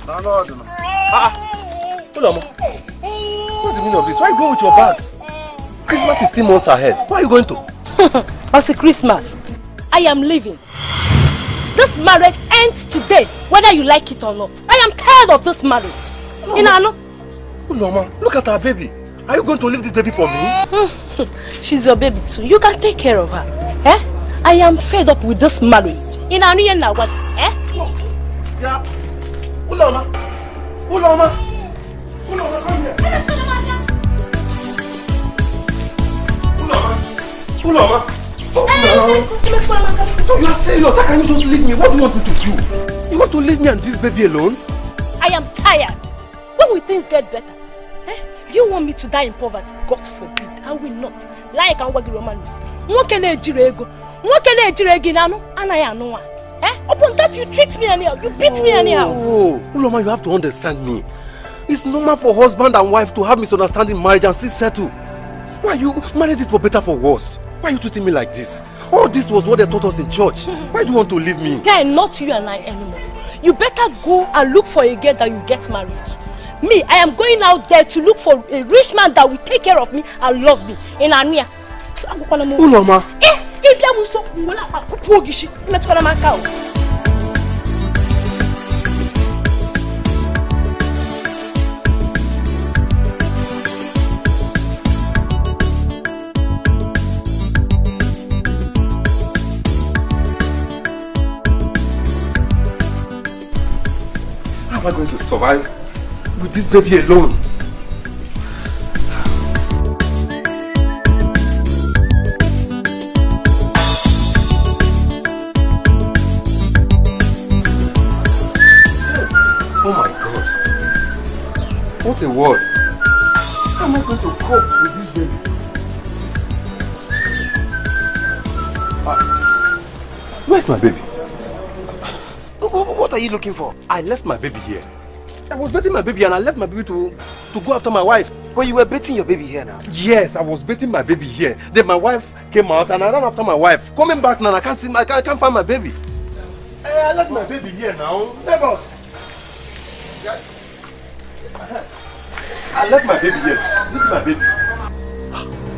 Uloma, what's the meaning of this? Why are you going with your bags? Christmas is 3 months ahead. Where are you going to? What's Christmas? I am leaving. This marriage ends today, whether you like it or not. I am tired of this marriage. Uloma, look at our baby. Are you going to leave this baby for me? She's your baby too. You can take care of her. Eh? I am fed up with this marriage. Now what? Eh? Yeah. Uloma, come here. Uloma. So you are serious? How can you just leave me? What do you want me to do? You want to leave me and this baby alone? I am tired. When will things get better? Eh? Do you want me to die in poverty? God forbid. I will not. Like I'm working Roman. What can I do? What can I do again? I know. Eh? Upon that you treat me anyhow. You beat me anyhow. Oh, Uloma, you have to understand me. It's normal for husband and wife to have misunderstanding in marriage and still settle. Why you marriage is for better for worse? Why are you treating me like this? All this was what they taught us in church. Why do you want to leave me? Guy, not you and I anymore. You better go and look for a girl that you get married to. Me, I am going out there to look for a rich man that will take care of me and love me. In Ania. Uloma. How am I going to survive with this baby alone? Oh my God. What a word. How am I going to cope with this baby? Where's my baby? What are you looking for? I left my baby here. I was betting my baby and I left my baby to go after my wife. But you were betting your baby here now? Yes, I was betting my baby here. Then my wife came out and I ran after my wife. Coming back now, I can't find my baby. I left my baby here now. Neighbors. Yes. I left my baby here. This is my baby.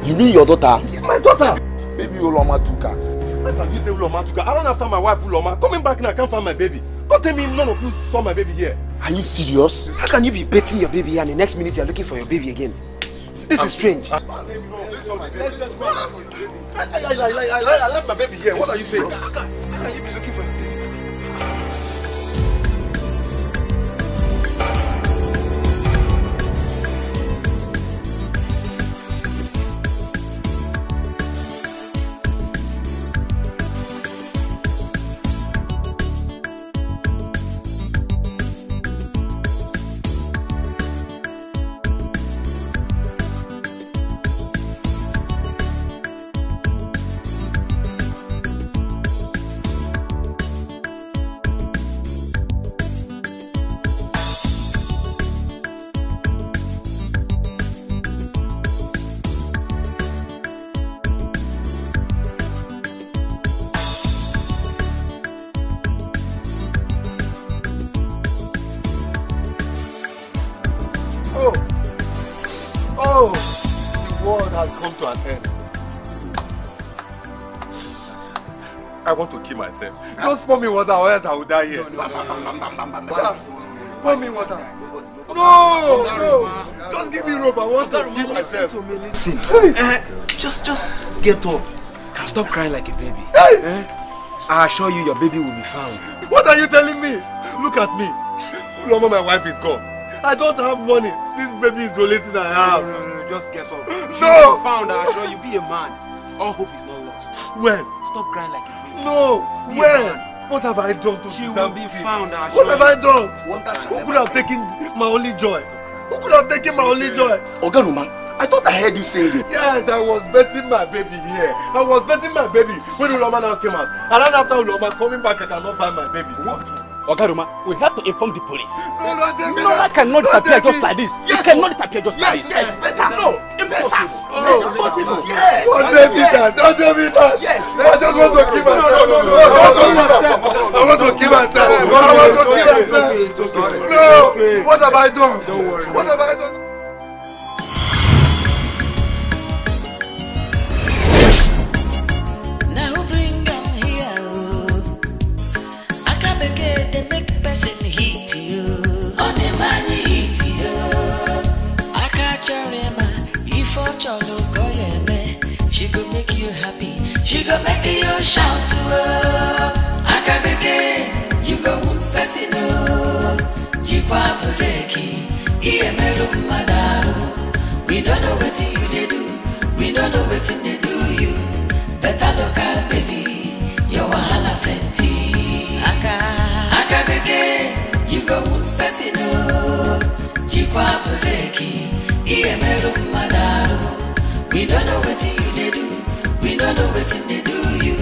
You mean your daughter? My daughter. Maybe Uloma took her. How can you say Uloma took her? I ran after my wife Uloma. Coming back now, I can't find my baby. Don't tell me none of you saw my baby here. Are you serious? How can you be betting your baby here and the next minute you're looking for your baby again? This is strange. I left my baby here. What are you saying? How can you be looking for your baby? To an end. I want to kill myself. Just pour me water or else I will die here. Pour me water. No! Just give me rope. I want to kill myself. Listen. Just get up. Stop crying like a baby. I assure you your baby will be found. What are you telling me? Look at me. Uloma, my wife is gone. I don't have money. This baby is the only thing I have. No, just get up. She No! will be found, I assure you. Be a man. All hope is not lost. When? Stop crying like a baby. No! Be When? What have I done to She deserve will be this? found, I assure What have I done? Who Who could have taken my only joy? Who could have taken my only joy? Ogaruma, I thought I heard you saying it. Yes, I was betting my baby here. I was betting my baby when Uloma now came out. And then after Uloma coming back, I cannot find my baby. What? Ogaruma, we have to inform the police. No, no, David. No, that cannot disappear just like this. Yes, It cannot disappear just like this. Yes, better. No, impossible. Oh, Impossible. Yes. Don't tell me that. Don't tell me that. Yes. I just want to kill myself. I want to kill myself. I want to kill myself. It's okay. No. okay. What have I done? Don't worry. What have I done? Now bring them here. I can't begin to make person hit you. On the money hit you. I can't remember if I cholo she go make you happy. She go make you shout to her. I can't begin. You go person. Jikwa breki. Iemero madaro. We don't know what you they do. We don't know what they do you. Better look at baby. Your wahala plenty. Aka beke. You go person. Jikwa breki. Iemero madaro. We don't know what you they do. We don't know what they do you.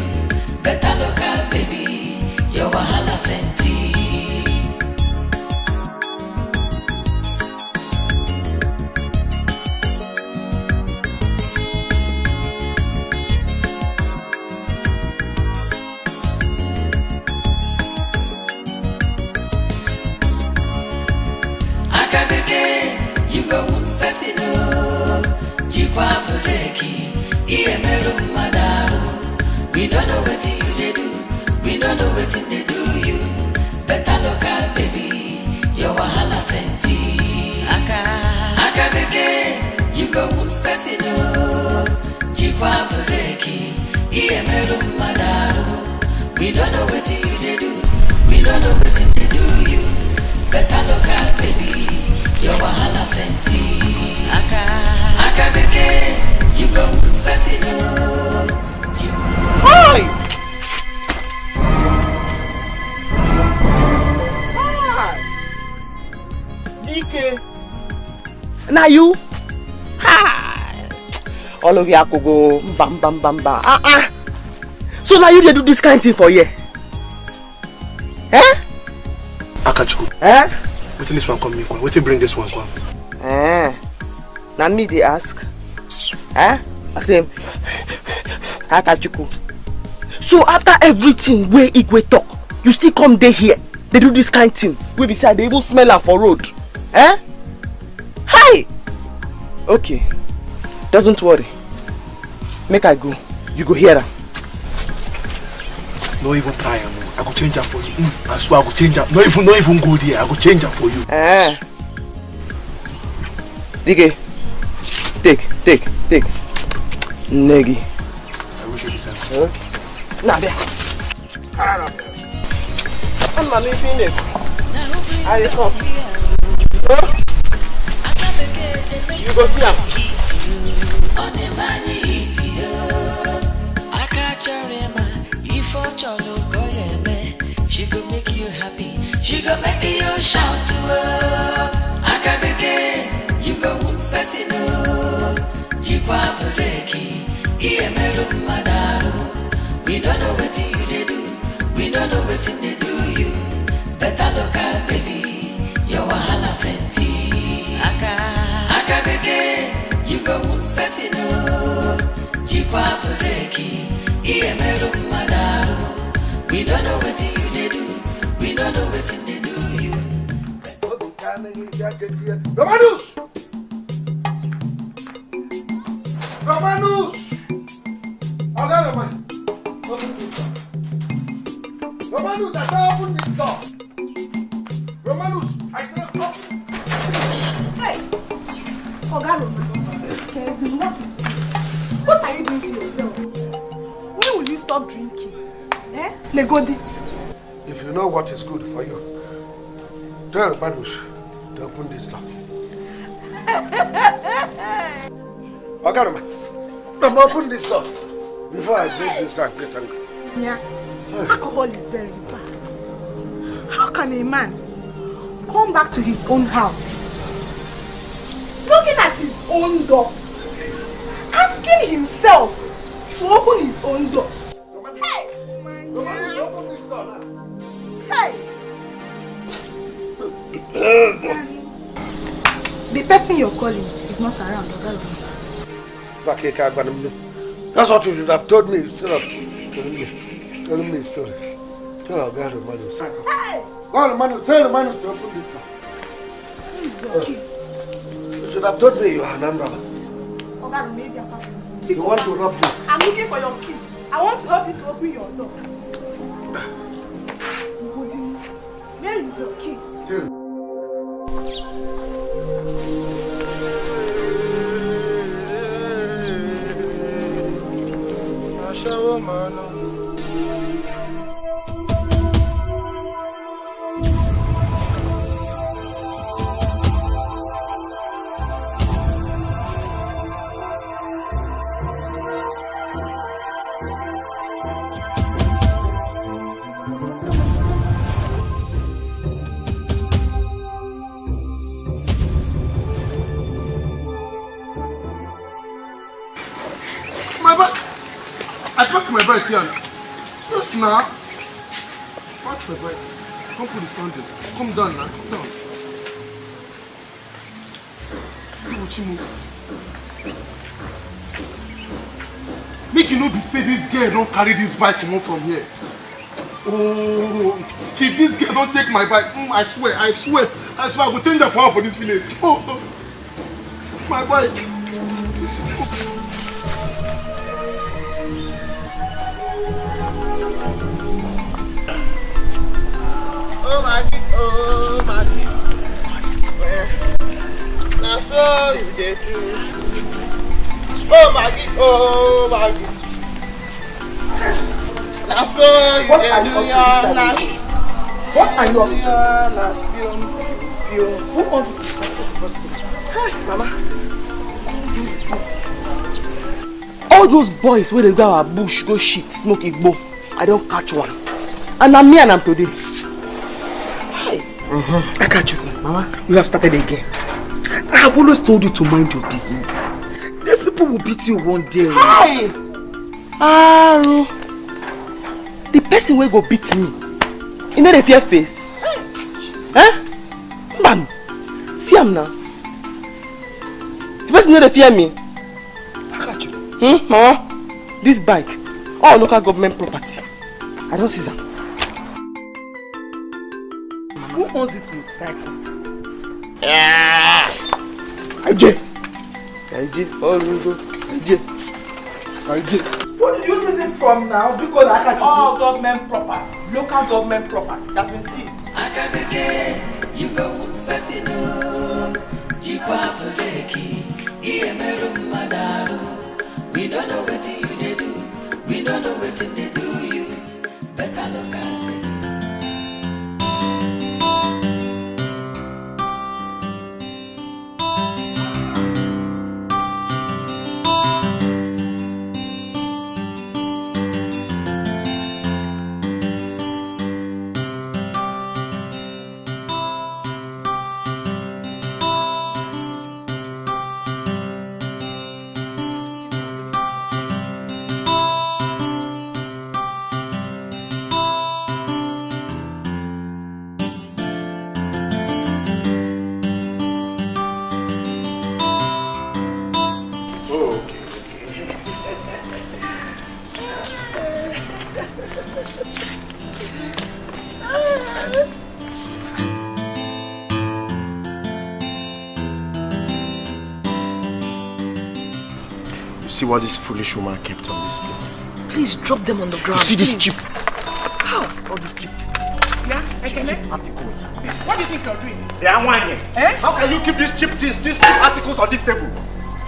Better look at baby. Your wahala plenty. You go person. Jikwa breki. Iemero madaro. We don't know what you they do. We don't know what they do you. Better look at baby. Your wahala plenty. Aka beke. You go person. Jikwa breki. Iemero madaro. We don't know what you they do. We don't know what they do you. Better look at baby. Your wahala plenty. Aka beke. You go person. Hi! Dikeh. Now you? Hi! All of you go bam bam bam bam. So now you dey do this kind of thing for you? Eh? Akachuku. Eh? Wetin this one come me? Wetin bring this one come? Now me they ask. I say, Akachuku. So after everything where Igwe talk, you still come there here. They do this kind of thing. We beside they even smell her for road. Hi! Okay. Doesn't worry. Make I go. You go here. No even try am. I go change her for you. I swear I go change her. No even go there. I go change her for you. Dikeh. Take. Negi. I wish you the same. Okay. Now there. I'm not leaving it. I come. You go see him. On the money hit you. I can't remember if I cholo she go make you happy. She go make you shout to her. Aka beke. You go person. Jikwa breki. Iemero madaro. We don't know what you they do. We don't know what they do you. Better look at baby. Your wahala plenty. Aka beke. You go person. Jikwa breki. Iemero madaro. We don't know what you they do. We don't know what they do you. Romanus! Romanus! Okay, open this door. Romanus, I said open this door. Romanus, I said open. Hey! Oga Romanus, what are you doing to yourself? When will you stop drinking? Legodi. If you know what is good for you, tell Romanus to open this door. Okay, Roman, open this door before I break this door. Yeah. Alcohol is very bad. How can a man come back to his own house, knocking at his own door, asking himself to open his own door? Hey! Open this door now. Hey! The person you're calling is not around. That's what you should have told me instead of telling me a story. Tell our guy Romanus. Hey! Go on, Romanus, tell Romanus to open this door. You should have told me you are an umbrella. You want to rob me? I'm looking for your key. I want to help you to open your door. Where is your key? My bike here. Yes, now. Watch my bike. Come put the standing. Come down now. Come down. Make you know be say this girl don't carry this bike come from here. Oh, if this girl don't take my bike, I swear, I will change the power for this village. Oh, my bike. Oh Maggie, that's so you did too. Oh Maggie, that's so you did do your last. What are you up to? Who wants to start the first? Hi, Mama. All those boys where they go our bush, go shit, smoke igbo. I don't catch one. And I'm me and I'm today. I catch you. Mama, you have started again. I have always told you to mind your business. These people will beat you one day. Hi! Aro. The person will go beat me. You know the fear face? Eh? Man, see him now. The person know the fear me. I got you. Mama, this bike, all local government property. I don't see them. Who owns this motorcycle? IJ. What did you seize it from now? Because I can't. All government property, local government property that's been seized. You go Fasino, Jikwa Puleki, Iemeru Madaru. We don't know what you they do, we don't know what they do you. Better look at me. See what this foolish woman kept on this place. Please drop them on the ground. You see this please. cheap? How? All this cheap. Yeah, I can make articles. What do you think you're doing? They are one here. Eh? How can you keep these cheap things, these cheap articles on this table?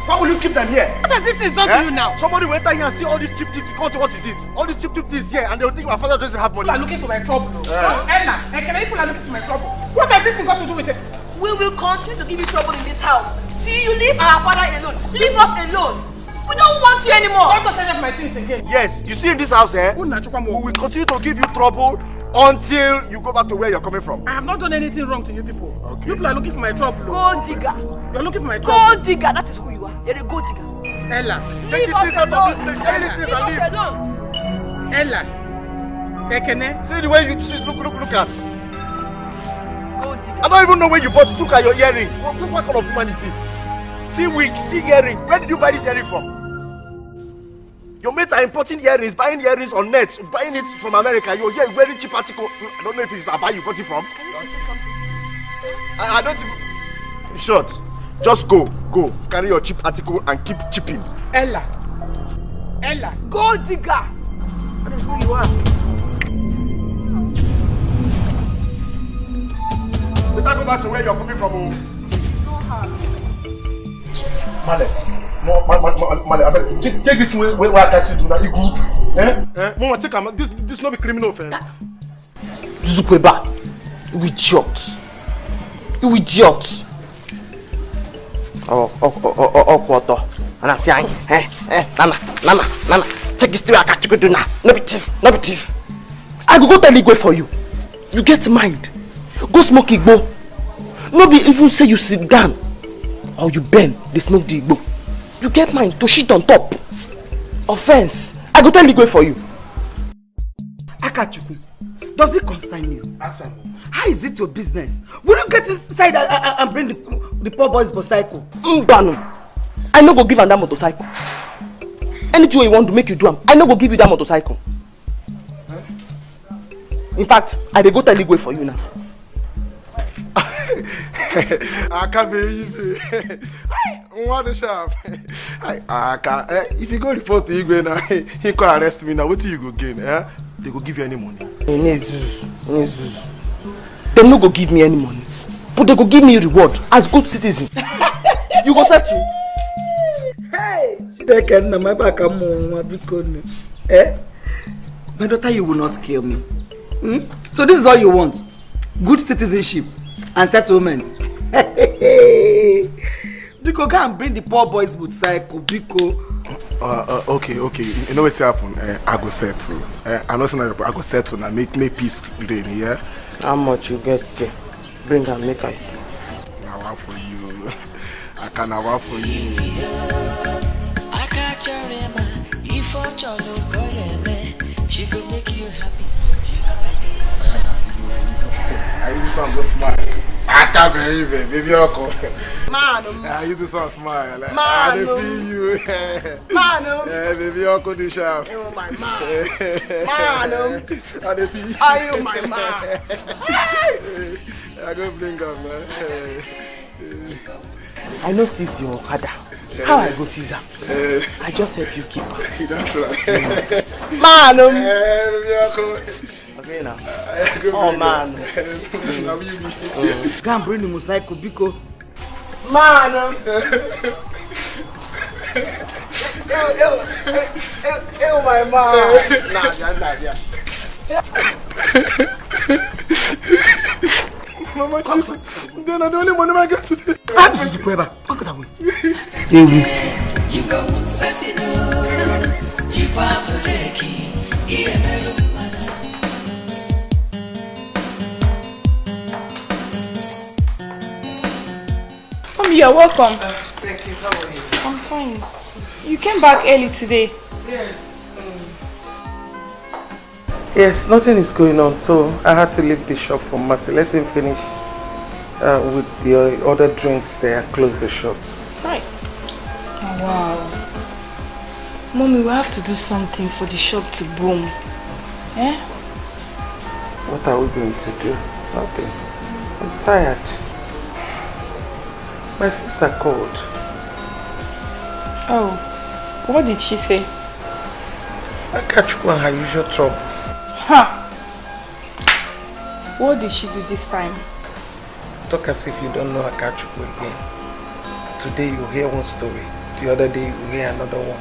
Why will you keep them here? What has this thing done to you now? Somebody will enter here and see all these cheap things. What is this? All these cheap things here, and they'll think my father doesn't have money. People are looking for my trouble. Ella, people are looking for my trouble. What has this thing got to do with it? We will continue to give you trouble in this house till you leave our father alone. Leave us alone. We don't want you anymore. Don't touch any of my things again. Yes, you see in this house, we will continue to give you trouble until you go back to where you're coming from. I have not done anything wrong to you people. Okay. You people are looking for my trouble. Gold digger. You're looking for my trouble. Gold digger, that is who you are. You're a gold digger. Ella. Take these things out of this place. Carry these things and leave. Ella. Ekene. See the way you see, look at. Gold digger. I don't even know where you bought it. Look at your earring. What kind of woman is this? See wig, see earring. Where did you buy this earring from? Your mates are importing earrings, buying earrings on net, buying it from America. You're here wearing cheap article. I don't know if it's Abba you got it from. Can you say something? I don't even... In short, just go. Carry your cheap article and keep chipping. Ella, gold digger. That is who you are. Better go back to where you're coming from. Male, take this way where I catch you do that. You good? Mama, take him. This not be criminal offense. Zukweba, you idiot. Oh, quarter. And I say, Nana, take this way I catch you do now. No be thief. I go tell Igwe for you. You get mind. Go smoke Igbo. No be even say you sit down or you bend, they smoke the Igbo. You get mind to shit on top. Offense. I go tell Igwe for you. Akachuku, does it concern you? Ask him. How is it your business? Will you get inside and bring the poor boy's motorcycle? Mbano. I no go give him that motorcycle. Anything you want to make you do him, I no go give you that motorcycle. Huh? In fact, I dey go tell Igwe for you now. I can't believe it. What a sharp. I can't. If you go report to Igwe now, he can arrest me now. What do you go gain? They go give you any money. Nezus. They no go give me any money, but they go give me a reward as good citizen. You go settle. Hey, they can na my back my daughter, you will not kill me. So this is all you want? Good citizenship and settlement. Biko, go and bring the poor boy's motorcycle, Biko. Okay. You know what's happened? I go settle. I know something. I go settle now. Make peace reign, yeah. How much you get there? Bring and make I see. I want for you. I can work for you. I catch your rema. If I cholo she could make you happy. I use this one go smile. I can't believe it. Baby, Uncle. Man, I use this one smile. Man, I feel you. Man, baby, Uncle do sharp. Oh my man. Man, I feel you. are you my man? I go bring up, man. I know seize your father. How I go seize her? I just help you keep her. That's right. Man, baby, Uncle. okay now. Oh man. Go and bring the motorcycle, Biko. Man. Oh my man. Nah. Mama, then I the only money I get today. This is Zukweba. Look at that way. You go fascino. Jipa Buleki. Mom, you are welcome. Thank you. How are you? I'm fine. You came back early today. Yes. Yes, nothing is going on, so I had to leave the shop for Mercy. Let him finish with the other drinks there and close the shop. Right. Oh, wow. Mommy, we have to do something for the shop to boom. Eh? What are we going to do? Nothing. I'm tired. My sister called. Oh, what did she say? I catch you on her usual trouble. Huh. What did she do this time? Talk as if you don't know Akachuku again. Today you hear one story, the other day you hear another one.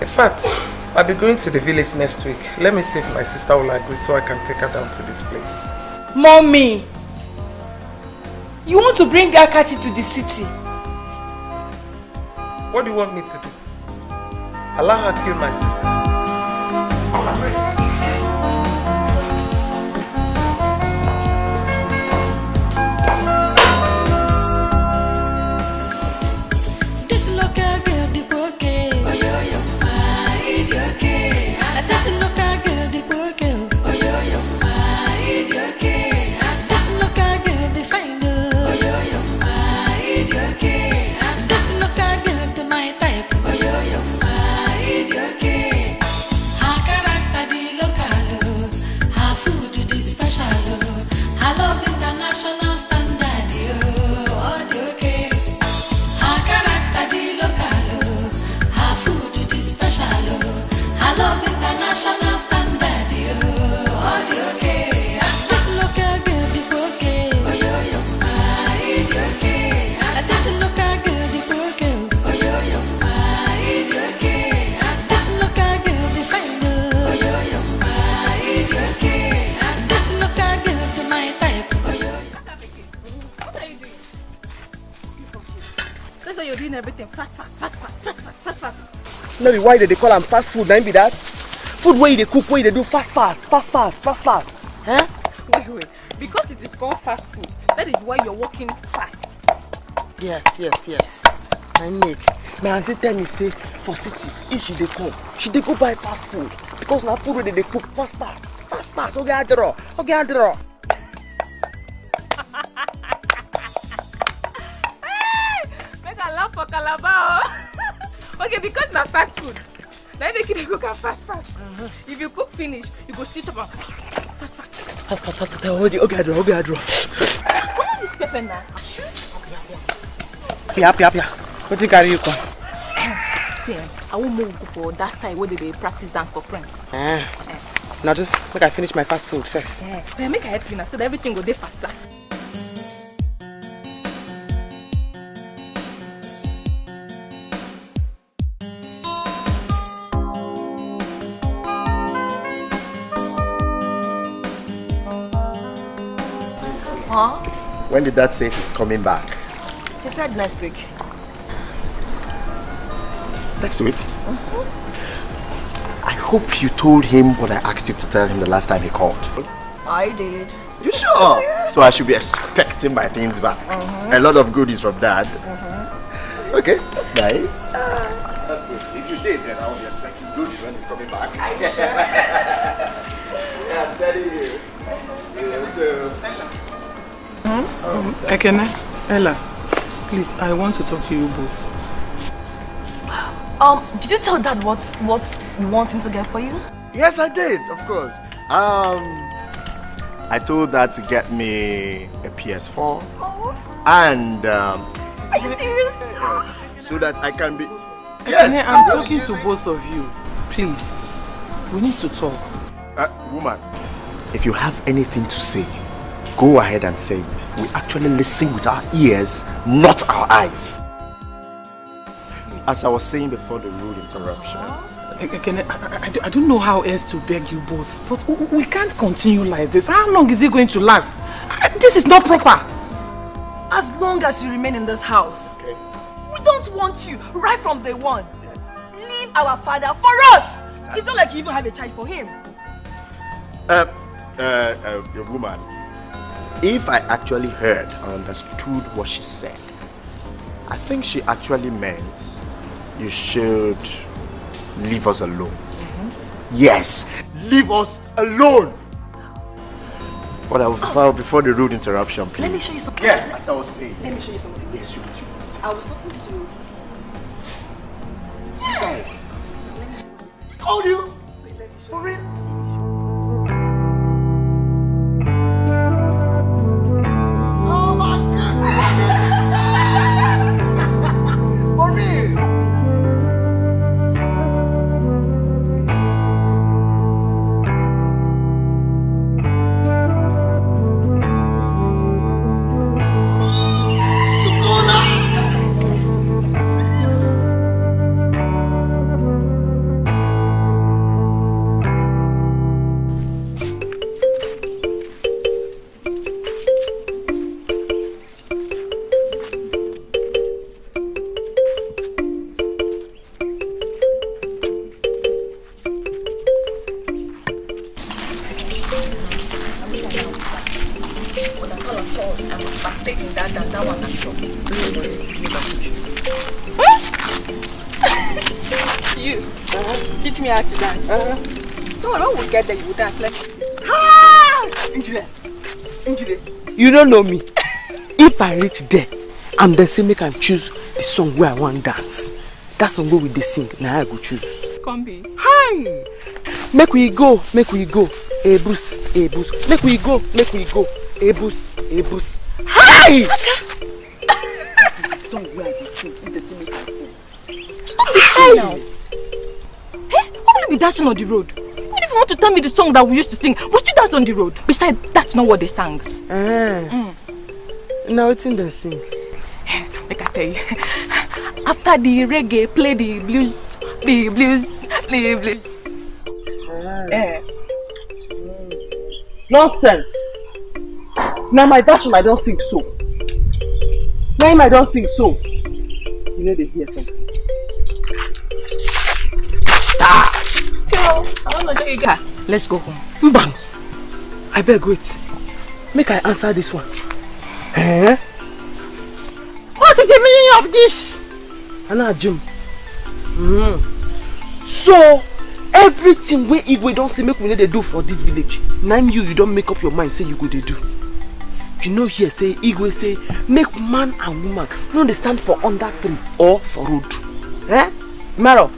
In fact, I'll be going to the village next week. Let me see if my sister will agree so I can take her down to this place. Mommy! You want to bring Akachi to the city? What do you want me to do? Allow her kill my sister. Her character doing everything fast. No be why they call them fast food, then be that? Food where they cook, where they do fast. Eh? Wait. Because it is called fast food, that is why you're working fast. Yes. I make. My auntie tell me say for city, if she dey come, she dey go buy fast food. Because now food where they fast. Okay, I draw. Make a laugh for Calabao. Okay, because na fast food. Now make it cook and fast. If you cook finish, you go stitch up and fast. Okay, I draw. What is this pepper now? Yeah. What you carry you come? See, I won't move for that side where they practice dance for friends. Now just make I finish my fast food first. Yeah, make I help you now so that everything go there faster. Huh? When did Dad say he's coming back? He said next week. Next week? I hope you told him what I asked you to tell him the last time he called. I did. You sure? So I should be expecting my things back. A lot of goodies from Dad. Okay, that's nice. That's good. If you did, then I will be expecting goodies when he's coming back. Yeah, I'm telling you. Ekene, Ella, please, I want to talk to you both. Did you tell Dad what you want him to get for you? Yes, I did, of course. I told Dad to get me a PS4 and Are you serious? so that I can be. Ekene, I'm talking to both of you. Please, we need to talk. Woman, if you have anything to say, go ahead and say it. We actually listen with our ears, not our eyes. As I was saying before the rude interruption. Ekene, I don't know how else to beg you both, but we can't continue like this. How long is it going to last? This is not proper. As long as you remain in this house. Okay. We don't want you right from day one. Yes. Leave our father for us. Exactly. It's not like you even have a child for him. The woman, if I actually heard or understood what she said, I think she actually meant you should leave us alone. Yes, leave us alone. But before the rude interruption, please. Let me show you something. Yeah, as I was saying. Let me show you something. Yes, you. I was talking to... Yes. Told you. For real. Oh my goodness. For real. You teach me how to dance. No, I don't get that you would dance like You don't know me. If I reach there and then say make I choose the song where I want dance, that song where we dey sing, now I go choose. Come be. Hi! Make we go. Hey Bruce. Make we go. Hey Bruce. Hi! The song where I dey sing, if they say make I sing. Stop this thing now. Hey, why will you be dancing on the road? Even if you want to tell me the song that we used to sing, we still dance on the road. Besides, that's not what they sang. Now it's in the sing. Like I tell you, after the reggae, play the blues. Nonsense. Now my version I don't sing so. You know they hear something. Let's go home. Mbam, I beg wait. Make I answer this one. Eh? What is the meaning of this? Anna Jim. So everything we Igwe don't say make we need to do for this village. Now you don't make up your mind say you go to do. You know here say Igwe say make man and woman no they stand for under tree or for road. Eh? Maro.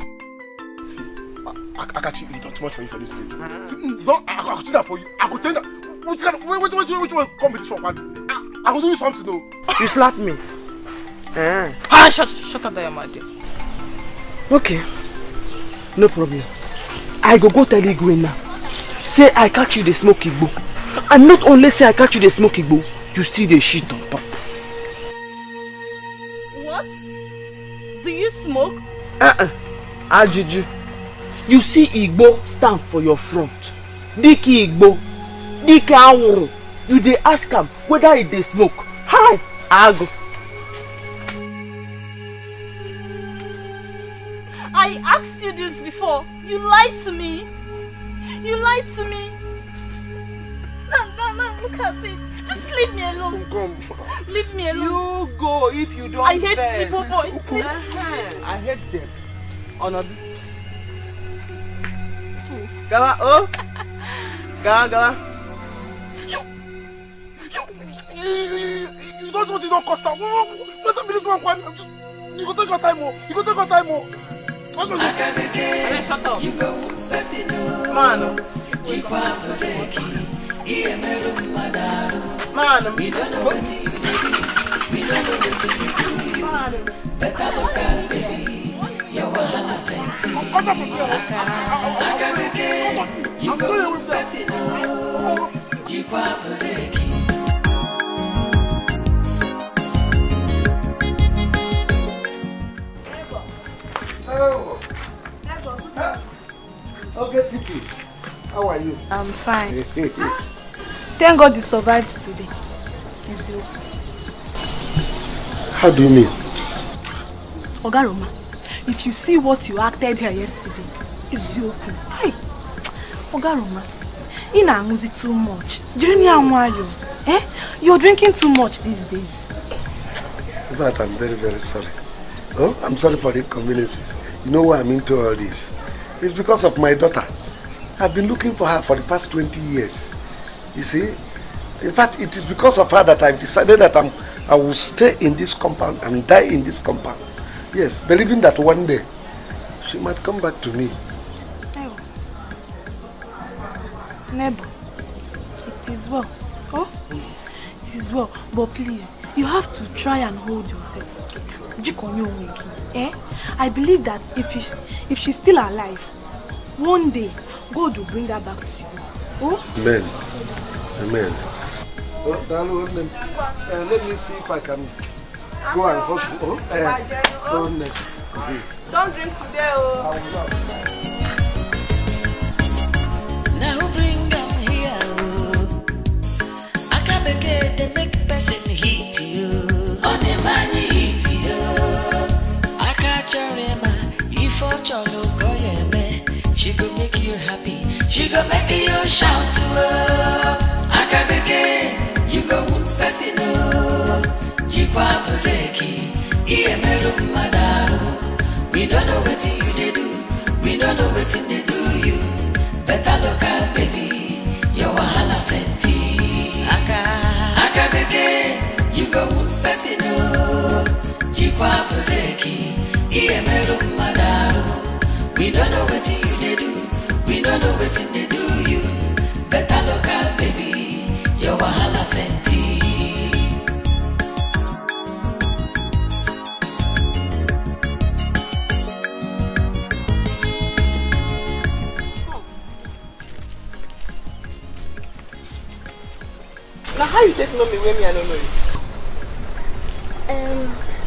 See, I got you eat too much for you for this village. No, I could do that for you. I could tell that. Which one come with this one? I will do you something though. You slap me. Shut up there, my dear. Okay. No problem. I go tell Igwe now. Say I catch you the smoke Igbo. And not only say I catch you the smoke Igbo, you see the shit on top. What? Do you smoke? Ajiji. You see Igbo stand for your front. Dikeh Igbo. Dikeh Awuru. You dey ask him whether he dey smoke. Hi, Ago. I asked you this before. You lied to me. You lied to me. No, look at it. Just leave me alone. Come. Leave me alone. You go if you don't. I hate Igbo boys. I hate them. Honored. Gawa, oh. Gawa. You don't want to don't cost out. Let me this one. You go take your time more. You go take your time more. Shut up. Man. Man. We don't know what you do. We don't know what you do. Better look at baby. Your wahala plenty. You go Besino. Jikwa Bureki. Okay, Siki. How are you? I'm fine. Thank God you survived today. It's you. How do you mean? Ogaroma, if you see what you acted here yesterday, it's you. Hey, Ogaroma, you're not too much. Eh? You're drinking too much these days. In fact, I'm very, very sorry. Oh, I'm sorry for the inconveniences. You know why I'm into all this? It's because of my daughter. I've been looking for her for the past 20 years. You see? In fact, it is because of her that I've decided that I will stay in this compound and die in this compound. Yes, believing that one day she might come back to me. Nebo, it is well. Oh? It is well. But please, you have to try and hold yourself. Eh? I believe that if she's still alive, one day God will bring her back to you. Oh? Amen. Amen. Oh, darling, let me see if I can go and wash you. Don't drink today, oh. Now bring them here. Akabeke, they make person hit you. On the money hit you. Akacharema, if I cholo koyeme, she go make you happy. She go make you shout to her. Akabeke, you go person oh. Jikwa Bureki, Iemeru Madaru. We don't know what you they do. We don't know what they do you. Better look at baby. Your wahala plenty. Akabeke, you go person oh. Jikwa Bureki, Iemeru Madaru. We don't know what you they do. We don't know what they do you. Better look at baby. Your wahala plenty. Now how you take know me when me I don't know you?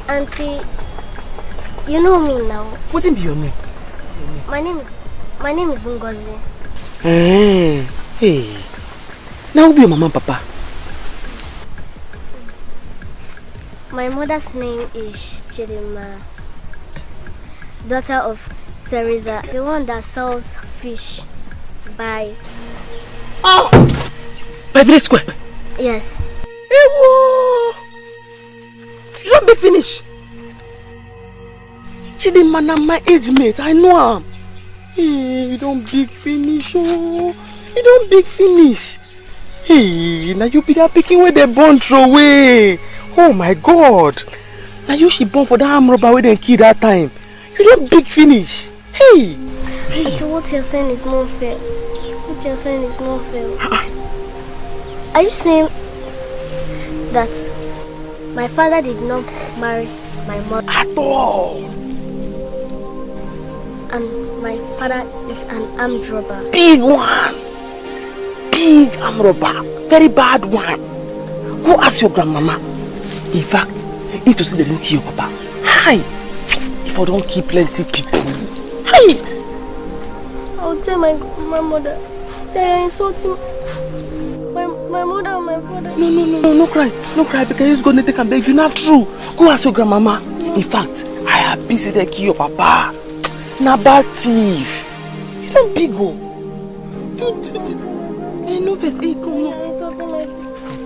Auntie, you know me now. What's be your name? My name is Ngozi. Hey. Now who be your mama and papa? My mother's name is Chidima daughter of Teresa, the one that sells fish by... Oh! By Village Square? Yes. Ewo! You don't big finish. Chidinma na my age mate, I know him. Hey, you don't big finish, oh. You don't big finish. Hey, now you be that picking where they born throw away. Oh my God. Now you she born for that arm robber where they kill that time. You don't big finish. Hey. But what you're saying is not fair. What you're saying is not fair. Are you saying that my father did not marry my mother? At all. And my father is an armed robber. Big one. Big armed robber. Very bad one. Go ask your grandmama. In fact, if to see the look here, Papa. Hi. If I don't keep plenty people. Hi. I'll tell my mother. They are insulting my mother and my father. No cry. No cry because he's going to take and beg you. Not true. Go ask your grandmama. In fact, I have busy the key your papa. Na bad thief. You don't big go. Hey, no face. Hey, come on.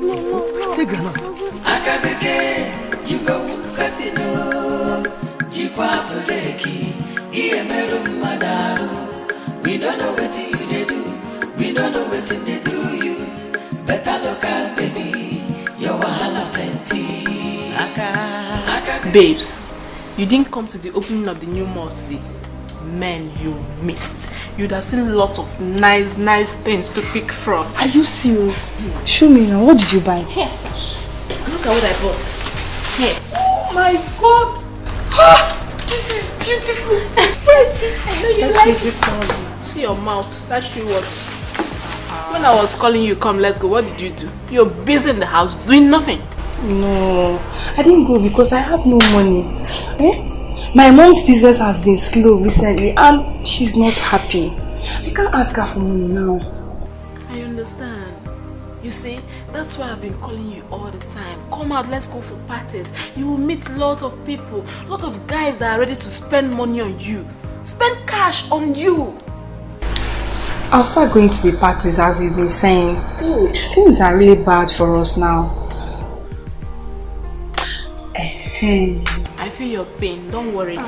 No. Take granite. Akabeke, you go casino. Jikwa Buleki, Iemeru Madaru. We don't know what you do. We don't know what they do you. Better look at baby. Your wahala plenty. Babes, you didn't come to the opening of the new mall today. Man, you missed. You'd have seen a lot of nice things to pick from. Are you serious? Show me now. What did you buy? Here. Look at what I bought. Here. Oh my God! This is beautiful. Let's make this one. See your mouth. That's you what. When I was calling you, come, let's go. What did you do? You're busy in the house doing nothing. No, I didn't go because I have no money. My mom's business has been slow recently and she's not happy. I can't ask her for money now. I understand. You see, that's why I've been calling you all the time. Come out, let's go for parties. You will meet lots of people, lots of guys that are ready to spend money on you. Spend cash on you. I'll start going to the parties as you've been saying. Good. Things are really bad for us now. I feel your pain, don't worry.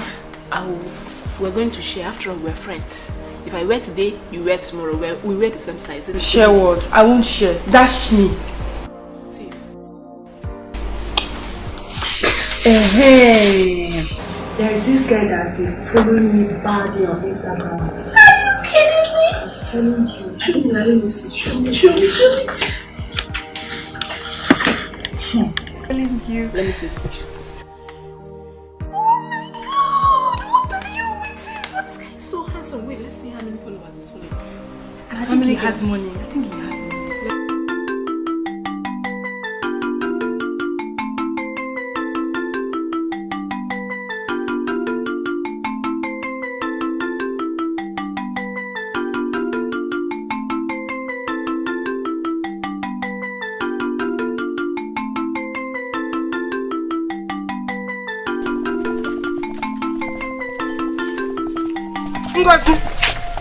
We're going to share. After all, we're friends. If I wear today, you wear tomorrow. We wear the same size. Share what? I won't share. Dash me. Thief. There is this guy that's been following me badly on Instagram. Are you kidding me? I'm telling you. Let me see. Show me. Telling you. Let me see this picture. Wait, let's see how many followers he's following. I think he has money. I think he has money.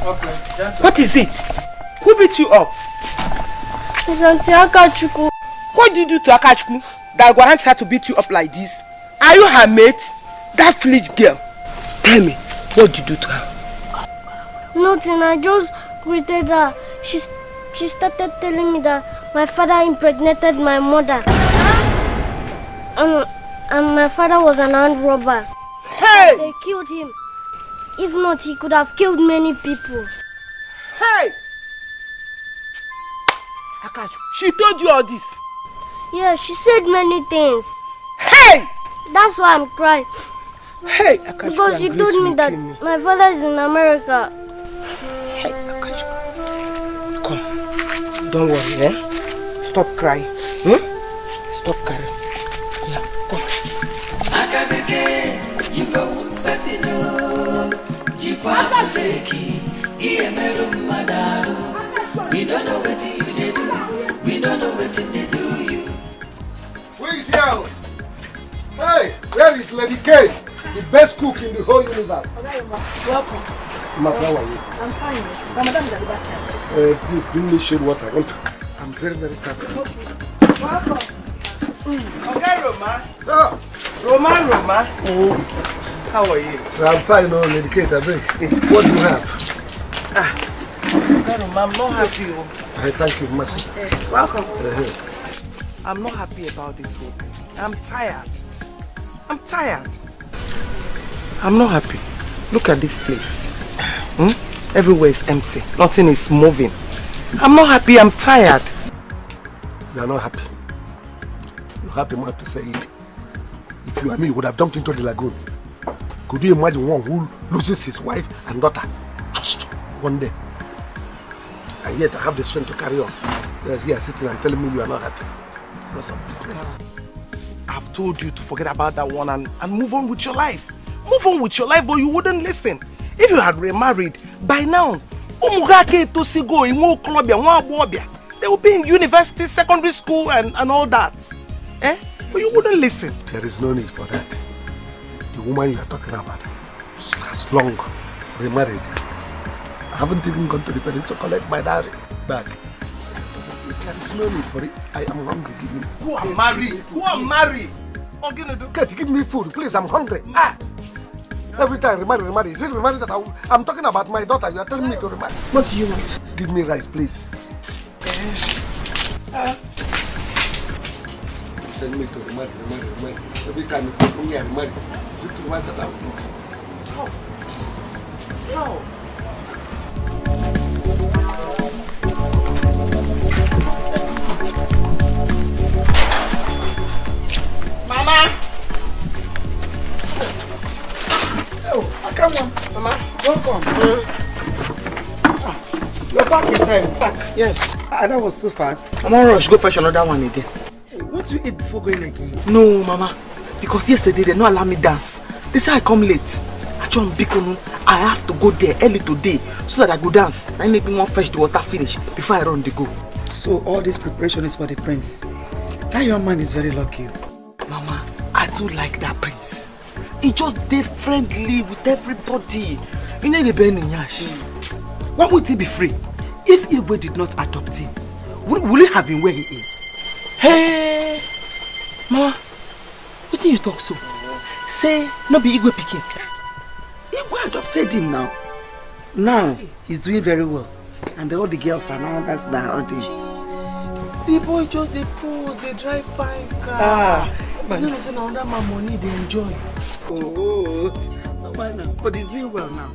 Okay. What is it? Who beat you up? It's Auntie Akachuku. What did you do to Akachuku that warrants her to beat you up like this? Are you her mate? That foolish girl. Tell me, what did you do to her? Nothing, I just greeted her. She started telling me that my father impregnated my mother. And my father was an armed robber. Hey! They killed him. If not, he could have killed many people. Hey! Akachu, she told you all this? Yeah, she said many things. Hey! That's why I'm crying. Hey, Akachu, because she told me that my father is in America. Hey, Akachu. Come. Don't worry, Stop crying. Stop crying. Yeah, come. Akabeke, you go fasino. Jikwa Buleki, Iemeru Madaru. We don't know what you do. We don't know what they do you. Who is here? Hey, where is Lady Kate? The best cook in the whole universe. Welcome. Mas, how are you? I'm fine. Madam is at the back. Please bring me shade water. I'm very, very thirsty. Welcome. Okay, Roma. Ah. Roma. How are you? I'm fine, no, Lady Kate, I beg. What do you have? Okay, Roma, I'm not happy. I thank you, Mercy. Welcome. I'm not happy about this whole thing. I'm tired. I'm not happy. Look at this place. Everywhere is empty. Nothing is moving. I'm not happy. I'm tired. You are not happy. You have the mouth to say it. If you and me would have jumped into the lagoon, could you imagine one who loses his wife and daughter just one day? And yet I have the strength to carry on. You're here sitting and telling me you are not happy because of business. I've told you to forget about that one and move on with your life. Move on with your life, but you wouldn't listen. If you had remarried, by now, they will be in university, secondary school and all that. But you wouldn't listen. There is no need for that. The woman you are talking about has long remarried. I haven't even gone to the parents to collect my dowry back. There is no need for it. I am hungry. Give me food. Who are married? Kate, give me food, please. I'm hungry. Every time remarry. Is it remarry that I'm talking about my daughter? You are telling me to remarry. What do you want? Give me rice, please. Tell me to remarry. Every time you put me, I remarry. Is it the right that I will eat? No. Mama! Oh, come on, Mama. Welcome. You're back in time. Back. Yes. That was so fast. Mama, rush. Go fetch another one again. Hey, what do you eat before going again? No, Mama. Because yesterday they don't allow me dance. They say I come late. I have to go there early today so that I go dance. I make me want fetch the water finish before I run the go. So all this preparation is for the prince. That young man is very lucky. Mama, I do like that prince. He just dey friendly with everybody. He need a burning yash. Why would he be free? If Igwe did not adopt him, will he have been where he is? Hey, Mama, what do you talk so? Say, no be Igwe picking. Igwe adopted him now. Now, he's doing very well. And all the girls are now that's around him. The boy just they pose, they drive fine car. But you know, say now that my money they enjoy. Oh, but he's doing well now.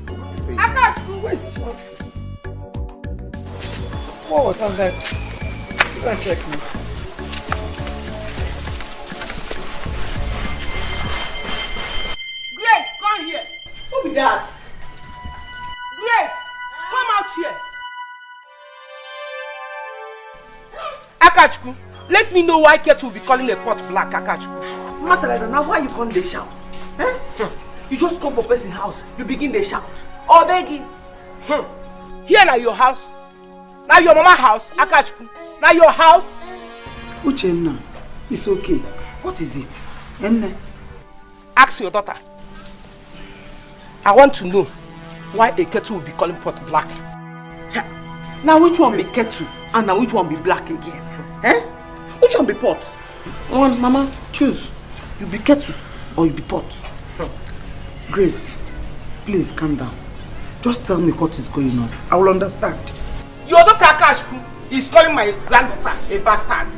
I can't where's your... What? I'm like, you can check me. Grace, come here. Who be that? Grace, come out here. Akachku, let me know why Ketu will be calling a pot black, Akachku. Matter now why you come they shout? Eh? You just come for person's house, you begin they shout. Oh, begging. Here now your house. Now your mama house, Akachku. Now your house. Uchenna, it's okay. What is it? Enne? Ask your daughter. I want to know why a Ketu will be calling pot black. Now which one be Ketu and now which one be black again? Eh? Which one be pot? One, Mama, choose. You be Ketu or you be pot? Grace, please calm down. Just tell me what is going on. I will understand. Your daughter Akachku is calling my granddaughter a bastard.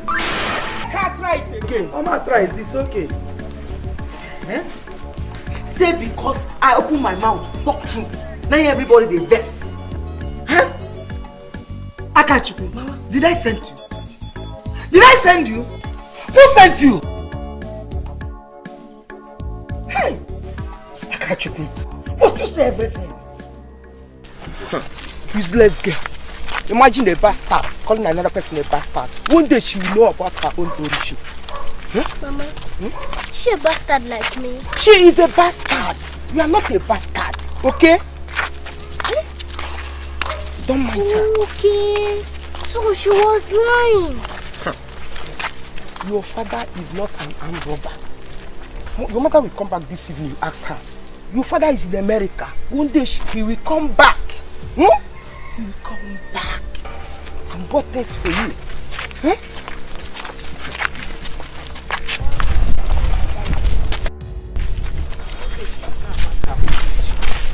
Can't try it again. Mama tries, it's okay. Eh? Say because I open my mouth, talk truth. Now everybody they vex. Huh? Akachukwu, Mama, did I send you? Did I send you? Who sent you? Hey! Akachukwu, must you say everything? Useless girl. Imagine a bastard calling another person a bastard. One day she will know about her own origin. Mama, she a bastard like me? She is a bastard. You are not a bastard, okay? Don't mind her. Okay. So she was lying. Your father is not an armed robber. Your mother will come back this evening, you ask her. Your father is in America. One day he will come back. He will come back. And what this for you?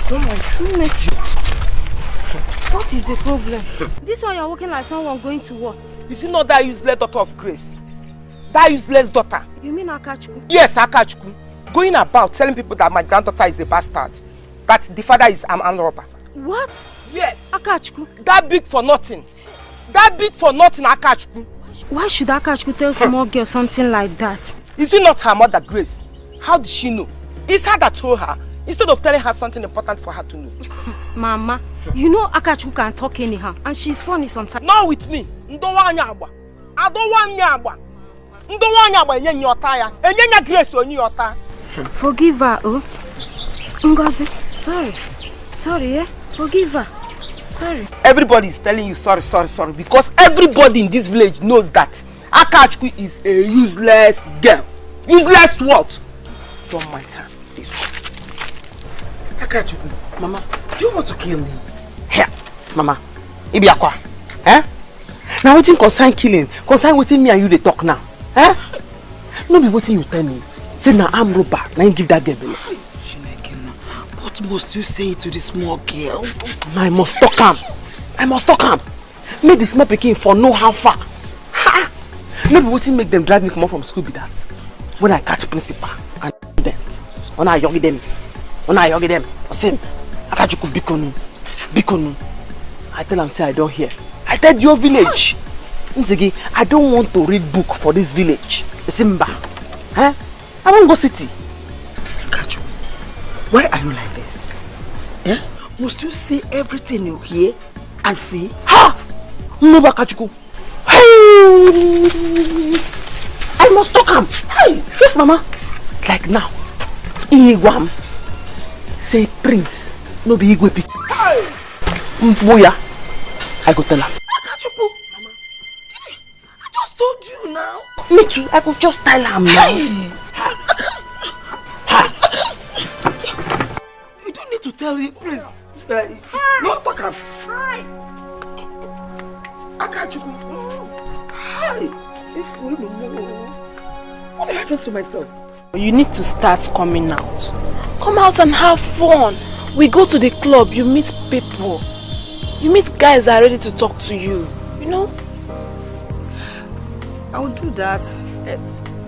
Don't let you. What is the problem? This one you're walking like someone going to war. Is it not that useless daughter of Grace? That useless daughter? You mean Akachukwu? Yes, Akachukwu. Going about telling people that my granddaughter is a bastard. That the father is an armed robber. What? Yes. Akachukwu? That big for nothing. That big for nothing, Akachukwu. Why should Akachukwu tell small girl something like that? Is it not her mother, Grace? How did she know? It's her that told her, instead of telling her something important for her to know. Mama, you know Akachukwu can talk anyhow, and she's funny sometimes. Not with me. I don't want Nyagba. Forgive her, oh. Ngozi, sorry. Sorry, eh? Forgive her. Sorry. Everybody is telling you sorry, because everybody in this village knows that Akachukwu is a useless girl. Useless what? Don't mind her, please. Akachukwu, Mama, do you want to kill me? Here, Mama. Ibiakwa. Eh? Now waiting concern killing. Concern waiting me and you they talk now. Eh? No be waiting you tell me. Say na I'm robber. Now you give that girl belly. What must you say to this small girl? I must talk him. I must talk him. Make the small pikin for know how far. Ha! No be waiting make them drive me come out from school be that. When I catch principal and student. When I yogi them. Same. Akachukwu Bikonu. I tell him say I don't hear. I tell your village. Nzigi, I don't want to read book for this village. Simba. Huh? I won't go city. Akachukwu, why are you like this? Eh? Must you say everything you hear and see? Ha! No, Akachukwu. Hey! I must talk him. Hey! Yes, Mama. Like now. Igwam. Say Prince. No be Igwe pick. Hey! Mboya. I go tell her. Akachukwu. Mama. I just told you now. Me too. I could just tell her now. You don't need to tell him, please. No, talk him. Akachukwu. Hi. What have I done to myself? You need to start coming out. Come out and have fun. We go to the club, you meet people. You meet guys that are ready to talk to you. You know? I will do that.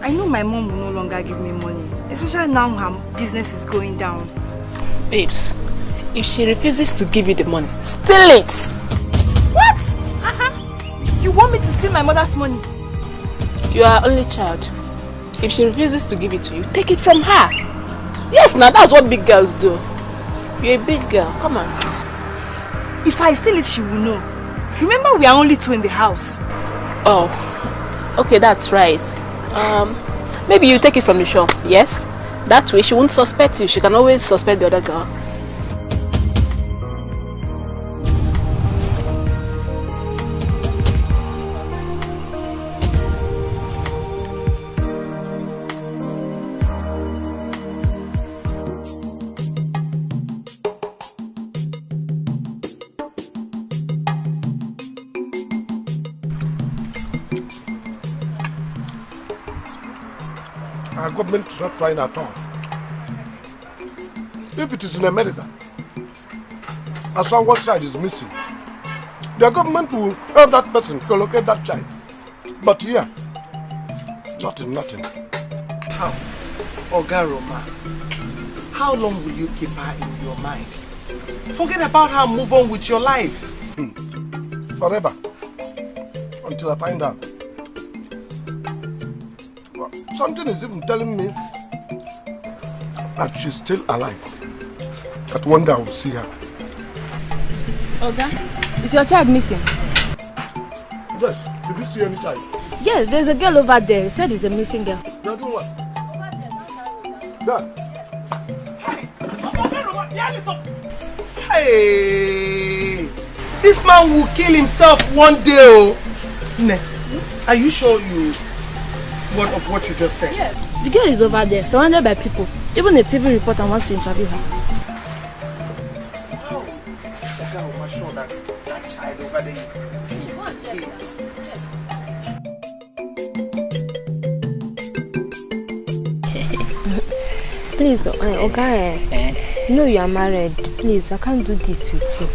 I know my mom will no longer give me money. Especially now her business is going down. Babes, if she refuses to give you the money, steal it! What? You want me to steal my mother's money? You are only child. If she refuses to give it to you, take it from her. Yes, now that's what big girls do. You're a big girl, come on. If I steal it, she will know. Remember, we are only two in the house. Oh, okay, that's right. Maybe you take it from the shop, yes? That way she won't suspect you. She can always suspect the other girl. Our government is not trying at all. If it is in America, as long as one child is missing, the government will help that person to locate that child. But here, nothing. How? Oga Roma, how long will you keep her in your mind? Forget about her, move on with your life. Forever. Until I find out. Something is even telling me that she's still alive. That one day I will see her. Oga, is your child missing? Yes. Did you see any child? Yes, there's a girl over there. He said it's a missing girl. You're doing what? Dad. Hey! This man will kill himself one day. Oh. Ne, are you sure you what you just said? Yes. The girl is over there, surrounded by people. Even a TV reporter wants to interview her. Oh, the girl was sure that child over there is. Please, okay. You know you are married. Please, I can't do this with you.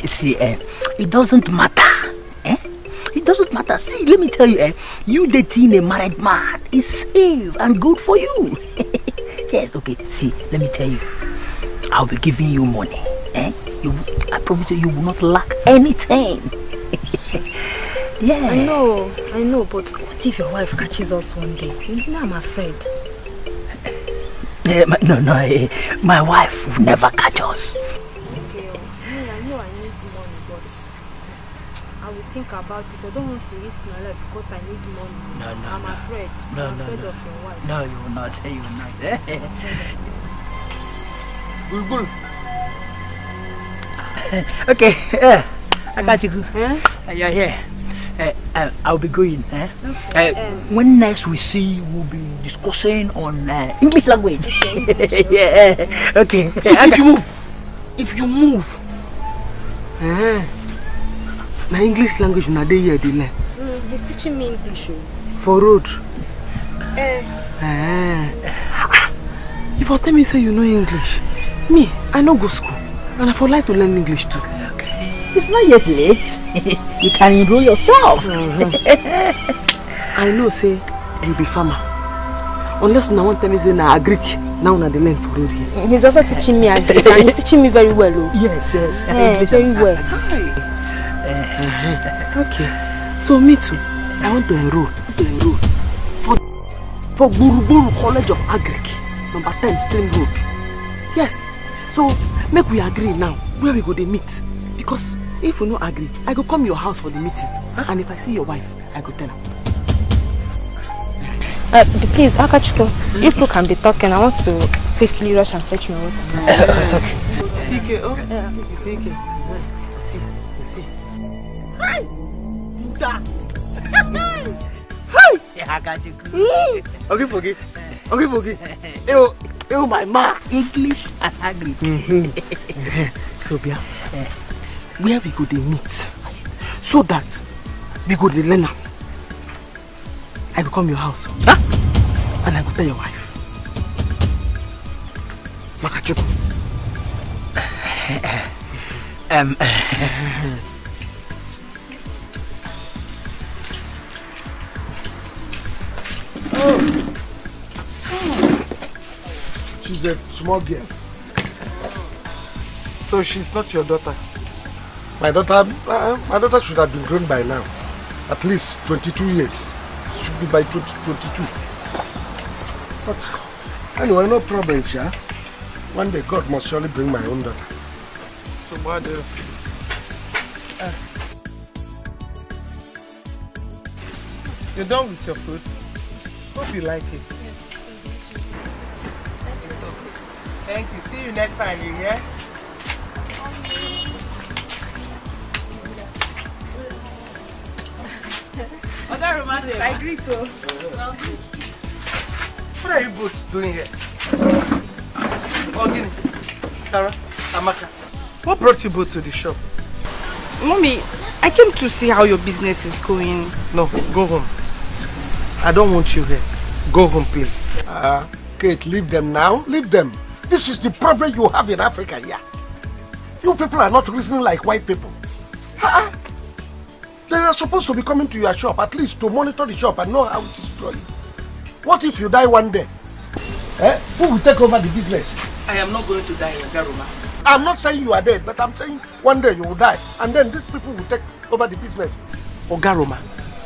See, it doesn't matter. It doesn't matter. See, let me tell you, you dating a married man is safe and good for you. Yes, okay. See, let me tell you, I'll be giving you money. I promise you will not lack anything. Yeah. I know, but what if your wife catches us one day? You know I'm afraid. No, my wife will never catch us. Okay, I know I need money, but I will think about it. I don't want to risk my life because I need money. No. I'm afraid. I'm afraid of your wife. No, you will not. You will not. Bulbul. Okay, I got you. You're here. I'll be going. Okay. When next we see, we'll be discussing on English language. Okay, yeah. Okay. If you move. Na English language na dey here dey learn. He's teaching me English. For road. If you tell me say you know English, me, I no go school, and I for like to learn English too. Okay. It's not yet late. You can enroll yourself. I know say you be farmer. Unless you want to tell me say na agric, now na dey learn for road here. He's also teaching me agric and he's teaching me very well. Yes. Very well. Okay. So me too. I want to enroll for Buruburu College of Agric, number 10 Stream Road. Yes. So make we agree now where we go to meet. Because if we no agree, I go come your house for the meeting. And if I see your wife, I go tell her. Please, Akachuko, you people can be talking. I want to quickly rush and fetch my water. CK, oh? CK. Hi! I got you. Okay, forgive. Ew, my ma. English and Agric. So, Bia, where we go to meet so that we go to learn. I go come your house, and I go tell your wife. Makachuku. She's a small girl. So she's not your daughter? My daughter should have been grown by now. At least 22 years. She should be by 22. But anyway, no problem, Sha. One day God must surely bring my own daughter. So what do you're done with your food? Hope you like it. Thank you. See you next time, you hear? I agree to. What are you both doing here? Ogini, Sarah, Amaka, what brought you both to the shop? Mommy, I came to see how your business is going. No, go home. I don't want you here. Go home, please. Kate, leave them now. Leave them. This is the problem you have in Africa here. You people are not reasoning like white people. They are supposed to be coming to your shop, at least to monitor the shop and know how it is going. What if you die one day? Who will take over the business? I am not going to die, Ogaroma. I'm not saying you are dead, but I'm saying one day you will die. And then these people will take over the business. Ogaroma,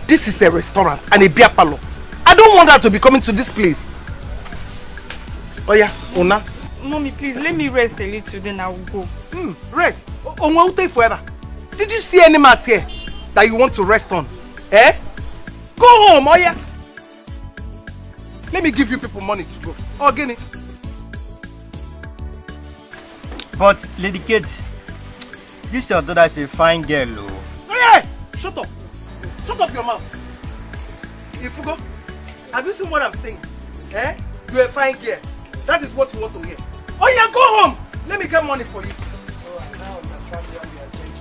this is a restaurant and a beer parlor. I don't want her to be coming to this place. Oh yeah, Ona. Mommy, please, let me rest a little, then I will go. Rest? Did you see any mat here that you want to rest on? Go home, oh yeah. Let me give you people money to go. Oh, Guinea. But, Lady Kate, this your daughter is a fine girl, oh. Oh yeah! Shut up! Shut up your mouth! Ifugo, have you seen what I'm saying? Eh? You're a fine girl. That is what you want to hear. Oh yeah, go home. Let me get money for you. Oh, I now understand what you are saying.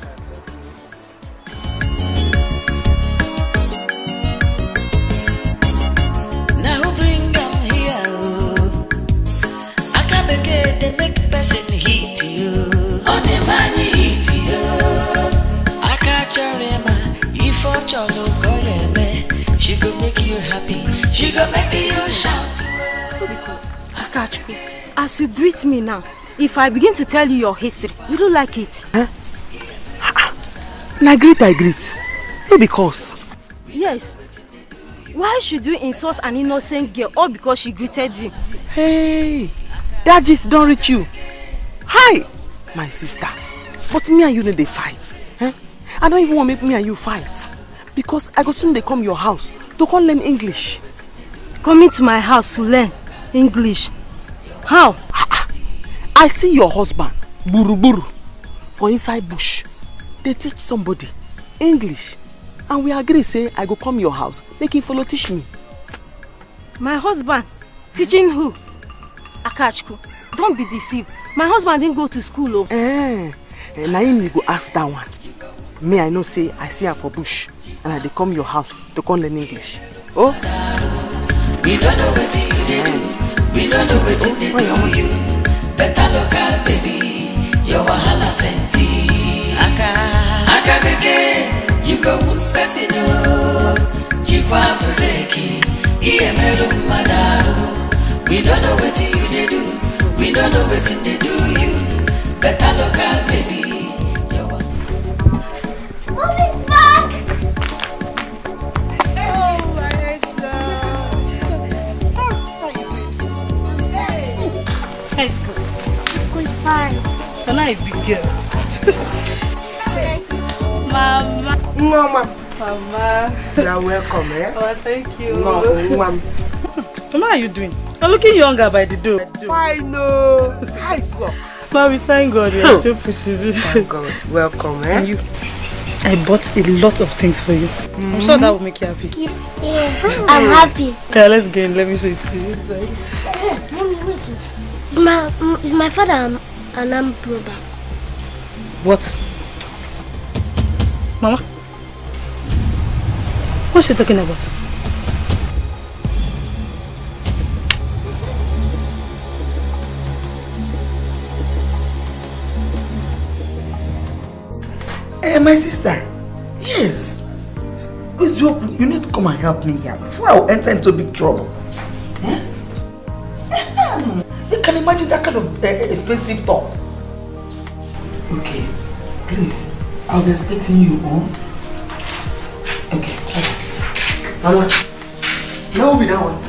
Now bring them here. I can't begin to make person hit you. On the money hit you. I can't remember if I cholo me. She go make you happy. She go make you shout. Akachukwu, as you greet me now, if I begin to tell you your history, you don't like it. Huh? I greet. Say because. Yes. Why should you insult an innocent girl all because she greeted you? Hey, that just don't reach you. Hi, my sister. But me and you need to fight. Eh? I don't even want to make me and you fight. Because I go soon they come your house to come learn English. Coming to my house to learn English? How? I see your husband, Buru, for inside bush. They teach somebody English. And we agree say I go come your house, make you follow teach me. My husband? Teaching who? Akachukwu, don't be deceived. My husband didn't go to school. Now you go ask that one. Me, I know say I see her for bush. And I dey come your house to come learn English. Oh? We don't know what you do. We don't know what they do you. Better look at baby. Your wahala plenty. Aka beke. You go with person. Chikwa breki. Iye meru madaro. We don't know what you do. We don't know what they do you. Better look at baby. Mommy's back! High school. School is fine. So now a big girl. Mama. Mama. Mama. You are welcome, eh? Oh, thank you. No, Mama. Mama, how are you doing? You're looking younger by the door. Fine, no. High school. Mommy, thank God you're still pushing. Thank God. Welcome, eh? And you, I bought a lot of things for you. I'm sure that will make you happy. Yeah, I'm happy. Yeah, let's go in. Let me show it to you. Mommy, wait. Is my father an armed robber? What? Mama? What's she talking about? Hey, my sister. Yes. Please, you need to come and help me here before I will enter into big trouble. Eh? You can imagine that kind of expensive talk. Okay, please. I'll be expecting you home. Okay. Mama, now will be that one.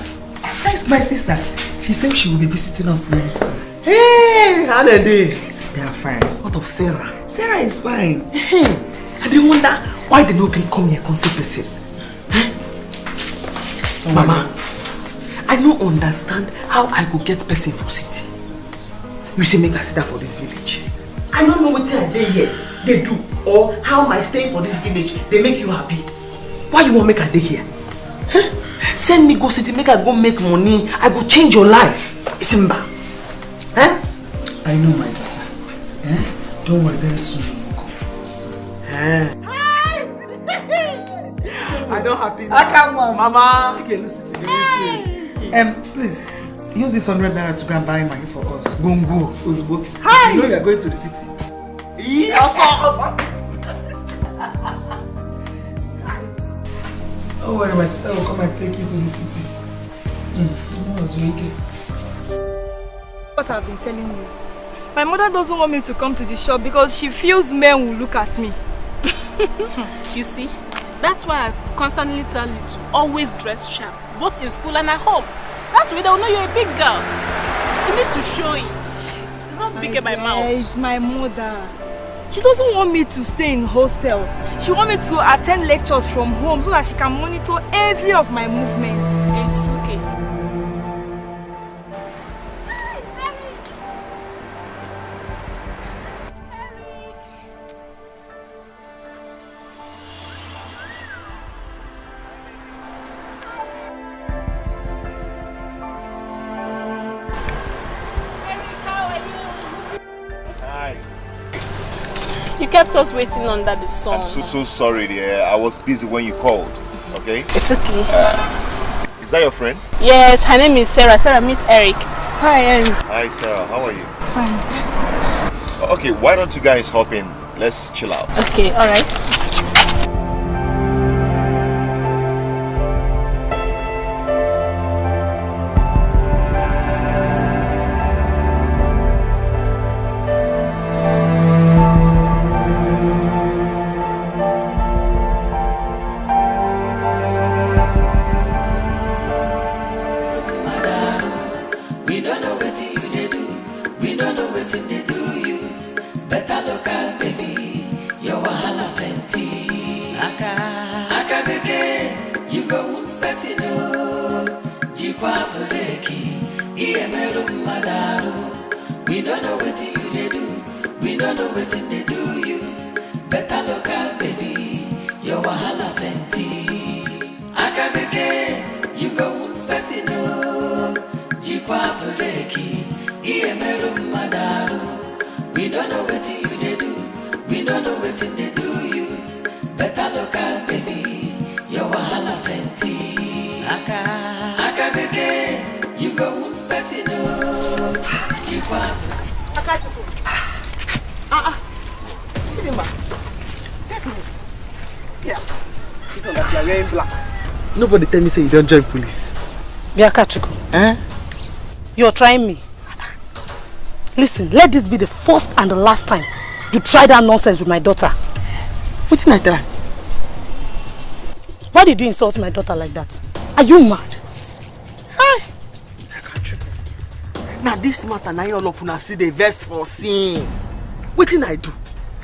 That's my sister. She said she will be visiting us very soon. Hey, how are they? They are fine. What of Sarah? Sarah is fine. Hey, I didn't wonder why they don't come here and see person. Mama, I don't understand how I go get person for city. You say make I sit down for this village. I don't know what they here they do or how my staying for this village they make you happy. Why you want make a day here? Huh? Send me go city, make I go make money. I go change your life. Simba. Huh? I know my daughter. Eh? Don't worry, very soon you will come. I don't happy now. I come on, Mama. Okay, listen to me. Please use this 100 naira to go and buy money for us. Gongo, Uzbo. Hi. You know you are going to the city. Yes, Don't worry, my sister will come and take you to the city. What I've been telling you. My mother doesn't want me to come to the shop because she feels men will look at me. You see, that's why I constantly tell you to always dress sharp, both in school and at home. That's why they'll know you're a big girl. You need to show it. It's not big in my mouth. It's my mother. She doesn't want me to stay in hostel. She wants me to attend lectures from home so that she can monitor every of my movements. It's okay. kept us waiting under the sun. I'm so sorry, dear. I was busy when you called. Okay? It's okay. Is that your friend? Yes, her name is Sarah. Sarah, meet Eric. Hi, Eric. Hi, Sarah. How are you? Fine. Okay, why don't you guys hop in? Let's chill out. Okay, alright. Nobody tell me say you don't join police. Biakachuku, you're trying me. Listen, let this be the first and the last time you try that nonsense with my daughter. What did I try? Why did you insult my daughter like that? Are you mad? Hi. Now this matter, now all of una see the verse for sins. What did I do?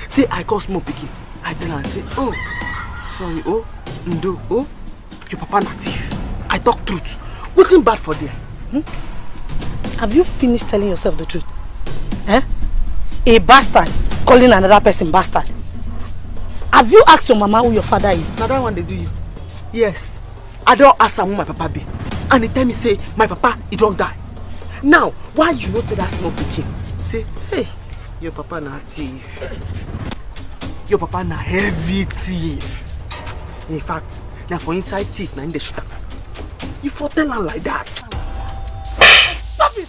Say I call small pikin. I tell her and say, oh, sorry, oh, Ndo, oh, your papa na thief. I talk truth. What's bad for there? Have you finished telling yourself the truth? A bastard calling another person bastard. Have you asked your mama who your father is? Now that one they do you. Yes. I don't ask her who my papa be. And they tell me say, my papa, he don't die. Now, why you not tell that small pikin? Say, hey, your papa na thief. Your papa na heavy thief. In fact, now for inside teeth, now in the shooter. You for tell her like that. Stop it!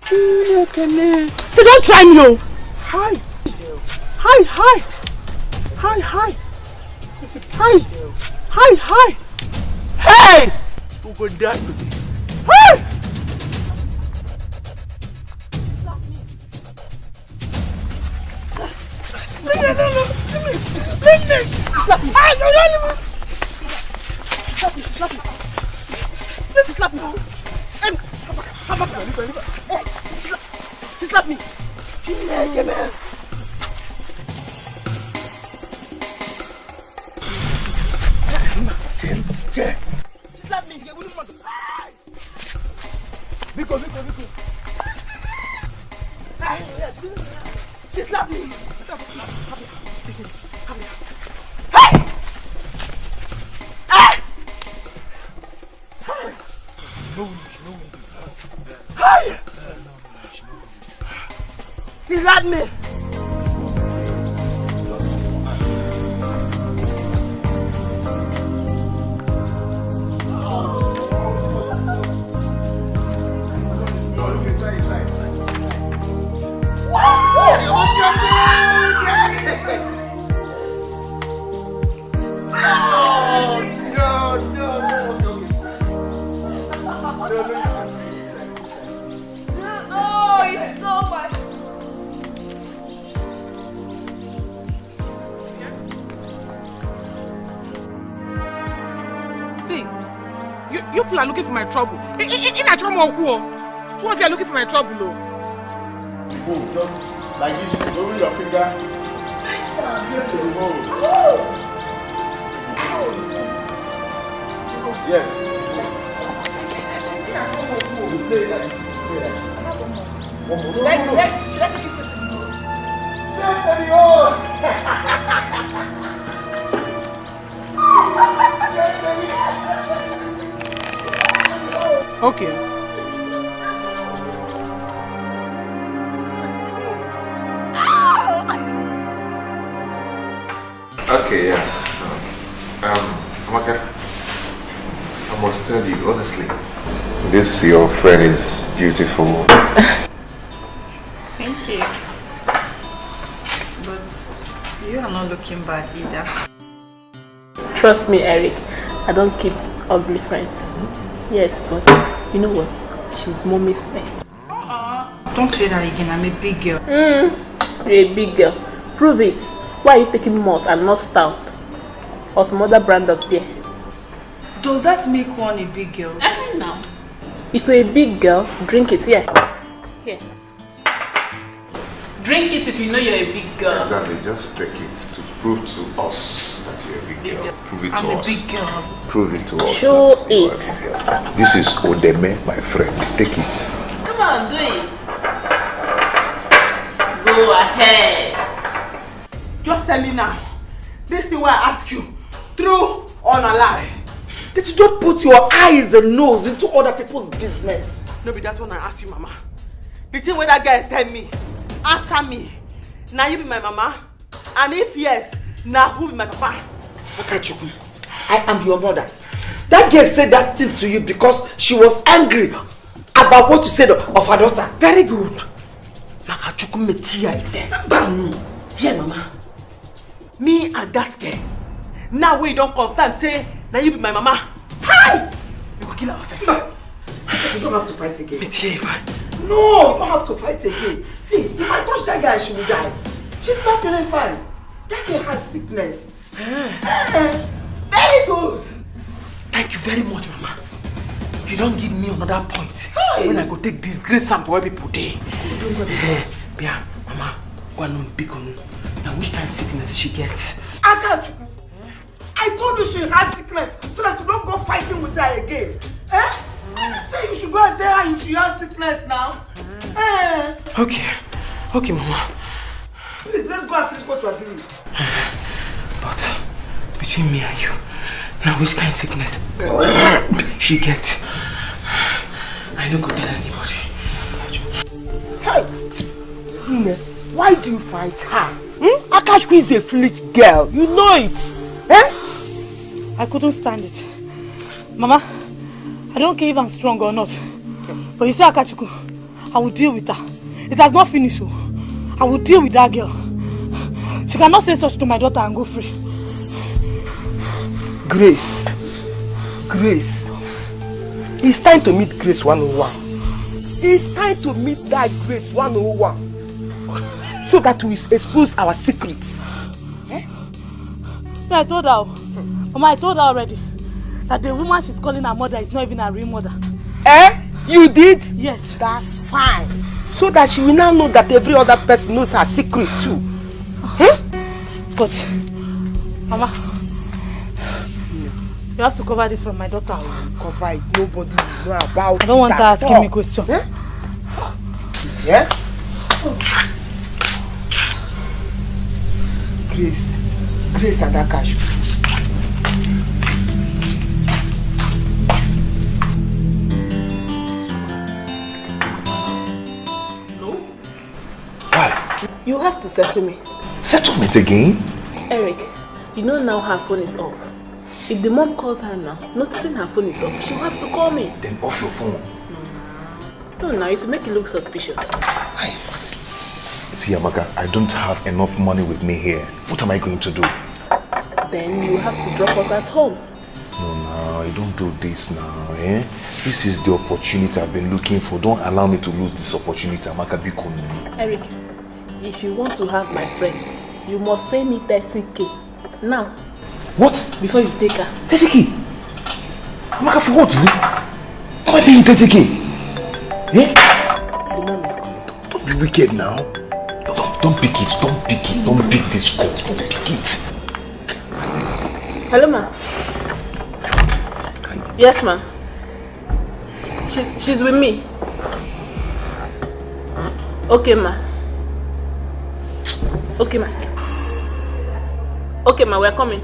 So don't try me, oh! Hi! Hi, hi! Hi, hi! Hi! Hi, hi! Hey! Who go die today? Hey! Leave me! Slap me! No! Slap me! Slap me! Let me slap me! Come back! Hey! He slapped me! Come here! Che! He slapped me! Biko! He slapped me! Hey! Hey! He slapped me! You people are looking for my trouble. In a trouble, two of you are looking for my trouble. Oh, just like this, over your finger. Yes. You play like this. One more. Should I take it straight? Okay. I must tell you, honestly, this your friend is beautiful. Thank you. But you are not looking bad either. Trust me, Eric. I don't keep ugly friends. Yes, but you know what? She's mommy's pet. Don't say that again. I'm a big girl. You're a big girl. Prove it. Why are you taking malt and not stout? Or some other brand of beer? Does that make one a big girl? No. If you're a big girl, drink it. Here. Here. Drink it if you know you're a big girl. Exactly. Just take it to prove to us that you're a big girl. Prove it to us. I'm a big girl. Prove it to us. Show it. This is Odeme, my friend. Take it. Come on, do it. Go ahead. Just tell me now. This thing where I ask you, true or not lie? Did you don't put your eyes and nose into other people's business? No, but that's what I asked you, Mama. The thing where that guy tell me, answer me. Now you be my mama? And if yes, now who be my papa? Akachuku, I am your mother. That girl said that thing to you because she was angry about what you said of her daughter. Very good. Akachuku metia ife. Here, Mama. Me and that girl. Now we don't confirm, say, now you be my mama. Hi! We will kill ourselves. You don't have to fight again. No, you don't have to fight again. See, if I touch that guy, she will die. She's not feeling fine. That girl has sickness. Very good. Thank you very much, Mama. You don't give me another point. When I go take this great sample where people day. Yeah, Mama, go and pick on. Now which kind of sickness she gets? Akachuku. I told you she has sickness so that you don't go fighting with her again. I didn't say you should go and tell her if she has sickness now. Okay, Mama. Please, let's go and finish what we are doing. But between me and you, now which kind of sickness she gets? I don't go tell anybody. Hey, why do you fight her? Akachuku is a foolish girl. You know it. I couldn't stand it. Mama, I don't care if I'm strong or not. But you see Akachuku, I will deal with her. It has not finished. So I will deal with that girl. She cannot say such to my daughter and go free. Grace. It's time to meet Grace 101. It's time to meet that Grace 101. So that we expose our secrets. Yeah, I told her. Mama, I told her already that the woman she's calling her mother is not even her real mother. You did? Yes. That's fine. So that she will now know that every other person knows her secret too. But, Mama, you have to cover this from my daughter. Cover it. Nobody will know about it. I don't want her asking me questions. Yeah? Grace and Akachuku. You have to settle me. Settlement again? Eric, you know now her phone is off. If the mom calls her now, noticing her phone is off, she'll have to call me. Then off your phone. No, now it will make you look suspicious. See, Amaka, I don't have enough money with me here. What am I going to do? Then you have to drop us at home. No, you don't do this now, This is the opportunity I've been looking for. Don't allow me to lose this opportunity, Amaka. Eric, if you want to have my friend, you must pay me 30k. Now. What? Before you take her. 30k? Amaka, for what is it? Am I paying 30k? The mom is coming. Don't be wicked now. Don't pick it. Don't pick this call. Don't pick it. Hello, ma. Yes, ma. She's with me. Okay, ma. Okay, ma. Okay, ma, we're coming.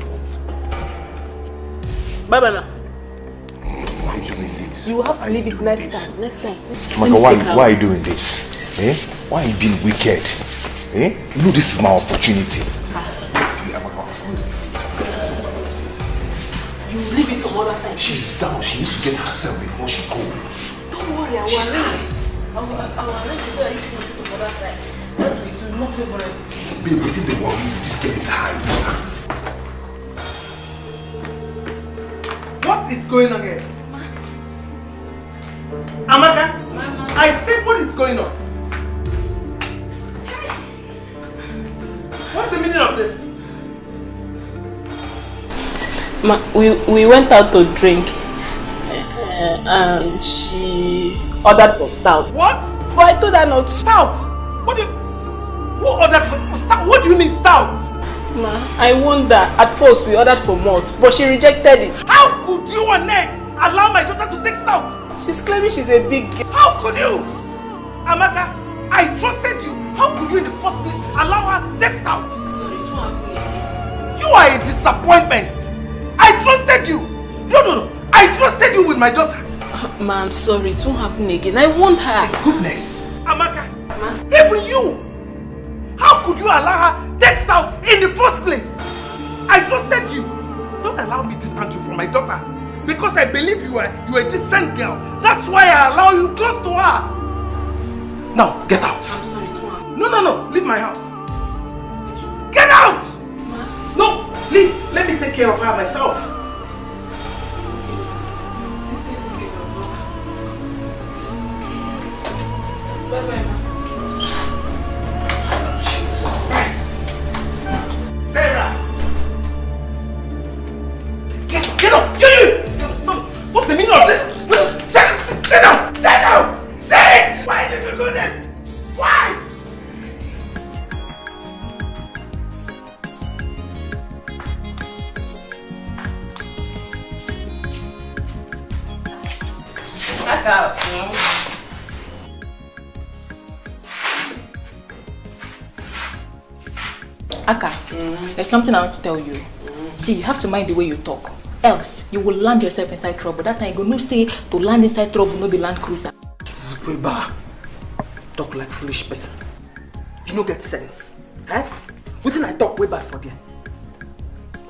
Bye-bye, ma. Why are you doing this? You will have to leave it next time. Next time. Amaka, why are you doing this? Why are you being wicked? You know this is my opportunity. You leave it some other time. She's down. She needs to get herself before she goes. Don't worry, I will arrange it. I will arrange it so that you can see some other time. That way it will not favor you. Babe, within the world, this girl is high. What is going on here? Amaka? Mama. I said what is going on? What's the meaning of this? Ma, we went out to drink and she ordered for stout. What? But I told her not to. Stout? What do you... Who ordered for stout? What do you mean stout? Ma, I wonder. At first we ordered for malt, but she rejected it. How could you and Ned allow my daughter to take stout? She's claiming she's a big girl. How could you? Amaka, I trusted you. How could you in the first place allow her to take stout? Sorry, it won't happen again. You are a disappointment. I trusted you. No. I trusted you with my daughter. Ma, I'm sorry. It won't happen again. I want her. Goodness. Amaka, even you. How could you allow her take stout in the first place? I trusted you. Don't allow me to distance you from my daughter. Because I believe you are a decent girl. That's why I allow you close to her. Now, get out. I'm sorry, it won't happen. No. Leave my house. Get out! No, leave. Let me take care of her myself. Bye-bye, ma. Jesus Christ. Sarah! Get up! You! Stop! What's the meaning of this? Sit down! Say it! Why did you do this? Why? Back out. Aka, there's something I want to tell you. See, you have to mind the way you talk. Else, you will land yourself inside trouble. That time you go no say to land inside trouble, no be land cruiser. Zukweba, talk like foolish person. You no get sense. Eh? What did I talk way bad for them?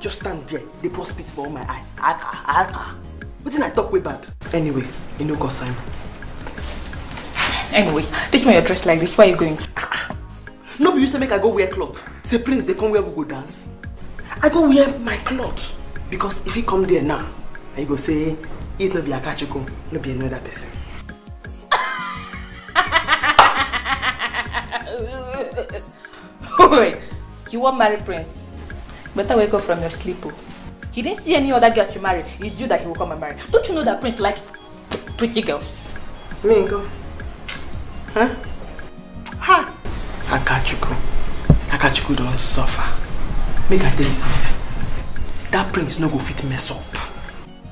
Just stand there, they pour spit for all my eye. Aka. What did I talk way bad? Anyway, you know go sign. Anyways, this one you're dressed like this, where are you going? No, but you say make I go wear clothes. Say Prince, they come where we go dance. I go wear my clothes. Because if he come there now, and you go say, it's not be a Akachukwu, not be another person. Wait, you want marry Prince? Better wake up from your sleep. He didn't see any other girl to marry. It's you that he will come and marry. Don't you know that Prince likes pretty girls? Me go. Huh? Ha! Akachukwu don't suffer. Make I tell you something. That Prince no go fit mess up.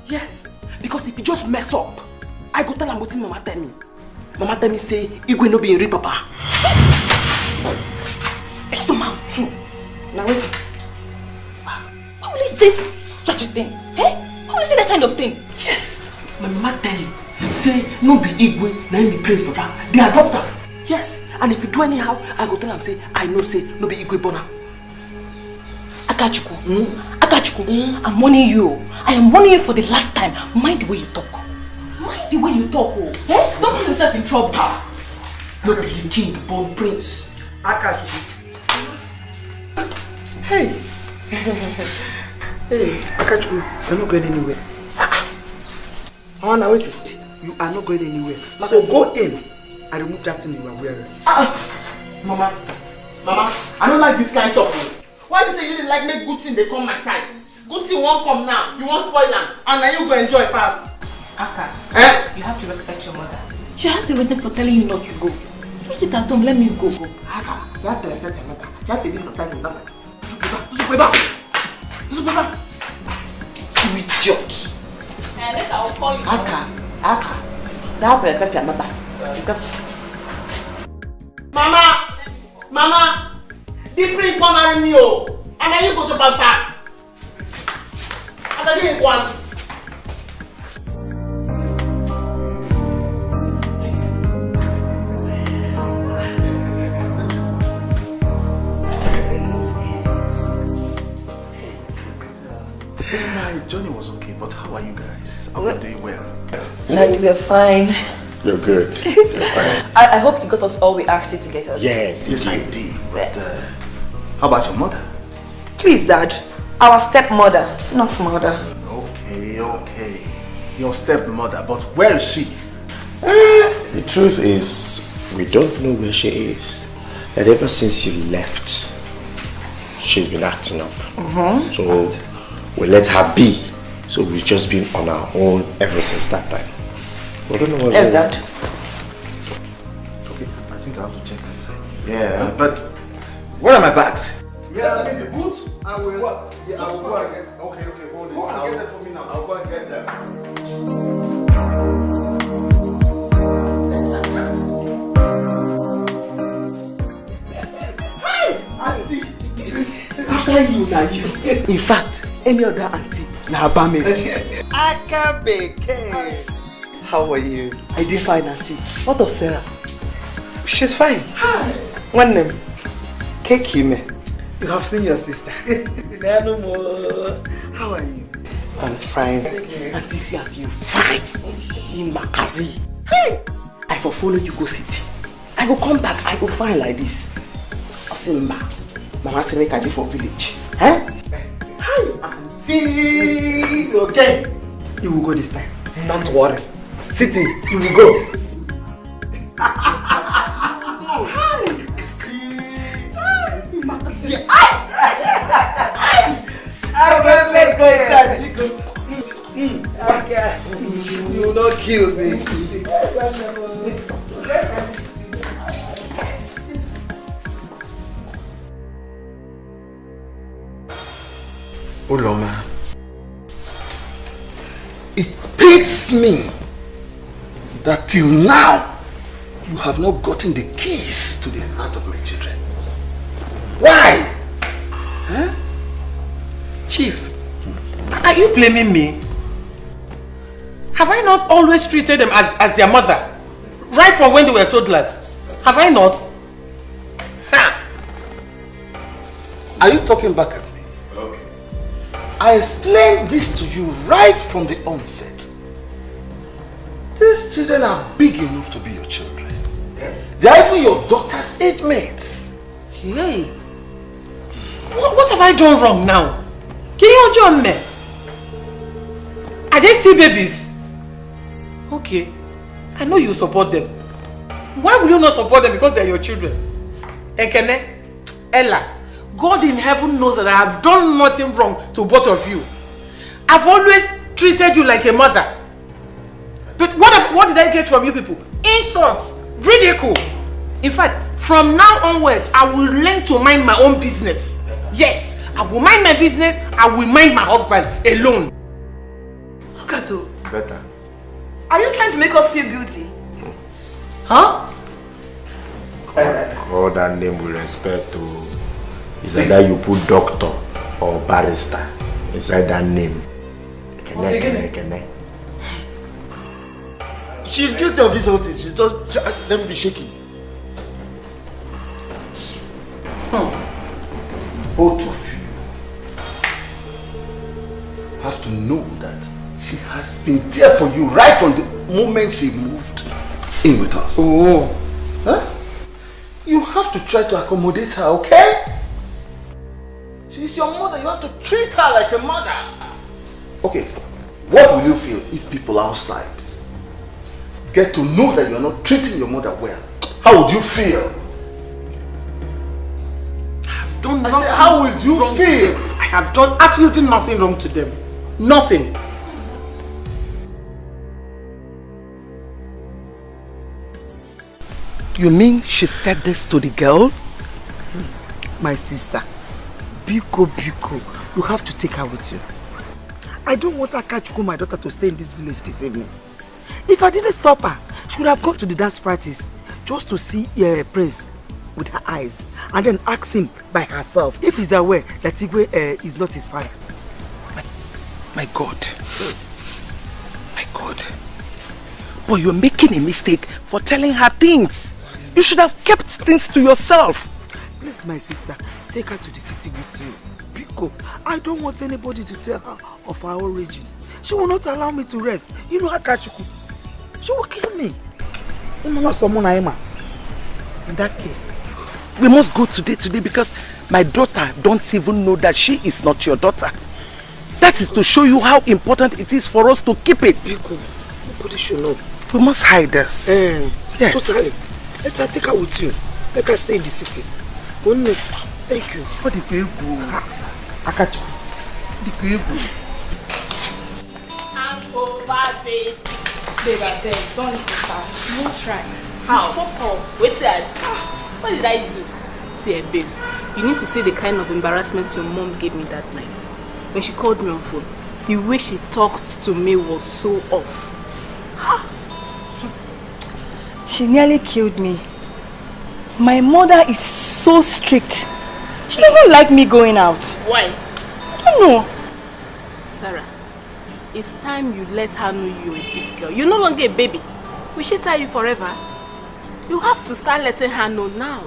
Yes, because if he just mess up, I go tell him what Mama tell me. Mama tell me say, Igwe no be in real papa. Now wait. Why will he say such a thing? Eh? Why will he say that kind of thing? Yes, my mama tell you. Say, no be Igwe, na him be Prince papa. They adopt her. Yes, and if you do anyhow, I go tell him say, I know say, no be Igwe born her. Akachukwu, I'm warning you. I am warning you for the last time. Mind the way you talk. Mind the way you talk. Oh. Eh? Don't put yourself in trouble. No be the king born Prince. Akachukwu. Hey. Hey, Akachukwu, you're not going anywhere. Now wait. You are not going anywhere. So go in and remove that thing you are wearing. Mama, I don't like this kind of talk. Why you say you didn't like make good thing they come my side? Good thing won't come now. You won't spoil them. And now you go enjoy fast. Aka, you have to respect your mother. She has a reason for telling you not to go. Just sit at home, let me go. Aka, you have to respect your mother. You have to leave some time in that. Zukweba. You idiot. And later I'll call you. Aka. You have to respect your mother. Mama. The Prince won't marry me, oh. And then you go to pass. And then you go. This night, Johnny was okay, but how are you guys? Hope you're doing well. Daddy, we're fine. You're good. You're fine. I hope you got us all we asked you to get us. Yes, I did. But how about your mother? Please, Dad. Our stepmother, not mother. Okay. Your stepmother, but where is she? The truth is, we don't know where she is. And ever since you left, she's been acting up. So we let her be. So we've just been on our own ever since that time. We don't know where. Yes, Dad. Okay, I think I have to check my side. Yeah, but where are my bags? Yeah, I mean the boots. I will. What? Yeah, I will go and get. Okay, hold it. Go and get them for me now. I'll go and get them. Auntie, after you now you. In fact, any other auntie na abame. Akabeke. How are you? I did fine, auntie. What of Sarah? She's fine. Hi. One name. Kekime. You have seen your sister. How are you? I'm fine. Auntie, see as you fine. In Makazi. Hey! I for follow you go city. I go come back. I go fine like this. Osimba. Mama say make I dey for village. Eh? Hi, auntie. It's okay. You will go this time. Don't worry. City, you will go. You will not kill me. Uloma, it pains me that till now you have not gotten the keys to the heart of my children. Why? Huh? Chief, are you blaming me? Have I not always treated them as their mother? Right from when they were toddlers? Have I not? Ha! Are you talking back at me? Okay. I explained this to you right from the onset. These children are big enough to be your children. They are even your daughter's age mates. Hey! What have I done wrong now? Can you join me? Are they still babies? Okay. I know you support them. Why will you not support them? Because they are your children. Ekene, Ella, God in heaven knows that I have done nothing wrong to both of you. I've always treated you like a mother. But what did I get from you people? Insults, ridicule. In fact, from now onwards, I will learn to mind my own business. Yes, I will mind my business. I will mind my husband alone. Look at you. Better. Are you trying to make us feel guilty? Huh? Call that name with respect to. Is either you put doctor or barrister inside that name. She's guilty of this whole thing. She's just let me be shaking. Both of you have to know that she has been there for you right from the moment she moved in with us. Oh. Huh? You have to try to accommodate her, okay? She's your mother. You have to treat her like a mother. Okay, what will you feel if people outside get to know that you are not treating your mother well? How would you feel? I said, how would you feel? I have done absolutely nothing wrong to them. Nothing. You mean she said this to the girl? My sister, Biko, you have to take her with you. I don't want Akachuku, my daughter, to stay in this village this evening. If I didn't stop her, she would have gone to the dance practice just to see Prince with her eyes and then ask him by herself if he's aware that Igwe is not his father. My God. My God. But you're making a mistake for telling her things. You should have kept things to yourself. Please, my sister, take her to the city with you. Biko, I don't want anybody to tell her of our origin. She will not allow me to rest. You know Akachuku. She will kill me. In that case, we must go today because my daughter don't even know that she is not your daughter. That is to show you how important it is for us to keep it. Nobody should know. We must hide this. Yes. Totally. Let her take her with you. Let her stay in the city. Thank you. What did you do? Akachu. What did you do? I'm over, babe. Babe, I beg. Don't start. No try. How? Fuck off. Wait till I do. What did I do? See, babes, you need to see the kind of embarrassment your mom gave me that night. When she called me on phone, the way she talked to me was so off. She nearly killed me. My mother is so strict. She doesn't like me going out. Why? I don't know. Sarah, it's time you let her know you're a big girl. You're no longer a baby. Will she tell you forever? You have to start letting her know now.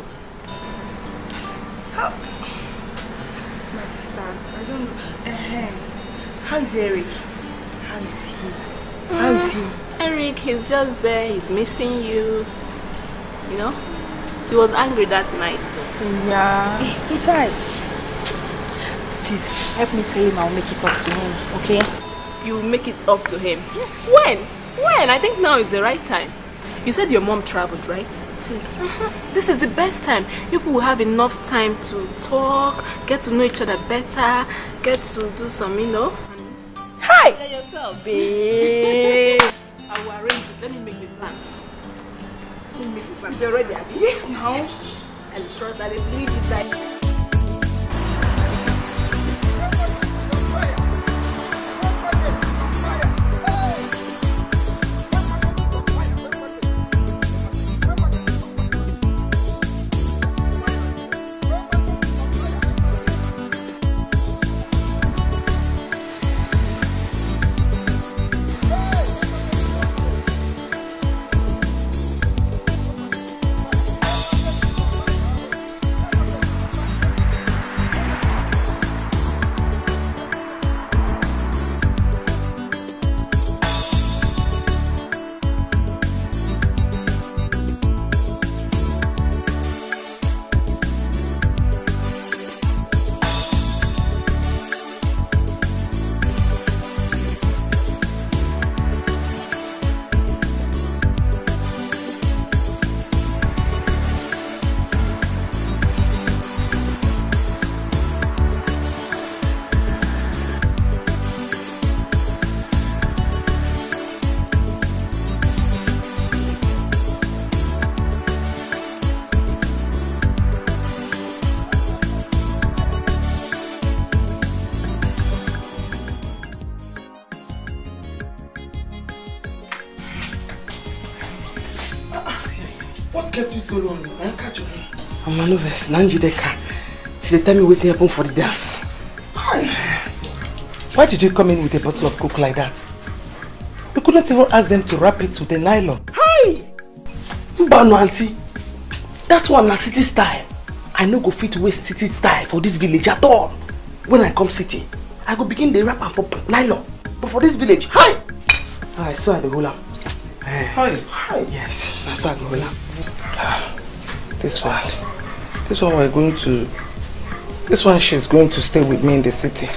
How? My sister, I don't know. How is Eric? How is he? How is he? Eric, he's just there. He's missing you. You know? He was angry that night. So. Yeah. He tried. Please, help me tell him I'll make it up to him, okay? You'll make it up to him? Yes. When? When? I think now is the right time. You said your mom traveled, right? Yes. This is the best time. People will have enough time to talk, get to know each other better, get to do some, you know. Hi! Enjoy yourself, babe. I will arrange it. Let me make the plans. Let me make the plans. You're ready, Abby? Yes, now. I trust that I believe it's like. So long, I catch you. I'm not nervous. Nanji Dikeh. She tell me waiting happen for the dance. Why did you come in with a bottle of Coke like that? You couldn't even ask them to wrap it with a nylon. Hi! Mbano auntie. That one na city style. I no go fit waste city style for this village at all. When I come city, I go begin the wrap am for nylon. But for this village, hi! I saw the whole am. Hi. Hi. Yes, I saw the whole am. This one she's going to stay with me in the city.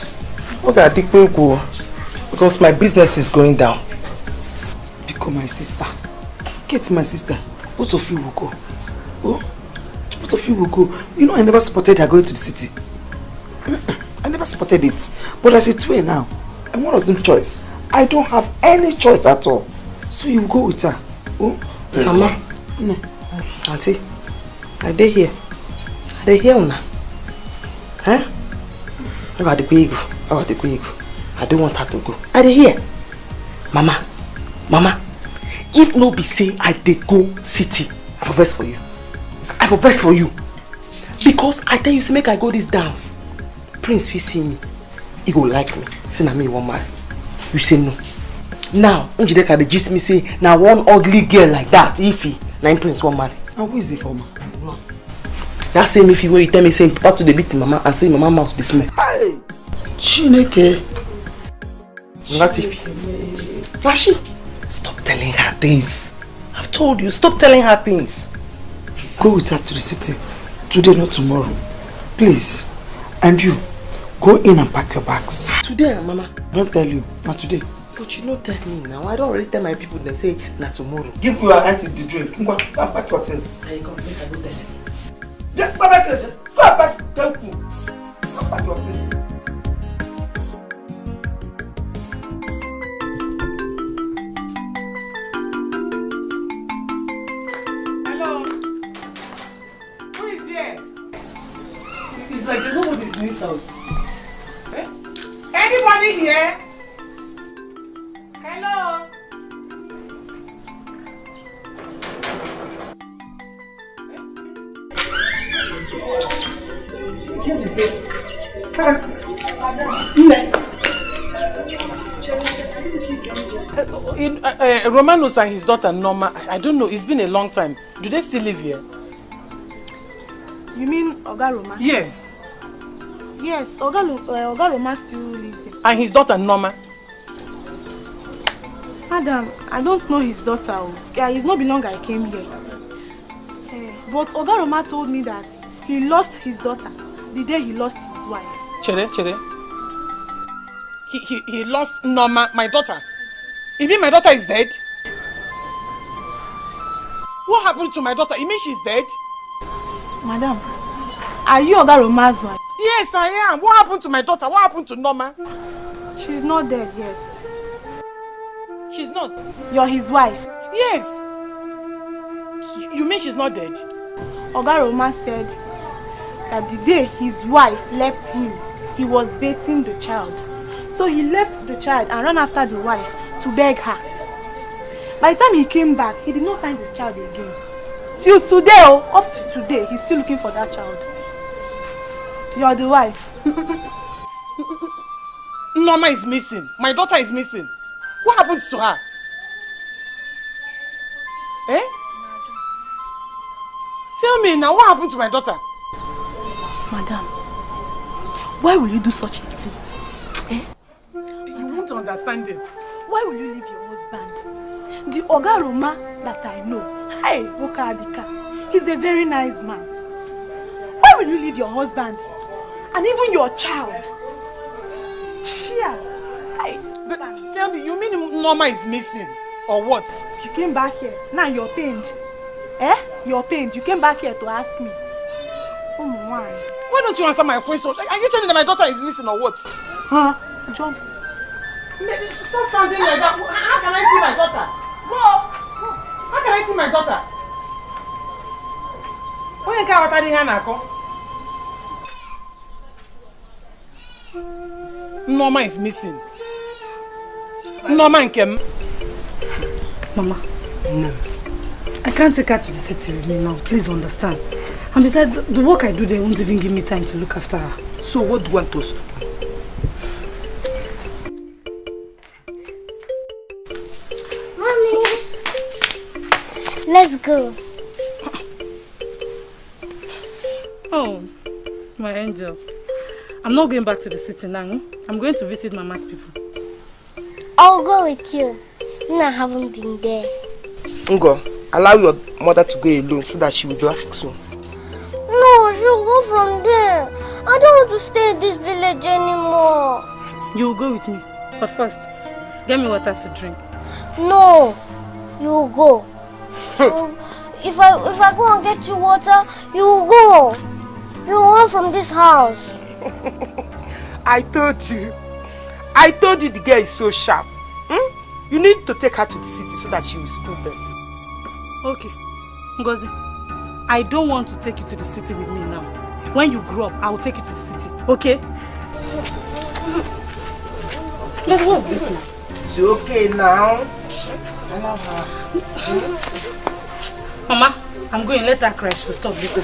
Okay, Dikeh go because my business is going down. Become my sister. Get my sister. Both of you will go. Oh, both of you will go. You know I never supported her going to the city. I never supported it. But as it's way now, and what was the choice? I don't have any choice at all. So you will go with her. Oh, Mama. Auntie, are they here? Are they here now? Huh? I got the big. I don't want her to go. Are they here? Mama, if no be say I did go city, I for verse for you. Because I tell you, say make I go this dance. Prince will see me. He go like me. Say na me won't marry. You say no. Now, Njideka dey gist me say na one ugly girl like that, Ify, na Prince won't marry. And who is it for me? That same Ify where you tell me saying ought to the beat mama and say mama mouth dey smell. Hey! Chineke! Flashy, stop telling her things. I've told you, stop telling her things. Go with her to the city. Today, not tomorrow. Please. And you, go in and pack your bags. Today, Mama. Don't tell you, not today. But you don't tell me now. I don't already tell my people, they say, not tomorrow. Give your auntie the drink. Go and pack your things. I go make her go tell her. Go back, go back, thank you. Go pack your things. Like there's nobody in this house. Eh? Anybody here? Hello? Romanus and his daughter Norma, I don't know, it's been a long time. Do they still live here? You mean Oga Roma? Yes. Yes, Oga Roma still lives here. And his daughter Norma? Madam, I don't know his daughter. It's not been long I came here. But Oga Roma told me that he lost his daughter the day he lost his wife. Chere. He lost Norma, my daughter. You mean my daughter is dead? What happened to my daughter? You mean she's dead? Madam, are you Oga Roma's wife? Yes, I am. What happened to my daughter? What happened to Norma? She's not dead yet. She's not? You're his wife? Yes. You mean she's not dead? Oga Roma said that the day his wife left him, he was bathing the child. So he left the child and ran after the wife to beg her. By the time he came back, he did not find his child again. Till today, up to today, he's still looking for that child. You're the wife. Norma is missing. My daughter is missing. What happens to her? Eh? Tell me now, what happened to my daughter? Madam, why will you do such a thing? Eh? You won't understand it. Why will you leave your husband? The Oga Roma that I know, hey, Dikeh, he's a very nice man. Why will you leave your husband? And even your child? Chia, hey. But tell me, you mean Norma is missing? Or what? You came back here, now you're pained. Eh? You're pained. You came back here to ask me. Oh my. Why don't you answer my question? Are you telling that my daughter is missing or what? Huh? John. Stop sounding like that. How can I see my daughter? Go! How can I see my daughter? When can I tell you Norma is missing. Norma and Kem. Mama. No. I can't take her to the city with me now. Please understand. And besides, the work I do there won't even give me time to look after her. So what do you want us to do? Mommy! Let's go. Oh, my angel. I'm not going back to the city now. I'm going to visit Mama's people. I'll go with you. I haven't been there. Ngo, allow your mother to go alone so that she will do ask soon. No, she'll go from there. I don't want to stay in this village anymore. You'll go with me. But first, get me water to drink. No, you'll go. If I go and get you water, you'll go. You'll run from this house. I told you the girl is so sharp. You need to take her to the city so that she will school them. Okay. Ngozi, I don't want to take you to the city with me now. When you grow up, I will take you to the city. Okay? But what's this now? It's okay now. Allow her. Mama, I'm going. Let her cry. She'll stop later.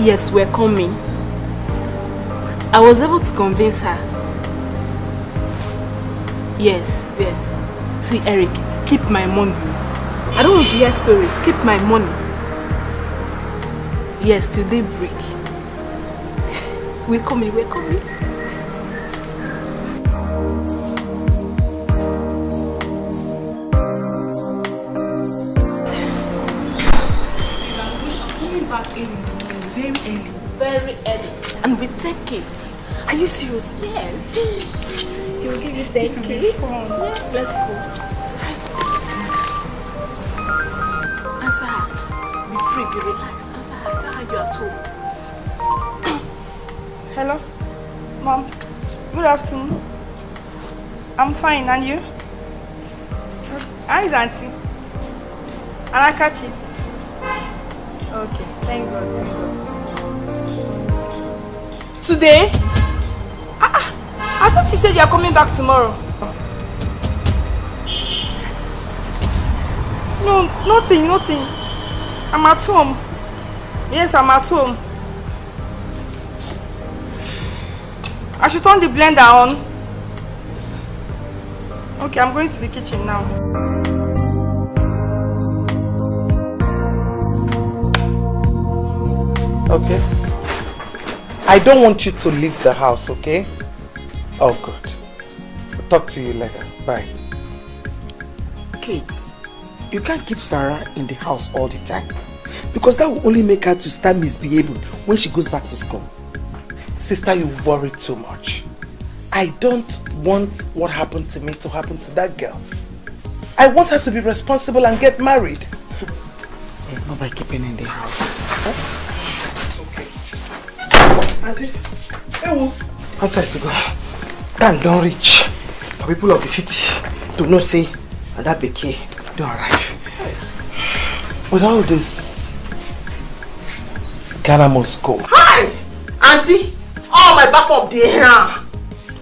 Yes, we're coming. I was able to convince her. Yes. See, Eric, keep my money. I don't want to hear stories. Keep my money. Yes, till they break. We're coming. Very early. And with 10K. Are you serious? Yes. He will give you 10K. Yeah, let's go. Answer her. Be free, be relaxed. Answer her. Tell her you're at home. Hello? Mom. Good afternoon. I'm fine, and you? How is Auntie? Anakachi? Okay, thank God. Today? I thought you said you are coming back tomorrow. No, nothing. I'm at home. Yes, I'm at home. I should turn the blender on. Okay, I'm going to the kitchen now. Okay. I don't want you to leave the house, okay? Oh, good. I'll talk to you later. Bye. Kate, you can't keep Sarah in the house all the time, because that will only make her to start misbehaving when she goes back to school. Sister, you worry too much. I don't want what happened to me to happen to that girl. I want her to be responsible and get married. It's not by keeping in the house. Huh? Auntie, outside to go. Time don't reach for people of the city to know say that Dikeh don't arrive. With all this, Ghana must go. Hi! Auntie! All my bath up there.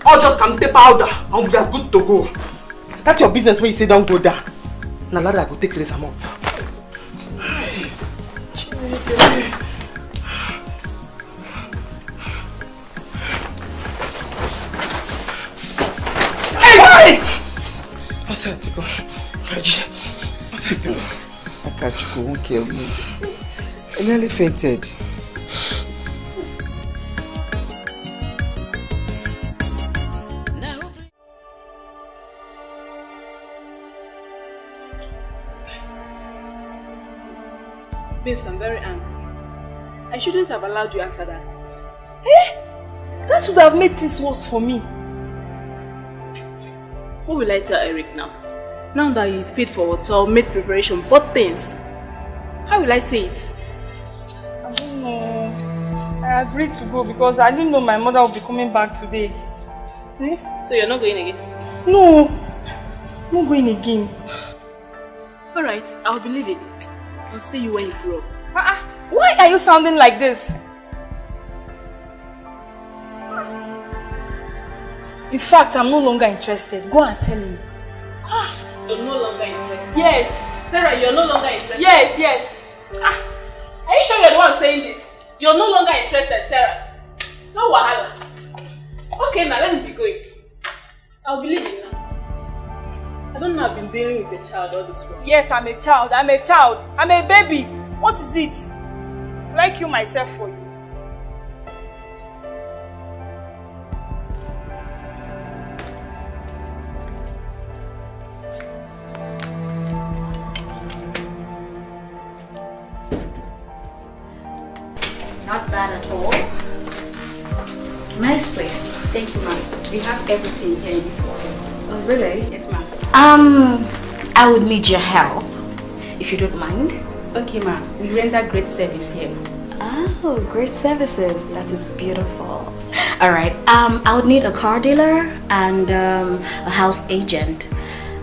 All just come take powder and we are good to go. That's your business when you say don't go down. Now ladder go take raise am up. Outside to go. Reggie. Outside to go. I can't go, won't kill me. I nearly fainted. Babes, I'm very angry. I shouldn't have allowed you answer that. That would have made things worse for me. What will I tell Eric now? Now that he's paid for hotel, made preparation, bought things. How will I say it? I don't know. I agreed to go because I didn't know my mother would be coming back today. So you're not going again? No. I'm not going again. Alright, I'll believe it. I'll see you when you grow up. Why are you sounding like this? In fact, I'm no longer interested. Go and tell him. You're no longer interested? Yes. Sarah, you're no longer interested? Yes. Are you sure you're the one saying this? You're no longer interested, Sarah? No wahala. Okay, now let me be going. I'll believe it now. I don't know, I've been dealing with a child all this while. Yes, I'm a child. I'm a baby. What is it? Like you myself for you. Not bad at all. Nice place. Thank you, ma'am. We have everything here in this hotel. Oh, really? Yes, ma'am. I would need your help, if you don't mind. Okay, ma'am. We render great service here. Oh, great services. That is beautiful. All right. I would need a car dealer and a house agent.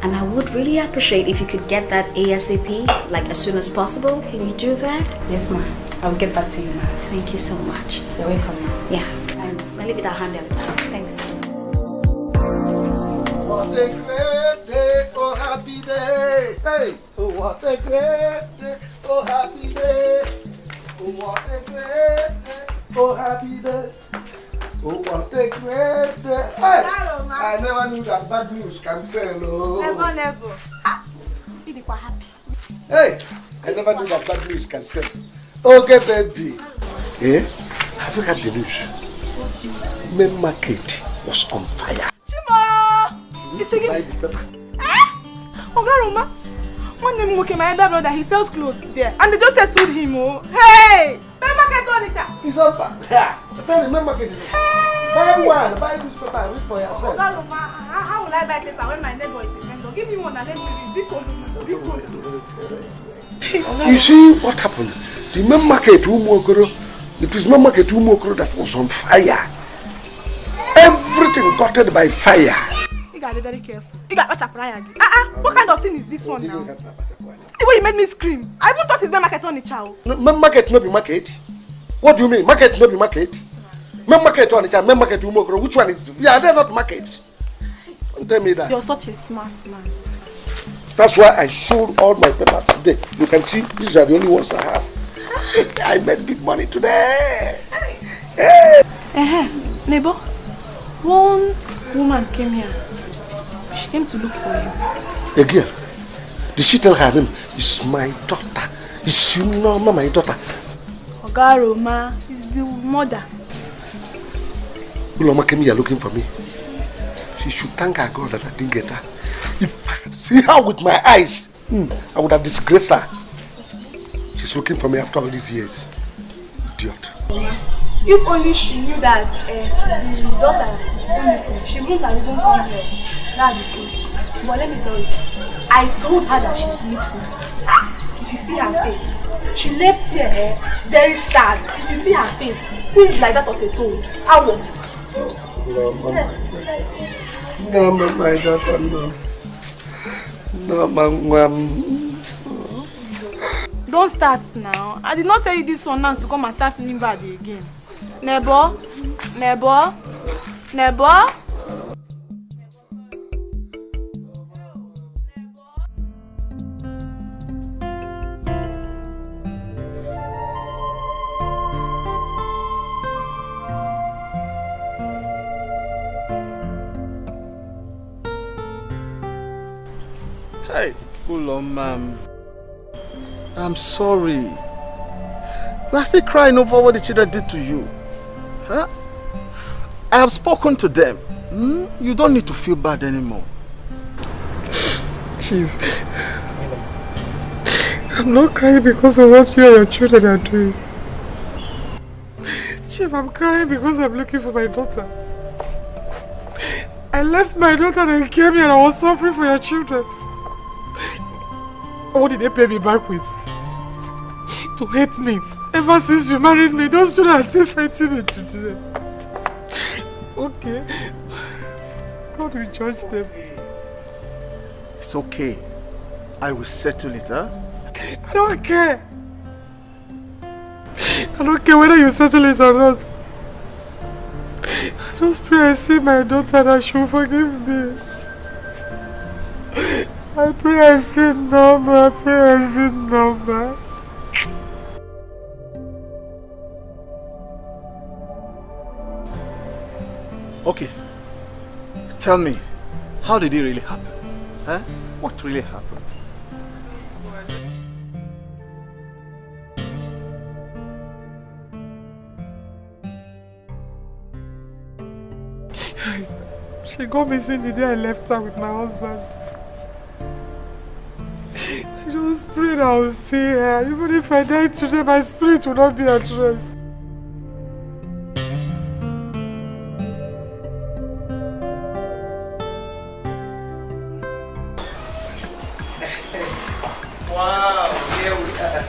And I would really appreciate if you could get that ASAP, like as soon as possible. Can you do that? Yes, ma'am. I'll get back to you, ma'am. Thank you so much. You're welcome, ma'am. Yeah. I'll leave it at handle. Thanks. What a great day, oh happy day. Hey, oh what a great day, oh happy day. Oh what a great day, oh happy day. Oh, well, take me. I never knew that bad news can sell. Never. You are happy. Hey, I never knew that bad news can sell. Okay, baby. Eh? Have you heard the news? Main market was on fire. Chima! It's again. Ogaroma, one name okay, my elder brother, he sells clothes there, and they just settled him. Oh, hey! Main market on it. It's on fire. Yeah. Tell me, main market is on fire. Buy one, buy this paper, and read for yourself. Ogaroma, how will I buy paper when my neighbor is a vendor? Give me one and let me read. You see what happened? The main market, it was main market that was on fire. Everything got by fire. You gotta be very careful. You got to pray again. What kind of thing is this one now? The way you made me scream. I even thought it's main market on the child. Main market no be market. What do you mean? Market no be market. Main market on the child. Main market umokoro. Which one is it? Yeah, they're not market. Don't tell me that. You're such a smart man. That's why I showed all my papers today. You can see these are the only ones I have. I made big money today. Hey. Neighbor, one woman came here. She came to look for you. A girl? Did she tell her name? It's my daughter. Is you know my daughter? Ogaroma is the mother. Uloma came here looking for me. She should thank her God that I didn't get her. If I could see her with my eyes, I would have disgraced her. She's looking for me after all these years. Idiot. If only she knew that the daughter is beautiful, she wouldn't have even come here. That's the truth. But let me tell you, I told her that she's beautiful. If you see her face, she left here very sad. If you see her face, things like that of a toad. How? No, my daughter, no. No, ma'am. Don't start now. I did not tell you this one now to come and start feeling bad again. Neighbor. Hey, Uloma. I'm sorry. You are still crying over what the children did to you. Huh? I have spoken to them. You don't need to feel bad anymore. Chief, I'm not crying because of what you and your children are doing. Chief, I'm crying because I'm looking for my daughter. I left my daughter and I came here and I was suffering for your children. What did they pay me back with? To hate me. Ever since you married me, those children are still fighting me today. Okay. God will judge them. It's okay. I will settle it, huh? I don't care. I don't care whether you settle it or not. I just pray I see my daughter that she will forgive me. I pray I see Norma. Okay. Tell me, how did it really happen? Huh? What really happened? She got missing the day I left her with my husband. I just prayed I will see her. Even if I die today, my spirit will not be at rest. Wow, here we are.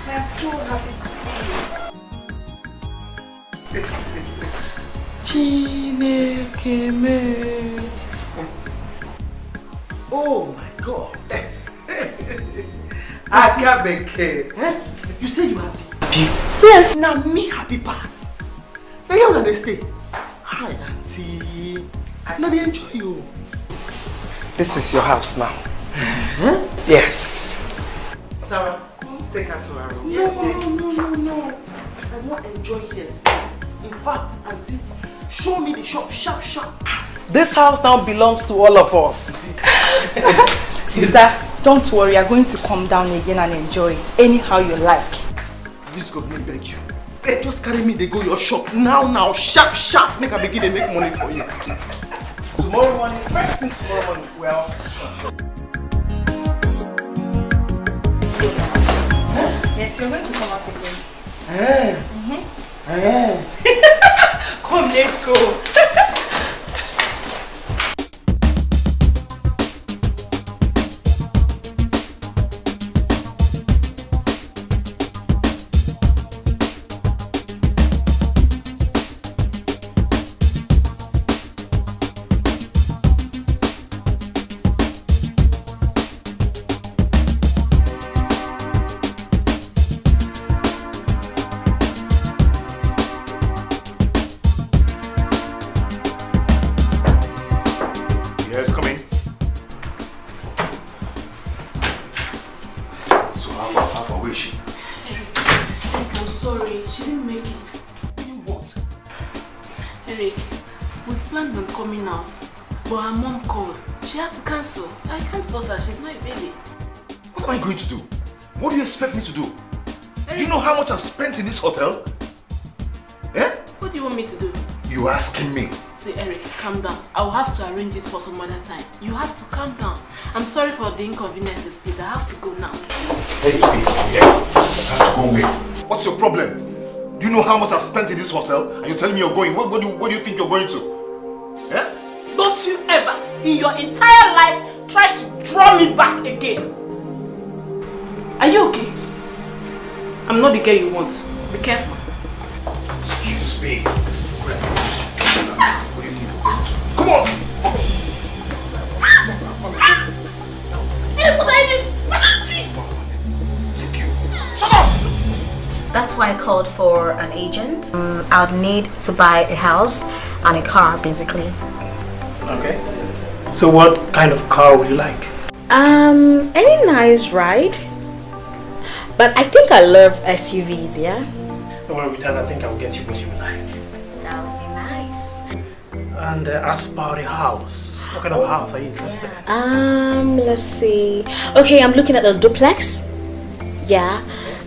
I'm so happy to see you. Oh my God. Dikeh. You say you happy? Yes. Now me happy pass. Now you understand? Hi, auntie. Now they enjoy you. This is your house now. Yes. Sarah, take her to her room. No. won't enjoy this. In fact, auntie, show me the shop sharp sharp. This house now belongs to all of us. Sister, don't worry. You're going to come down again and enjoy it anyhow you like. Please God, me beg you. Hey, just carry me, they go your shop now, sharp sharp. Make a begin to make money for you. Tomorrow morning, first thing tomorrow morning, well. Yes, you're going to come out again. Come, let's go. She's not a baby. What am I going to do? What do you expect me to do? Eric, do you know how much I've spent in this hotel? Eh? What do you want me to do? You asking me? See, Eric, calm down. I'll have to arrange it for some other time. You have to calm down. I'm sorry for the inconveniences, please. I have to go now. Hey, I have to go away. What's your problem? Do you know how much I've spent in this hotel? And you're telling me you're going? Where do you think you're going to? Eh? Don't you ever, in your entire life, try to draw me back again. Are you okay? I'm not the girl you want. Be careful. Excuse me. What do you think you're going to? Come on! Shut up! That's why I called for an agent. I'd need to buy a house and a car, basically. Okay. So what kind of car would you like? Any nice ride. But I think I love SUVs, yeah? Don't worry with that, I think I'll get you what you like. That would be nice. And as about the house, what kind of house are you interested in? Let's see. Okay, I'm looking at a duplex. Yeah.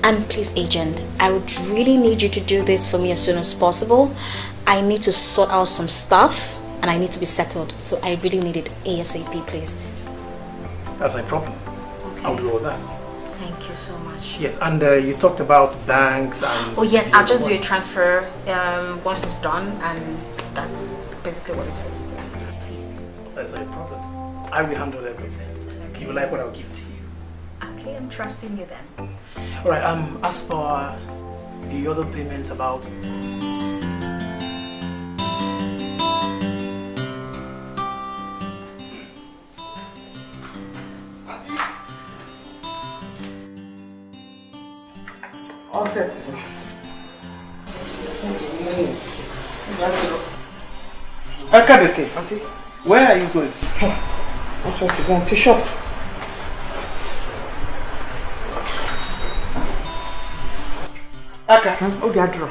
And please, agent, I would really need you to do this for me as soon as possible. I need to sort out some stuff and I need to be settled. So I really need it ASAP, please. That's no problem. Okay. I'll do all that. Thank you so much. Yes, and you talked about banks and... Oh yes, I'll just do a transfer once it's done, and that's basically what it is. Yeah, please. That's no problem. I will handle everything. Okay. You like what I'll give to you? Okay, I'm trusting you then. Alright, as for the other payments about... All set. Akabeke, auntie, where are you going? I'm trying to go and fish up. Aka, Obiadro.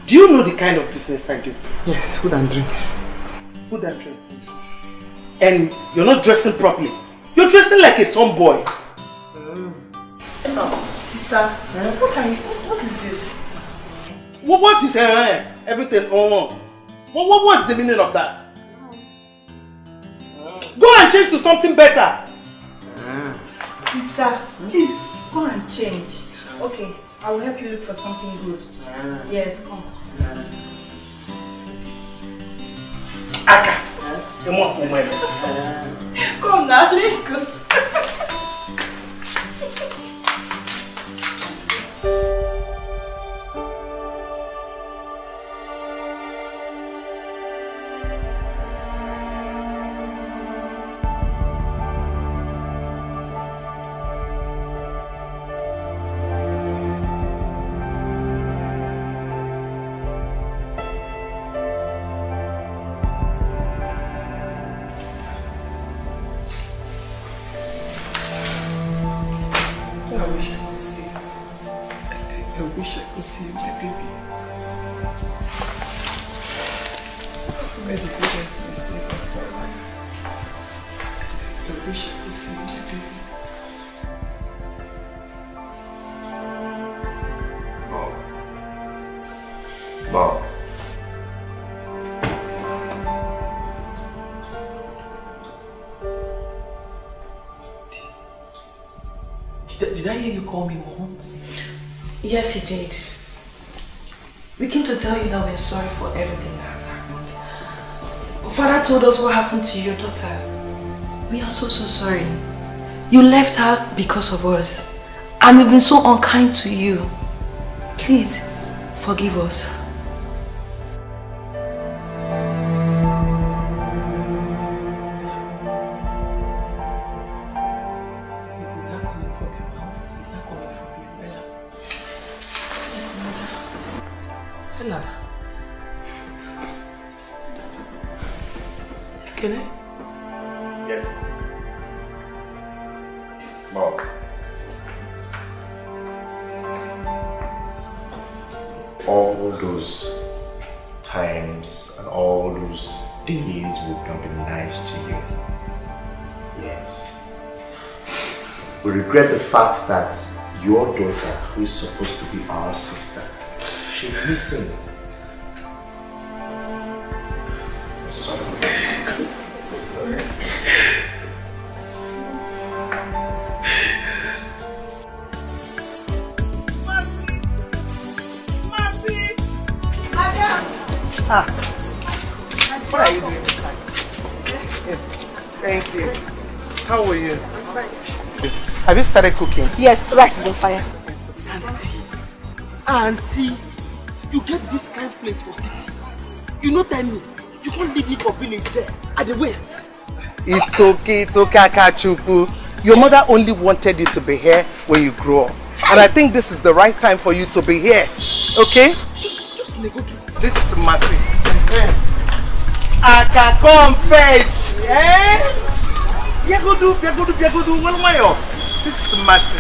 Do you know the kind of business I do? Yes, food and drinks. Food and drinks. And you're not dressing properly. You're dressing like a tomboy. Sister, what is this? What is everything on? What's the meaning of that? Go and change to something better. Sister, please go and change. Okay, I will help you look for something good. Yes, come. Aka, come on, come now, let's go. could see my baby. I made the biggest mistake of my life. I wish I could see my baby. Mom. Did I hear you call me Mom? Yes, he did. We came to tell you that we're sorry for everything that has happened. Father told us what happened to your daughter. We are so sorry. You left her because of us. And we've been so unkind to you. Please, forgive us. Yes. Mom. All those times and all those days would not be nice to you. Yes. We regret the fact that your daughter, who is supposed to be our sister, she's missing. Sorry. Sorry. Ah, what are you doing? Yes, thank you. How are you? Have you started cooking? Yes, rice is on fire. Auntie, you get this kind of plate for city. You know tell me, you can't leave me for village there at the waist. It's okay, Akachuku. Your mother only wanted you to be here when you grow up. And I think this is the right time for you to be here. Okay? Just let go do. This is Mercy. I can come first. Eh? This is Mercy.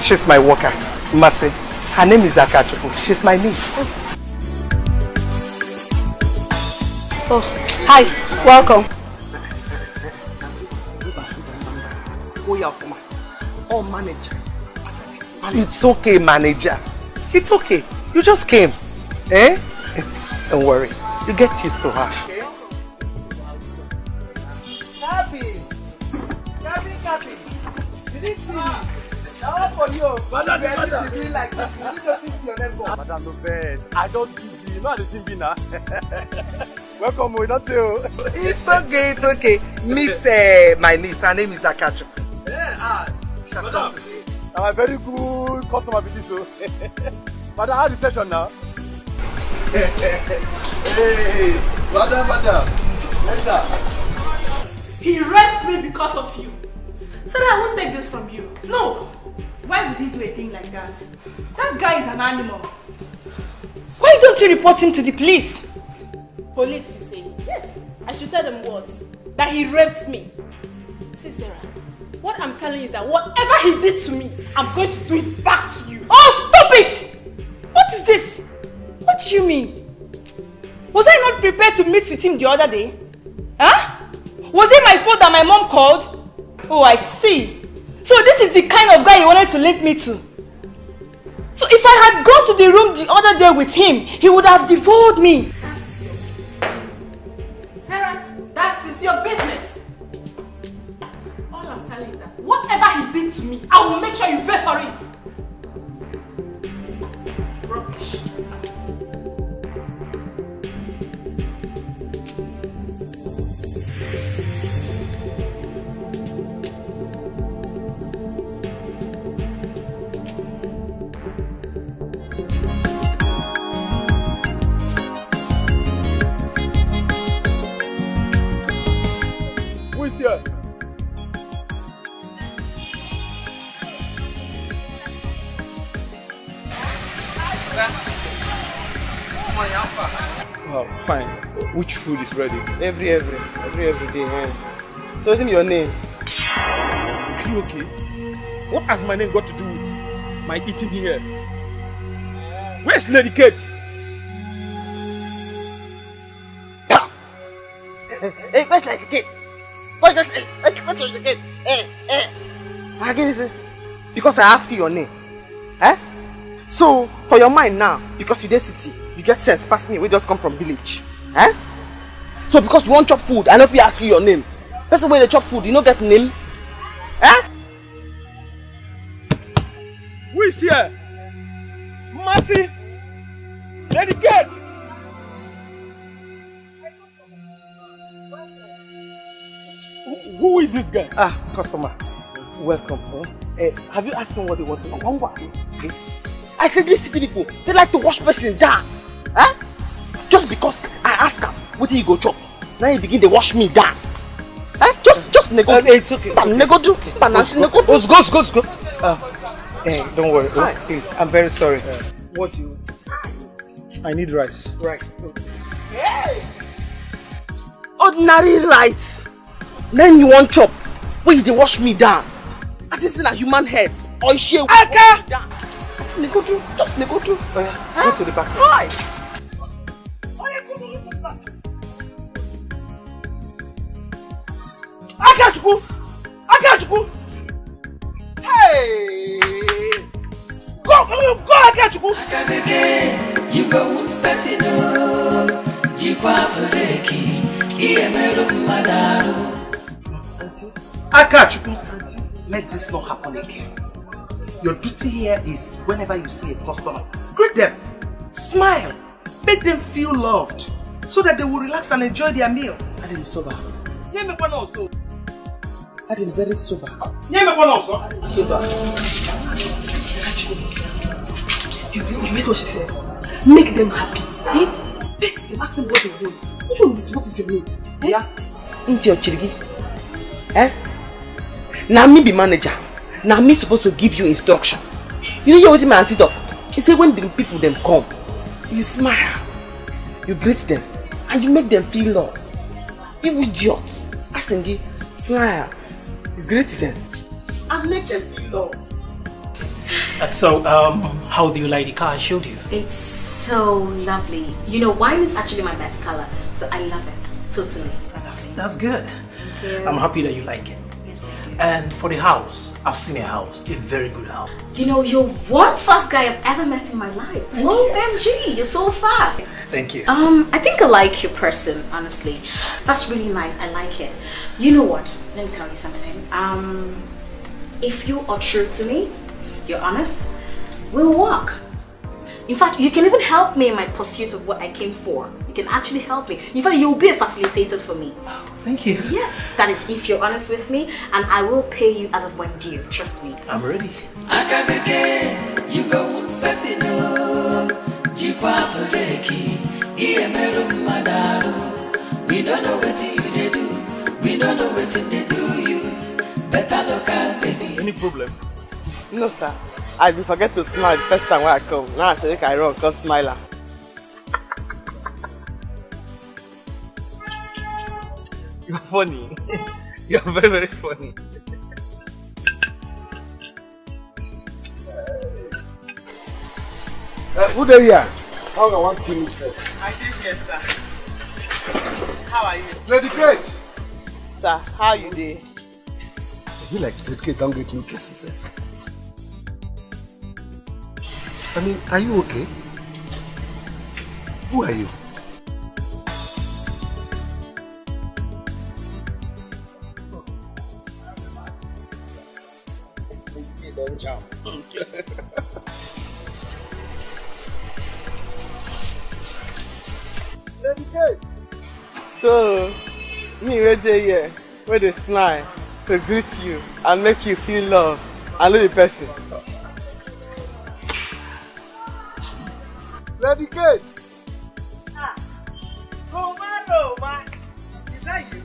She's my worker. Mercy. Her name is Akachuku. She's my niece. Oh, hi. Welcome. Oh, manager. It's okay, manager. It's okay. You just came. Eh? Don't worry. You get used to her. Kathy! Did you see me? That one for you. Madam, you doing like this. You need to fix your level. Madam, no bed. I don't busy. You know how the thing be now. Welcome, we don't tell. It's okay. Meet my niece. Her name is Akachu. Yeah, madam. I'm a very good customer with this. Madam, how the session now? Hey, madam. He raped me because of you. Sarah, I won't take this from you. No. Why would he do a thing like that? That guy is an animal. Why don't you report him to the police? Police, you say? Yes. I should tell them what? That he raped me. See, Sarah, what I'm telling you is that whatever he did to me, I'm going to do it back to you. Oh, stop it! What is this? What do you mean? Was I not prepared to meet with him the other day? Huh? Was it my fault that my mom called? Oh, I see. So this is the kind of guy you wanted to link me to. So if I had gone to the room the other day with him, he would have devoured me. Sarah, that is your business. All I'm telling you is that whatever he did to me, I will make sure you pay for it. Rubbish. Who is here? Oh, fine. Which food is ready? Every day. Eh? So what's your name? Are you okay? What has my name got to do with my eating here? Where's Lady Kate? Hey, where's Lady Kate? Where's Lady Kate? Again, is it? Because I asked you your name. Eh? So, for your mind now, because you dey city, you get sense past me, we just come from village. Eh? So because you want chop food, I know if you ask you your name. Person when they chop food, you don't get name. Eh? Who is here? Mercy! Lady Kate! Who is this guy? Ah, customer. Welcome. Have you asked them what they want to know? Okay. I said these city people, they like to wash person down. Eh? Just because I ask them, what do you go chop? Now you begin to wash me down. Eh? Just nego. It's okay. Nego do. Go. Hey, don't worry. Oh, please, I'm very sorry. What do you? I need rice. Right. Hey! Ordinary rice. Then you want chop. Where they wash me down? I think it's a human head. Or she Aka! Just nego do. Go to the back. Hi. Akachukwu! Hey! Go, Akachukwu! Akabeke, you go one person, Jikwa Breki, Iemero Madaru. Akachukwu, let this not happen again. Your duty here is whenever you see a customer, greet them, smile, make them feel loved, so that they will relax and enjoy their meal. I didn't sober. I didn't very sober. Sober. You read what she said? Make them happy. Bet them, ask them what they want. Which one is what is your name? Yeah. Into your chirigi. Eh? Now me be manager. Now me supposed to give you instruction. You know what my auntie talk? She say when the people them come, you smile, you greet them, and you make them feel love. You idiot. Asingi, smile, you greet them, and make them feel love. So, how do you like the car I showed you? It's so lovely. You know, wine is actually my best color, so I love it totally. That's good. I'm happy that you like it. Yes, I do. And for the house, I've seen a house, a very good house. You know, you're one fast guy I've ever met in my life. OMG, you're so fast. Thank you. I think I like your person, honestly. That's really nice. I like it. You know what? Let me tell you something. If you are true to me, you're honest, we'll work. In fact, you can even help me in my pursuit of what I came for. You can actually help me. In fact, you'll be a facilitator for me. Oh, thank you. Yes, that is if you're honest with me, and I will pay you as of when due. Trust me. I'm ready. Akabeke, you go one person, Jikwa Breki, Iemero Madaru. We don't know what you do. We don't know what they do you. Better local baby. Any problem? No, sir. I did forget to smile the first time when I come. Now I say I run, cause smiler. You're funny. You're very, very funny. Who they here? How I want to kill himself? I did, yes, sir. How are you? Lady Kate! Sir, how you doing? You like Lady Kate don't get new kisses, eh? I mean, are you okay? Who are you? Lady Kate! So, me right here, where they smile to greet you and make you feel love. I know the person. Lady Kate! Is that you?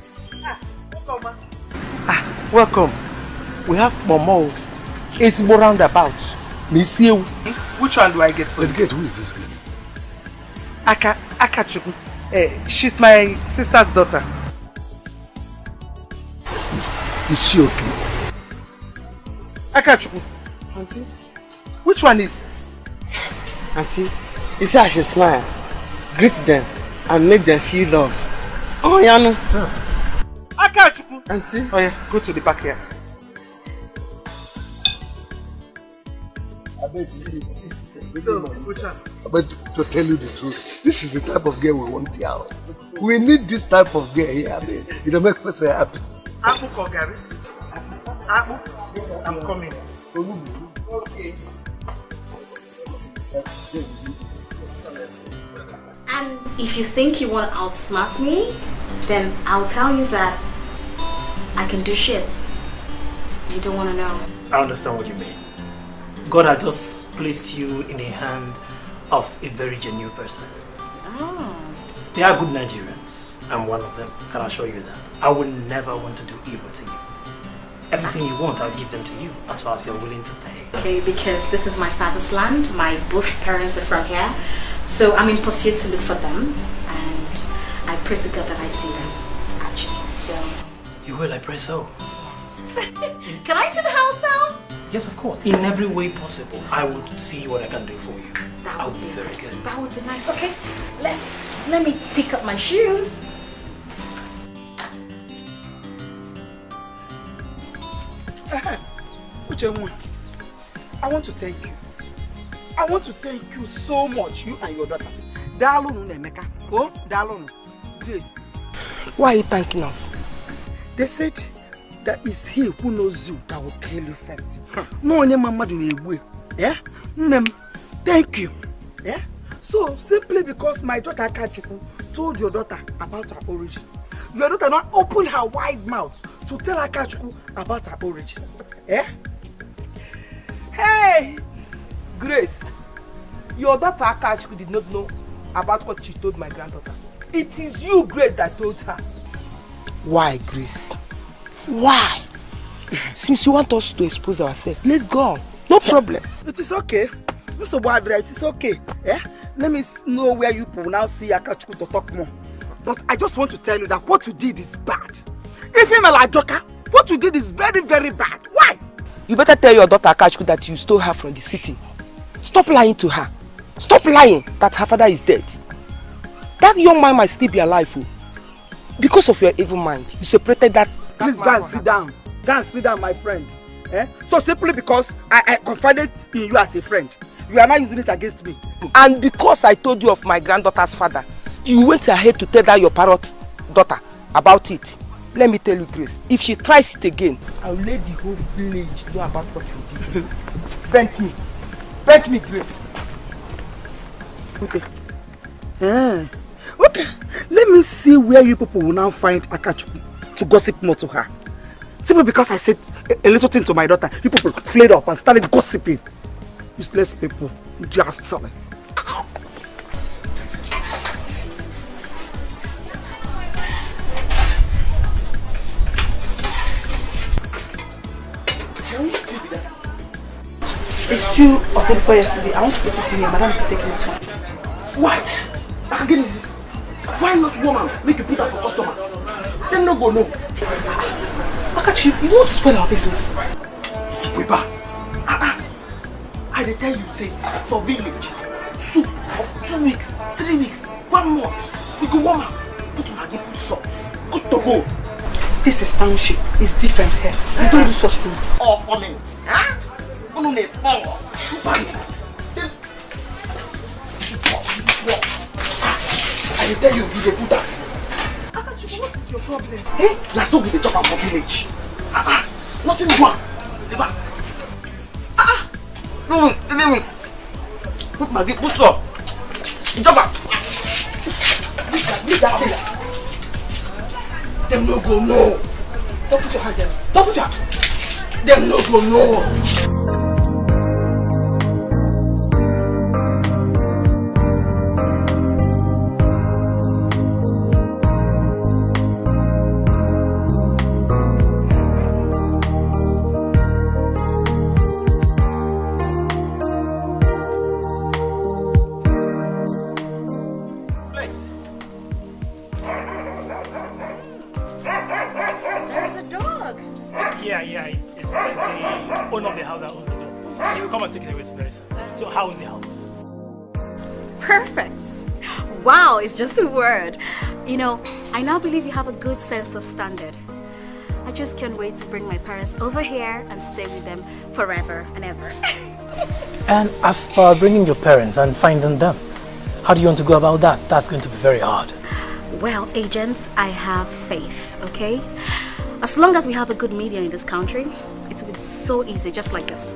Welcome. We have Momo. It's more roundabout. Miss you. Which one do I get for you? Lady Kate, who is this girl? Akachukwu. She's my sister's daughter. Is she okay? Akachukwu. Auntie? Which one is? Auntie, You say I should smile, greet them, and make them feel love. Oh, yeah, no. I catch you. Auntie? Oh, yeah, go to the back here. But to tell you the truth, this is the type of girl we want here. We need this type of girl here. I mean, it'll make us happy. I'm coming. Okay. And if you think you want to outsmart me, then I'll tell you that I can do shit. You don't want to know. I understand what you mean. God has just placed you in the hand of a very genuine person. Oh. They are good Nigerians. I'm one of them. Can I assure you that? I would never want to do evil to you. Everything you want, I'll give them to you as far as you're willing to pay. Okay, because this is my father's land. My both parents are from here. So I'm in pursuit to look for them. And I pray to God that I see them, actually. So... You will, I pray so. Yes. Can I see the house now? Yes, of course. In every way possible, I would see what I can do for you. That would be very good. That would be nice. Okay, let me pick up my shoes. I want to thank you. I want to thank you so much, you and your daughter. Dalunu Nemeka. Oh, Dalunu. Grace. Why are you thanking us? They said that it's he who knows you that will kill you first. No one mama do way. Yeah? Thank you. Yeah? So simply because my daughter Kachuku told your daughter about her origin, your daughter not opened her wide mouth to tell Akachuku about her origin. Eh? Hey! Grace, your daughter Akachuku did not know about what she told my granddaughter. It is you, Grace, that told her. Why, Grace? Why? Since you want us to expose ourselves, let's go on. No problem. It is okay. This is bad, right? It is okay. Eh? Let me know where you will now see Akachuku to talk more. But I just want to tell you that what you did is bad. If you're like Joker, what you did is very, very bad. Why? You better tell your daughter Akachuku that you stole her from the city. Stop lying to her. Stop lying that her father is dead. That young man might still be alive. Because of your evil mind, you separated that. Please go and sit down. Go and sit down, my friend. Eh? So simply because I confided in you as a friend, you are not using it against me. And because I told you of my granddaughter's father, you went ahead to tell that your parrot daughter about it. Let me tell you, Grace, if she tries it again, I'll let the whole village know about what you did. Bent me, Grace. Okay. Okay, let me see where you people will now find Akachuku to gossip more to her. Simply because I said a little thing to my daughter, you people flared up and started gossiping. Useless people, just selling. It's too open for yesterday. I want to put it in here, madam. Taking it home. Why? I can get it. Why not woman? Make you put that for customers. Them no go no. Akachi, you want to spoil our business? Sweeper. I dey tell you, say, for village, soup of 2 weeks, 3 weeks, 1 month. We go warm up. Put Maggi, put salt. Good to go. This is township. It's different here. We don't do such things. All for me. Huh? I tell you, you dey put that. Akachi, what is your problem? Eh? Na so we dey chop am for village. Nothing wrong. No, put Maggi, put salt. Chop am. Leave that place. Them no go no. Don't put your hand there. Don't put your hand. Them no go no. Perfect. Wow, it's just a word. You know, I now believe you have a good sense of standard. I just can't wait to bring my parents over here and stay with them forever and ever. And as for bringing your parents and finding them, how do you want to go about that? That's going to be very hard. Well, agents, I have faith, okay? As long as we have a good media in this country, it will be so easy, just like this.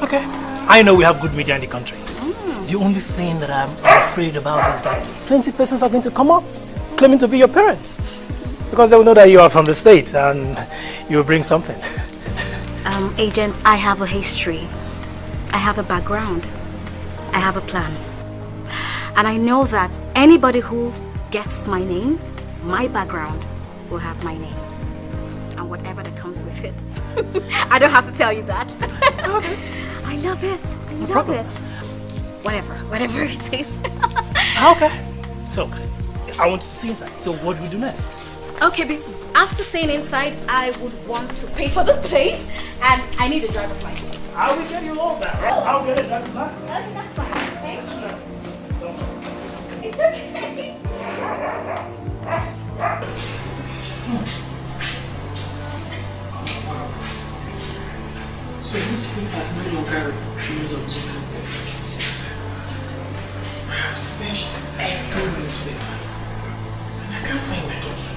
Okay. I know we have good media in the country. The only thing that I'm afraid about is that plenty of persons are going to come up claiming to be your parents. Because they will know that you are from the state and you will bring something. Agents, I have a history. I have a background. I have a plan. And I know that anybody who gets my name, my background, will have my name. And whatever that comes with it. I don't have to tell you that. Okay. I love it. I love it. Whatever it is. Okay. So, I want to see inside. So what do we do next? Okay, babe. After seeing inside, I would want to pay for this place. And I need a driver's license. I will get you all that, right? I'll get a driver's license. Okay, that's fine. Thank you. It's okay. So this group has no longer use of this message. I have searched every newspaper and I can't find my daughter.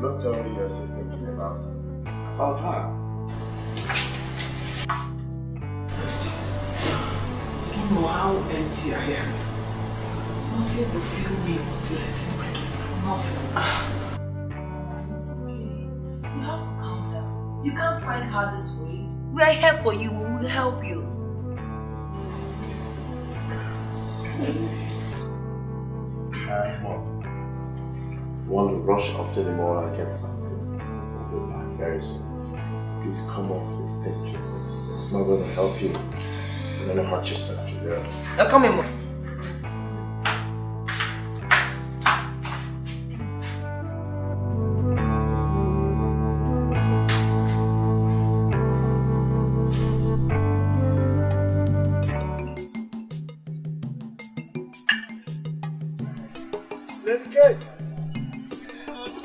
Don't tell me you're still thinking about her. You don't know how empty I am. Nothing will fill me until I see my daughter. Nothing. It's okay. You have to calm down. You can't find her this way. We are here for you. We will help you. Mom, want to rush off to the mall and get something. We'll be back very soon. Please come off this danger. It's not going to help you. You're going to hurt yourself. Come in, Mom.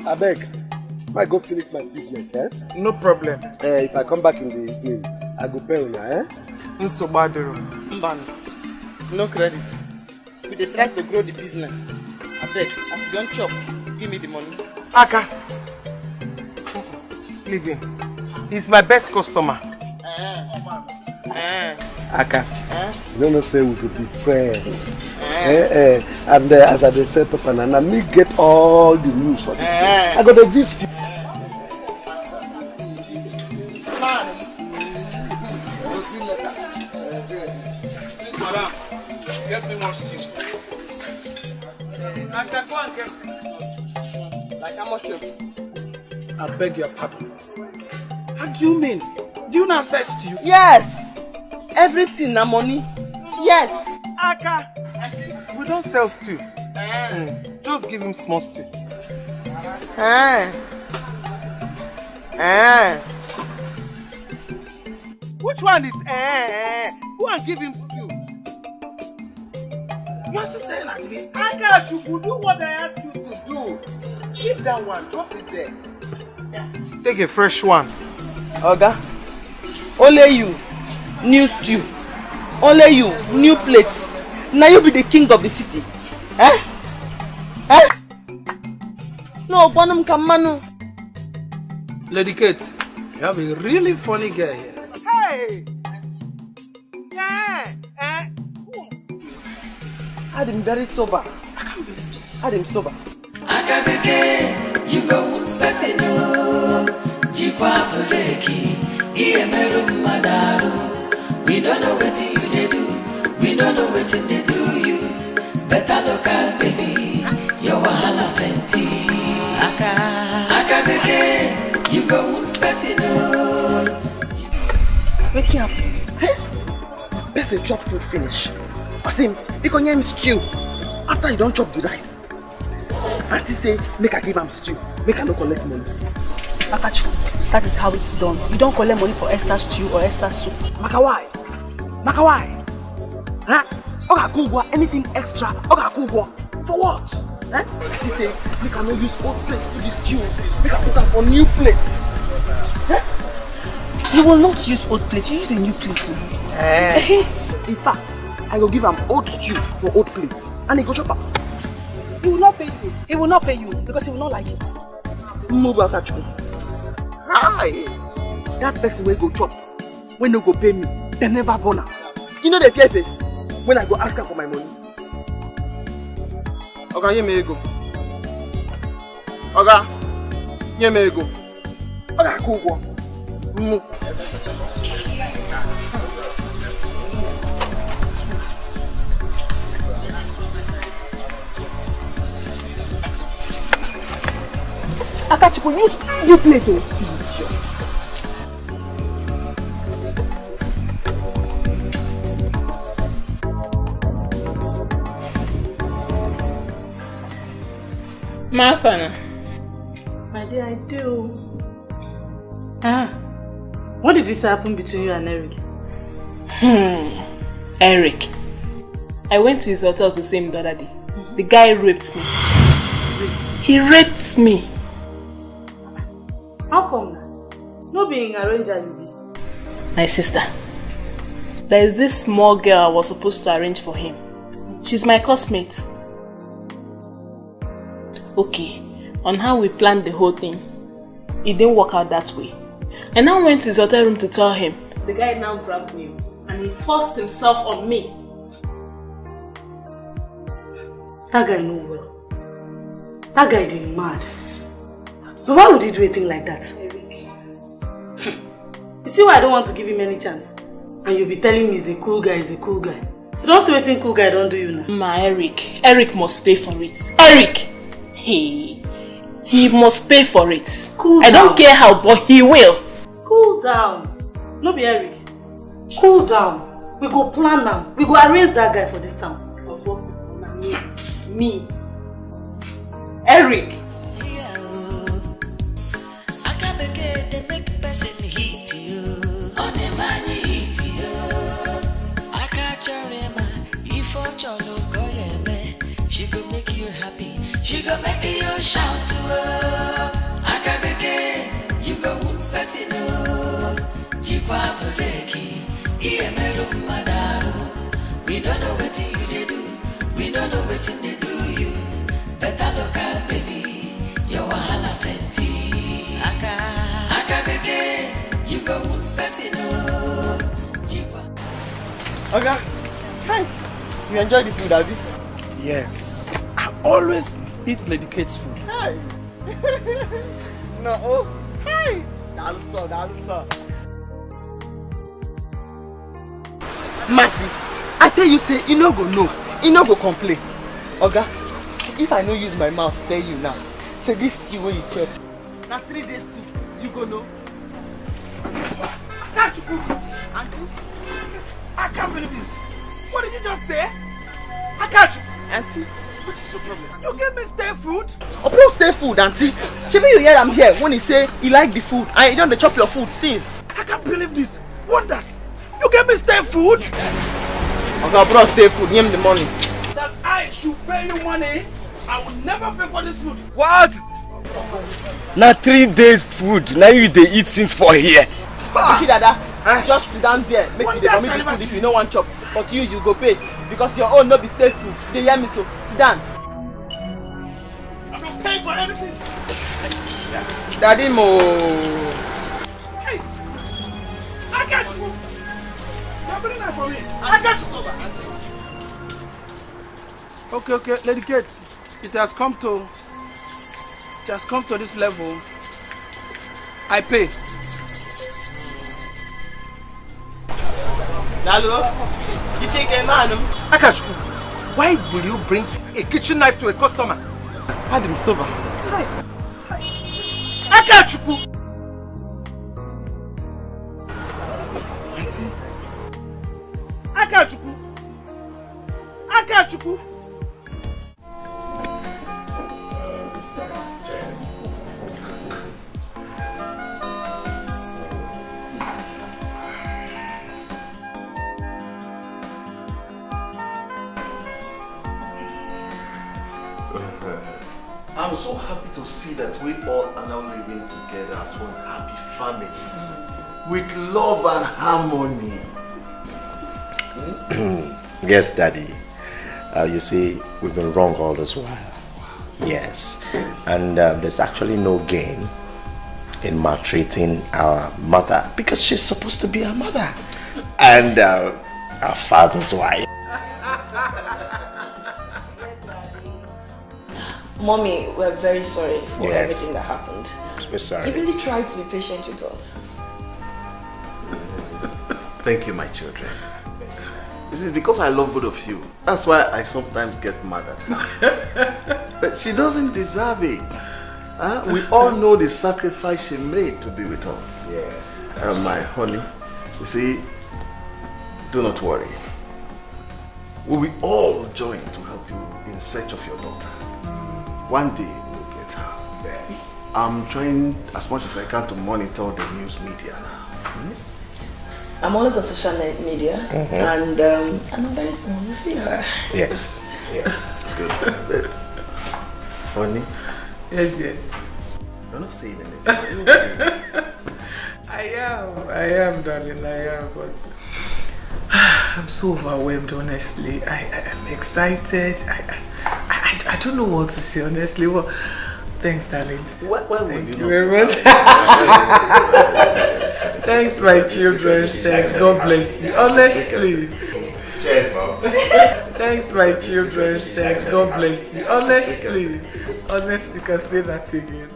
I beg, I go finish my business, eh? No problem. If I come back in the evening, I go pay you, eh? No credit. They try to grow the business. I beg, as you don't chop, give me the money. Aka, leave him. He's my best customer. Aka, you don't know say we could be friends. And as I set up and me get all the news for this place. I got the gist. Madam, get me more stew. I can go and get things. Like how much? I beg your pardon. What do you mean? Do you not sell stew? Yes. Everything na money. Yes. Aka, we don't sell stew. Just give him small stew. Which one is Go and give him stew. You're still staring at me. Aka, you could do what I asked you to do. Keep that one, drop it there. Take a fresh one. Oga, only you, new stew. Only you, new plates. Now you be the king of the city. No, Bonum Kamanu. Lady Kate, you have a really funny guy here. Hey! Yeah! I'm very sober. I can't believe this. I'm sober. Akabeke, you go Pesino, Jikwa Poleki, Iemeru Madaru. We don't know what you they do. We don't know what they do you. Better local baby, your wahala plenty. Akabeke, you go Pesino. What's up? Best a chop food finish. I say, you can hear him stew. After you don't chop the rice. Auntie say, make I give him stew. make I no collect money. Akachu, that is how it's done. You don't collect money for Esther's stew or Esther's soup. Maka why? Maka why? Huh? Oga Kugwa, anything extra? Oga Kugwa. For what? Eh? He say, make I no use old plates to this stew. Make I put them for new plates. Eh? You will not use old plates, you use a new plate. Eh? In fact, I will give him old stew for old plates. And he go chop up. He will not pay you. He will not pay you because he will not like it. No go catch me. Hi! That person will go chop. When no go pay me, they never born. You know the fear face when I go ask her for my money. Oga, here me go. Oga, here me go. Oga, go. Akachuku, use you plate, oh. Mafana. My dear, I do. What did this happen between you and Eric? Eric. I went to his hotel to see him the other day. The guy raped me. He raped me. How come now? No being arranged as you be. My sister. There is this small girl I was supposed to arrange for him. She's my classmate. Okay, on how we planned the whole thing, it didn't work out that way. I now went to his hotel room to tell him. The guy now grabbed me and he forced himself on me. That guy know well. That guy is mad. But why would he do a thing like that? You see why I don't want to give him any chance? And you'll be telling me he's a cool guy, he's a cool guy. You don't see what cool guy don't do you now. Ma, Eric must pay for it. Eric! He must pay for it. Cool I down. don't care how, but he will. Cool down. No be Eric. Cool down. We go plan now. We go arrange that guy for this town. Me. Eric. She go make you happy. She go make you shout to her. Akabeke, you go fasino. Jikwa buleki, iemero madaru. We don't know what you they do. We don't know what they do you. Better look at baby, your wahala plenty. Akabeke, you go fasino. Jikwa. Oga, hi. You enjoy the food, Abby? Yes, I always eat Lady Kate's food. Hi. No, oh, hi. That's so. Mercy, I tell you, say, you no go know, you no go complain. Oga, if I no use my mouth, tell you now. Say this stew where you chop. Now 3 days soup, you go know. Can't you cook? Auntie, I can't believe this. What did you just say? I can't you. Auntie, what is your problem? You gave me stale food? Oh, bro, stale food, Auntie. Should you hear I'm here when he say he like the food and you don't chop your food since? I can't believe this. Wonders. You gave me stale food? Okay, bro, stale food. Give me the money. That I should pay you money? I will never pay for this food. What? Now 3 days food. Now you they eat since for here. Okay, Dada. Just sit down there. Make me the food if you no want chop. But you go pay. Because your own no be stale food. They hear me so. Sit down. I'm not paying for anything. Daddy Mo. Hey, I got you. You're bringing that for me. I got you. Okay, Lady Kate. It has come to this level. I pay. Lalo, you think a man? Akachuku, why will you bring a kitchen knife to a customer? Adam Silva. Hi. Akachuku! Auntie. Akachuku! Akachuku! I'm so happy to see that we all are now living together as one happy family. With love and harmony. Yes, Daddy. You see, we've been wrong all this while. Yes. And there's actually no gain in maltreating our mother because she's supposed to be our mother and our father's wife. Mommy, we're very sorry for everything that happened. We're sorry. You really tried to be patient with us. Thank you, my children. This is because I love both of you. That's why I sometimes get mad at her. But she doesn't deserve it. We all know the sacrifice she made to be with us. Yes. My honey, you see, do not worry. We will all join to help you in search of your daughter. One day we'll get her. Yes. I'm trying as much as I can to monitor the news media now. I'm always on social media, and I'm very soon you'll see her. Yes. Yes. It's good. But, honey? Yes, dear. You're not saying anything. I am, darling, I am, but I'm so overwhelmed, honestly. I'm excited. I don't know what to say, honestly. Well, thanks, darling. Why would Thank you you very much. Thanks, my children. Thanks. God bless you. Honestly. Cheers, Mom. Thanks, my children. Thanks. God bless you. Honestly. Honestly, you can say that again.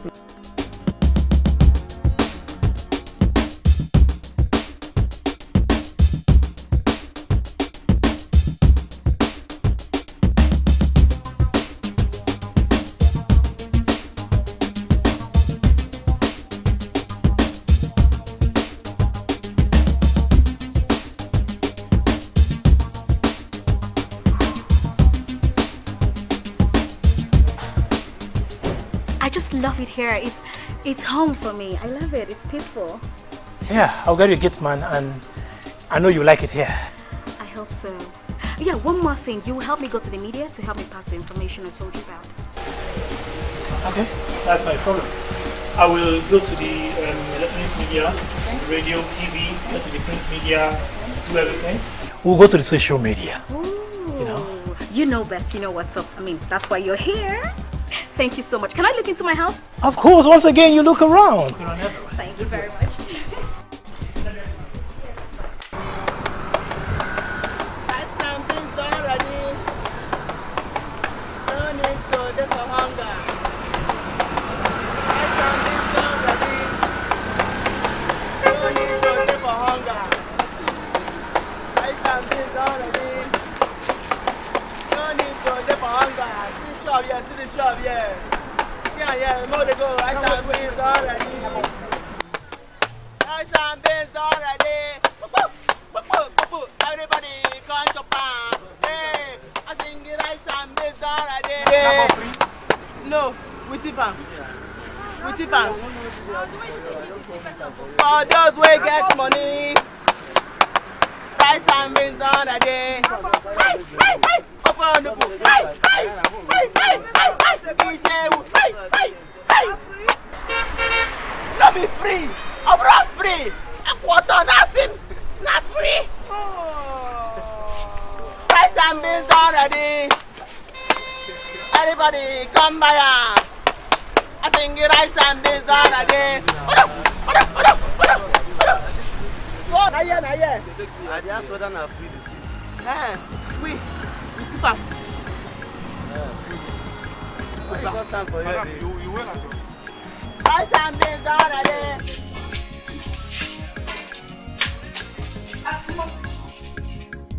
Love it here. It's home for me. I love it. It's peaceful. Yeah, I'll get you a gift, man, and I know you like it here. I hope so. Yeah, one more thing. You will help me go to the media to help me pass the information I told you about. Okay, that's my problem. I will go to the electronic media, radio, TV, go to the print media, do everything. We'll go to the social media. Ooh, you know best. You know what's up. I mean, that's why you're here. Thank you so much. Can I look into my house? Of course, once again, you look around. Thank you very much. For those who get money, rice and beans on a day. Open the book. Not be free. I'm not free. A quarter nothing. Not free. Rice and beans on a day. Everybody come by. I sing rice and beans on a day. I just saw that free. We took up. First time for you. You win. Rice and beans on a day.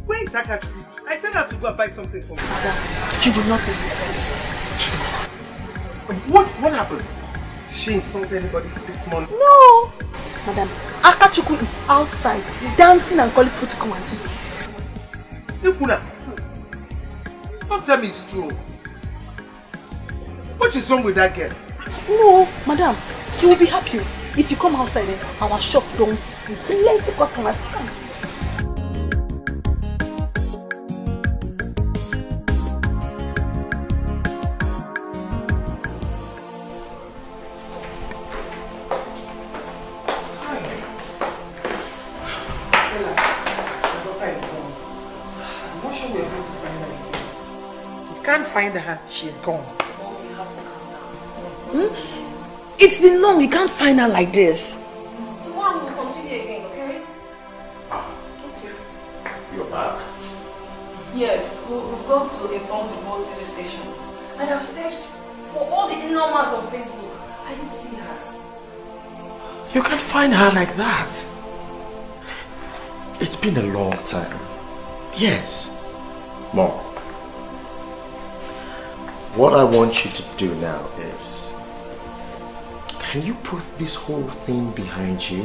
Where is Akatsu? I said I have to go and buy something for me. She will not believe this. What happened? Did she insult anybody this morning? No! Madam, Akachukwu is outside dancing and calling people to come and eat. Ipuna, don't tell me it's true. What is wrong with that girl? No, madam, you will be happy if you come outside and our shop don't full. Plenty customers come. Can't find her. She's gone. It's been long. You can't find her like this. Tomorrow we'll continue again, okay? Okay. You're back? Yes, we've got to inform the both city stations. And I've searched for all the numbers on Facebook. I didn't see her. You can't find her like that. It's been a long time. Yes. Mom. What I want you to do now is, can you put this whole thing behind you?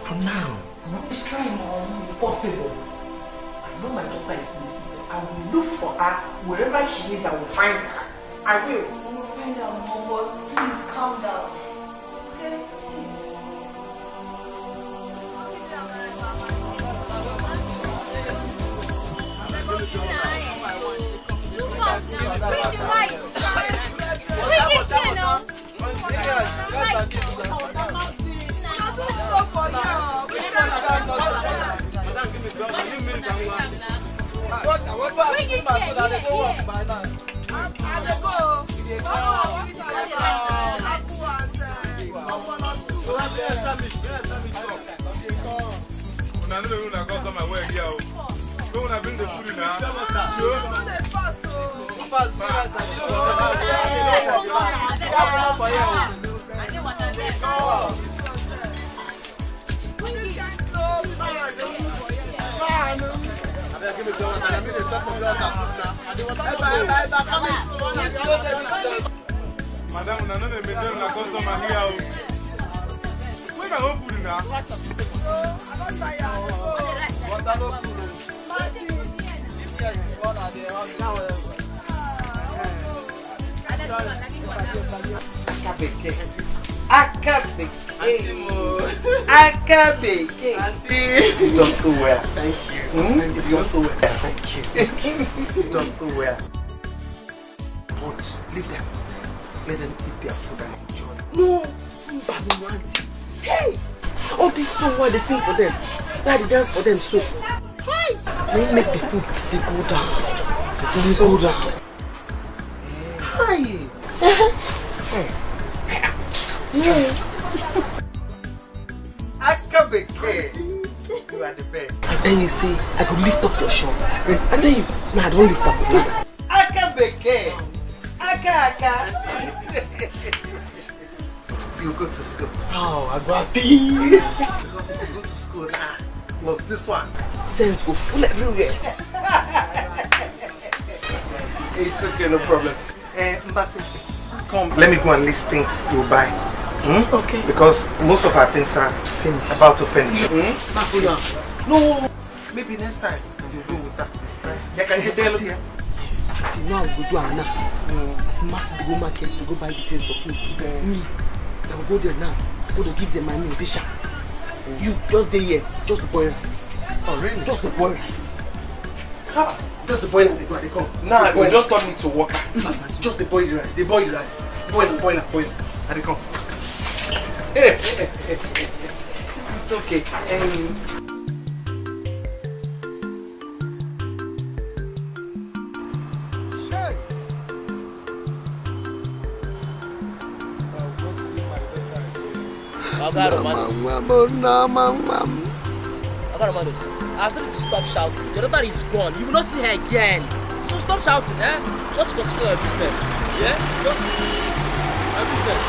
For now. It's trying, Mom. Impossible. I know my daughter is missing. I will look for her. Wherever she is, I will find her. I will. We will find her, Mom, but please calm down. Okay? Please. Bring the rice. Bring it here now. Madam, I know they made them like customer here. When I open it now, You done so well. Thank you. You done so well. Thank you. You done so well. But leave them. Let them eat their food and enjoy. No, auntie. Hey, all this song why they sing for them, why they dance for them so. Hey, they make the food they go down. They go down. Hi. You are the best. And then you say, I could lift up your shop. And then you, no, I don't lift up your shop. You go to school. Oh, I got Because if you go to school now, was this one? Sense go full everywhere. It's okay, no problem. Mbasi, come, let me go and list things you buy. Okay. Because most of our things are finished. About to finish. No, maybe next time you go with that. You can get there here. Yes. See, now we go do it now. It's massive to go market to go buy the things for food. Me, I will go there now. Go to give them my musician. You just there here, just the boil rice. Oh really? Just the boil rice. Ha! Just the boil rice. They come. Nah, you just told me to walk. Just the boil rice. The boil rice. Boil. And they come. It's okay. After you stop shouting, your daughter is gone. You will not see her again. So stop shouting, eh? Just consider your business. Yeah? Just your business.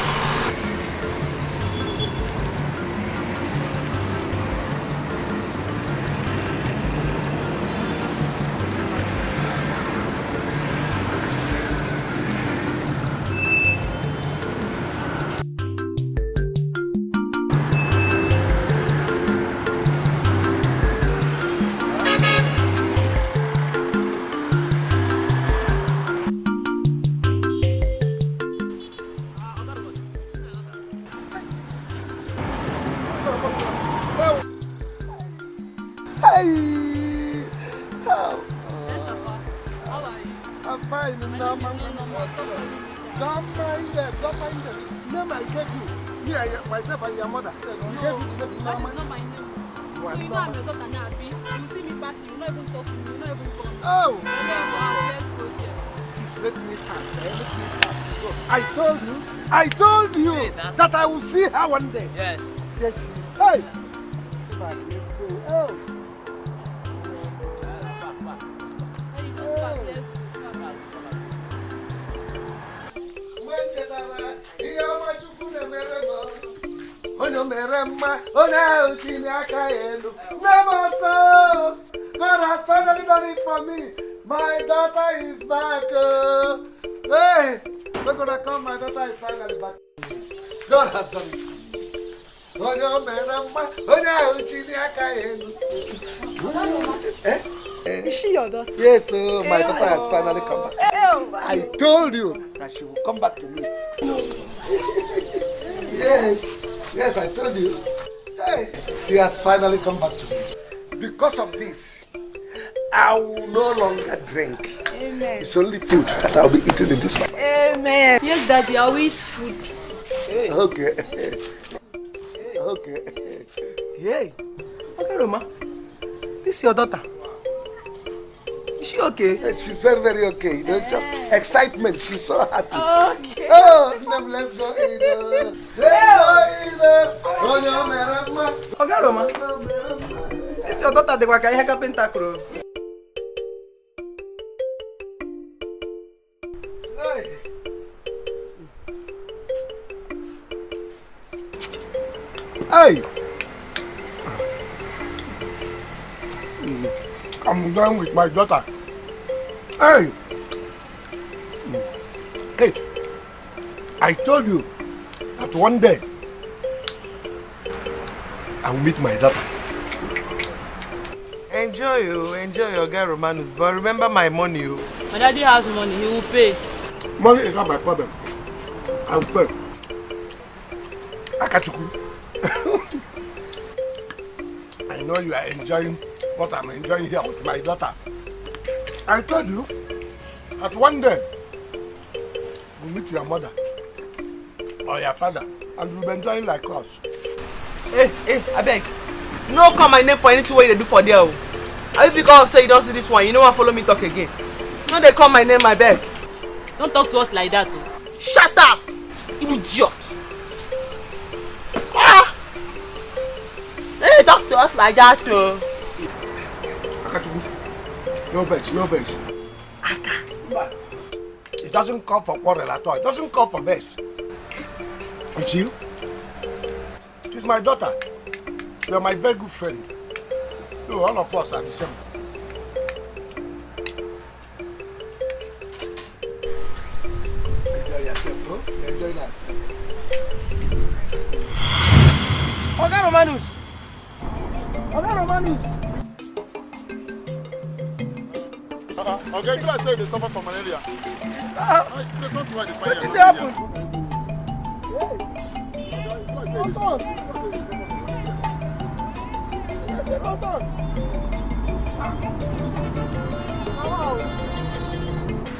let me have. I told you that I will see her one day. Yes. Yes, she is. Hey! Come on, let's go. Oh. God has finally done it for me. My daughter is back. Hey, we're gonna come. My daughter is finally back. God has done it. Is she your daughter? Yes, my daughter has finally come back. I told you that she will come back to me. Yes, I told you. Hey, she has finally come back to me. Because of this, I will no longer drink. Amen. It's only food that I'll be eating in this house. Amen. Yes, Daddy, I'll eat food. Okay. Okay. Hey. Okay, Roma. This is your daughter. Is she okay? She's very, very okay. You know, just excitement. She's so happy. Okay. Oh, let's go, Edo. Okay, Roma. This is your daughter. The work I have carpenter crew. Hey! I'm done with my daughter. Hey! Kate, I told you that one day I will meet my daughter. Enjoy your girl Romanus, but remember my money. My daddy has money, he will pay. Money is not my problem. I will pay. Akachuku. I know you are enjoying what I'm enjoying here with my daughter. I told you that one day we'll meet your mother or your father and we'll be enjoying like us. Hey, I beg. No call my name for anything what you do for there. If you come say you don't see this one, you know what, follow me talk again. No, they call my name, I beg. Don't talk to us like that, though. Shut up! You idiot! Ah! They talk to us like that, too. No vex. It doesn't call for quarrel at all. It doesn't call for vex. You see? She's my daughter. You're my very good friend. No, all of us are the same. Enjoy yourself, bro. Enjoy life. Okay, Romanus. Okay, you are saying they suffer from malaria. There's not why they find What did happen?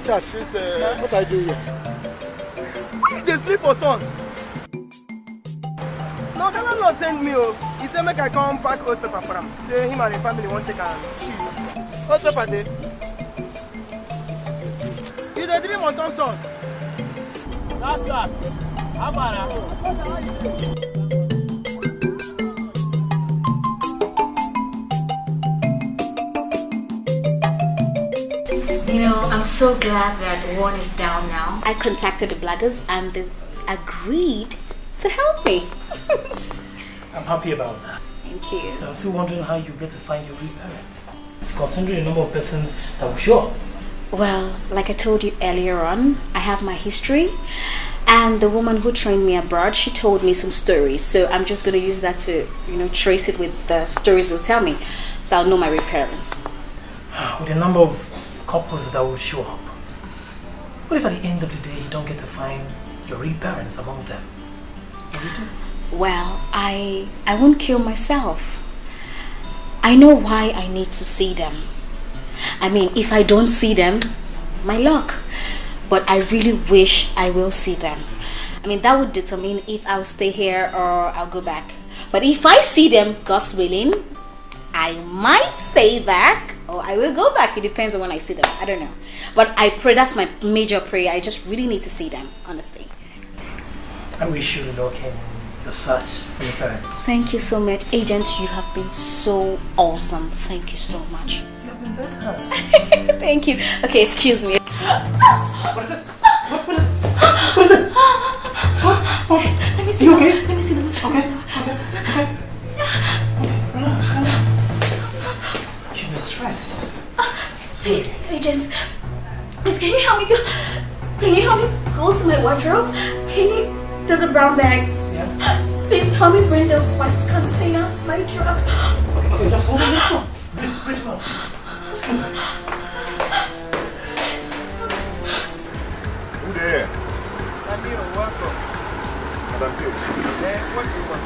Just, what I do here? Why they sleep for son? No, the landlord sent me. He said make I come pack old paper for him. Say him and the family won't take a sheet. Old paper there. You the dream on Thompson. That class. How about that? You know, I'm so glad that one is down now. I contacted the bloggers and they agreed to help me. I'm happy about that. Thank you. I'm still wondering how you get to find your real parents. It's considering the number of persons that will show up. Well, like I told you earlier on, I have my history. And the woman who trained me abroad, she told me some stories. So I'm just going to use that to, trace it with the stories they'll tell me. So I'll know my real parents. With the number of couples that will show up, what if at the end of the day you don't get to find your real parents among them? What do you do? Well, I won't kill myself. I know why I need to see them. I mean, if I don't see them, my luck. But I really wish I will see them. I mean, that would determine if I'll stay here or I'll go back. But if I see them, God's willing, I might stay back or I will go back. It depends on when I see them. I don't know. But I pray, that's my major prayer. I just really need to see them, honestly. I wish you luck in your search for your parents. Thank you so much. Agent, you have been so awesome. Thank you so much. You have been better. Thank you. Okay, excuse me. What is it? What is it? Let me see. You okay? Let me see them. Okay. Relax. You're in stress. Please, agent. Please, can you help me go? Can you help me go to my wardrobe? There's a brown bag. Yeah. Please help me bring the white container, my drugs. Okay, just hold on. Let's go. Please go. Just go. Who there? I'm here, welcome. Madam Page. What do you want?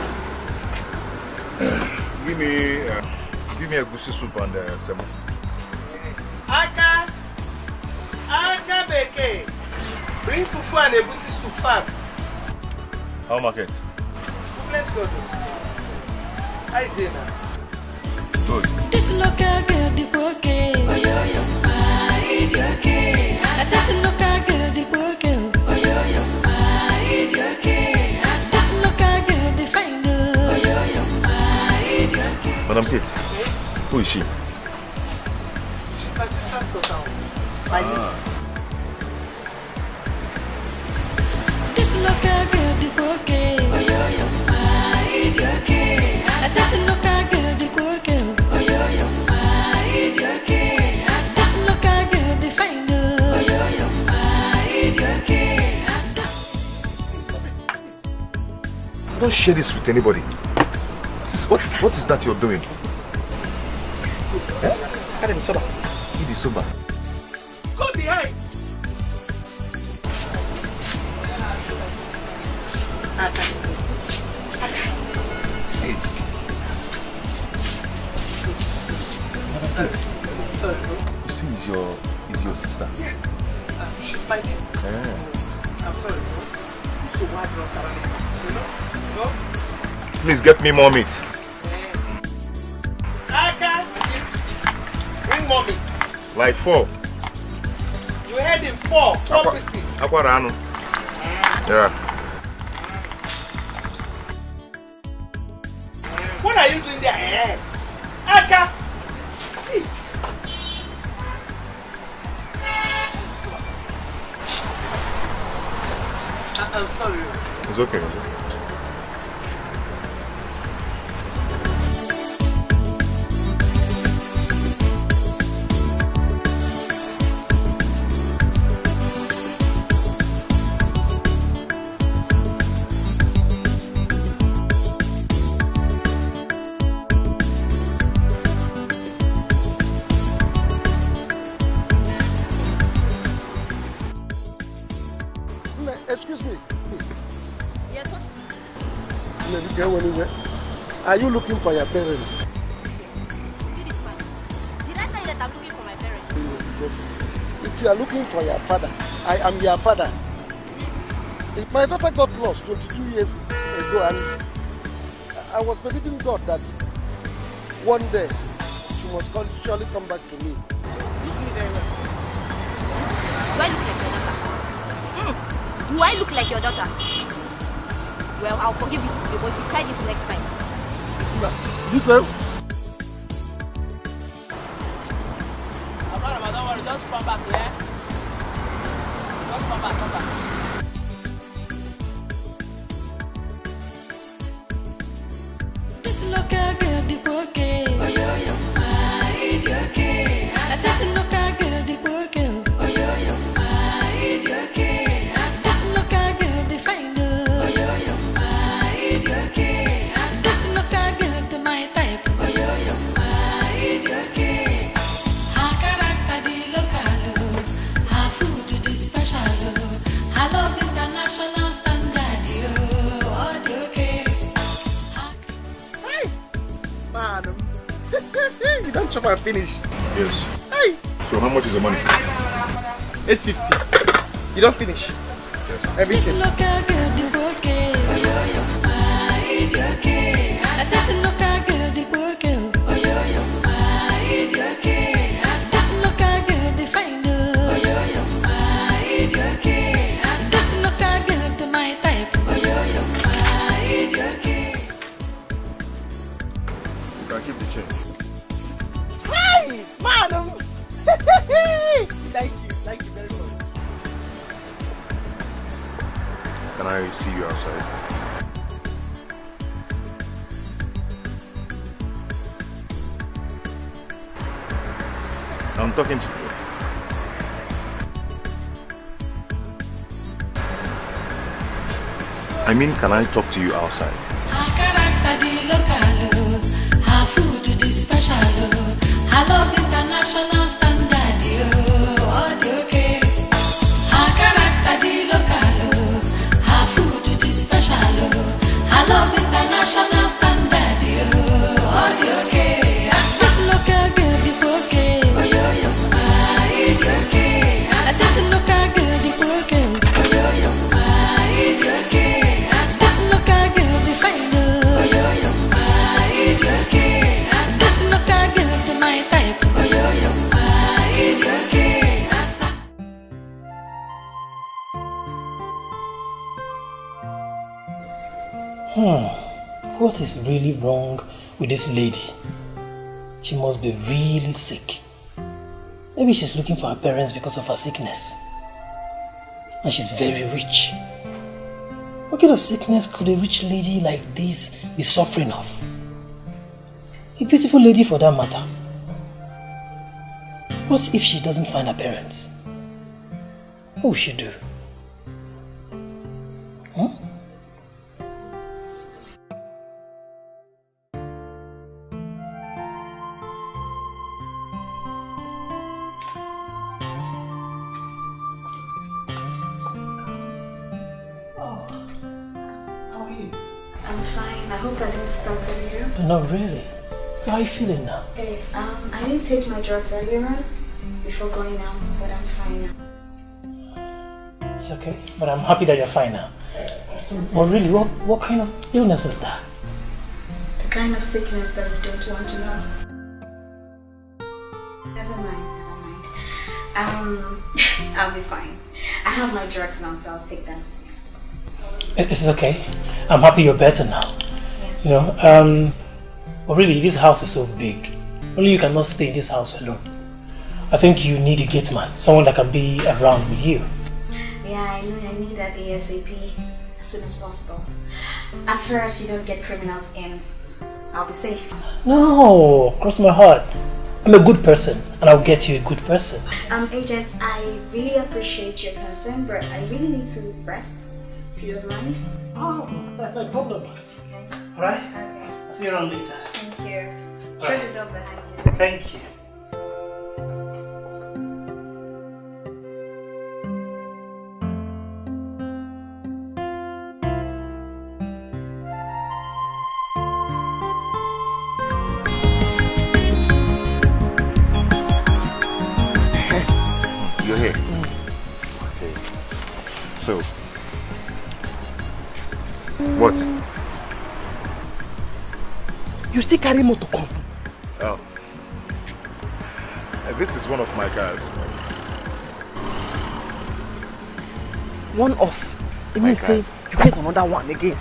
Give me a goosey soup and salmon. Aka Beke. Bring fufu and a goosey soup fast. How market? Let's go. Hi, Dana. Good. This local girl, the okay. Oh, yo, my okay. This local girl, the okay. Oh, yo, my okay. This local girl, the fine. Oh, yo, my okay. Madam Kate, who is she? She's my sister's daughter. My niece. This local girl, the okay. Oh, yo, my okay. This local girl, the okay. Oh, yo, my okay. This local girl, the fine. Oh, yo, my okay. Don't share this with anybody. What is that you're doing? Carry me sober. Eat the soba. Go behind. Hey. Sorry, You see, is your sister? yes. She's my niece. Yeah. I'm sorry, bro. So why bro? No? Please get me more meat. Aka, bring mommy. Like 4. You heard him 4 pieces. Aquarano. Yeah. What are you doing there? Aka! I'm sorry. It's okay. Excuse me. Yes, what? Maybe go anywhere. Are you looking for your parents? See this man. Did I tell you that I'm looking for my parents? If you are looking for your father, I am your father. My daughter got lost 22 years ago and I was believing God that one day she must surely come back to me. Listen very well. Do I look like your daughter? Well, I'll forgive you today, but if you try this next time. You go. Don't worry, just come back, yeah? Just come back. This local girl, the okay. Oh, yo, my okay. This local girl, the okay. Oh, yo, my okay. This local girl, the fine. Oh, yo, my okay. This local girl, the my type. Oh, yo, my okay. Her character, the local. Her food, the special. Her love, international standard. Oh, the okay. Man, you don't chop and finish. Yes. Hey. So how much is the money? 850. You don't finish. Yes. Everything. This local girl, the okay. Oh, yo, my okay. This local girl, the okay. Oh, yo, my okay. This local girl, the fine. Oh, yo, can keep the change. Hi, madam. Thank you very much. Can I see you outside? I'm talking to you. I mean, can I talk to you outside? Her character the local, her food the special, her love international standard, all the okay. Her character the local, her food the special, her love international standard, all the okay. This local girl the okay, oh yo ma, it's okay. This local girl the okay, oh yo ma, it's okay. What is really wrong with this lady? She must be really sick. Maybe she's looking for her parents because of her sickness. And she's very rich. What kind of sickness could a rich lady like this be suffering of? A beautiful lady for that matter. What if she doesn't find her parents? What will she do? Huh? Started you? Not really. So how are you feeling now? Hey, I didn't take my drugs earlier on before going out, but I'm fine now. It's okay, but I'm happy that you're fine now. But really, what kind of illness was that? The kind of sickness that you don't want to know. Never mind. I'll be fine. I have my drugs now, so I'll take them. It's okay. I'm happy you're better now. Yes. You know, but really, this house is so big. Only you cannot stay in this house alone. I think you need a gate man, someone that can be around with you. Yeah, I know I need that ASAP as soon as possible. As far as you don't get criminals in, I'll be safe. No, cross my heart. I'm a good person, and I'll get you a good person. Agent, I really appreciate your concern, but I really need to rest, if you don't mind. Oh, that's no problem. Alright? Okay. I'll see you around later. Thank you. Shut Shut the door behind you. Thank you. You're here. Okay. So, what? You still carry motor come? Oh. This is one of my cars. One off. It means say you get another one again.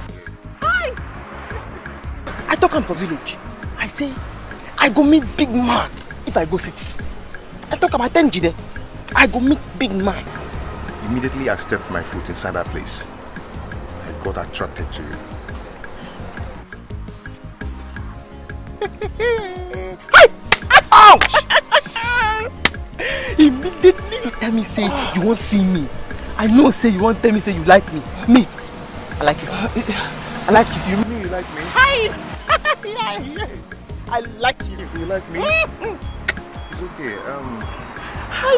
I talk am for village. I say I go meet big man if I go city. I talk about 10 Jide. I go meet big man. Immediately I stepped my foot inside that place. I got attracted to you. Ouch! Immediately you tell me say you won't see me. I know say you won't tell me say you like me. Me, I like you. I like you. You mean you like me? Hi! I like you. You like me? It's okay. Hi!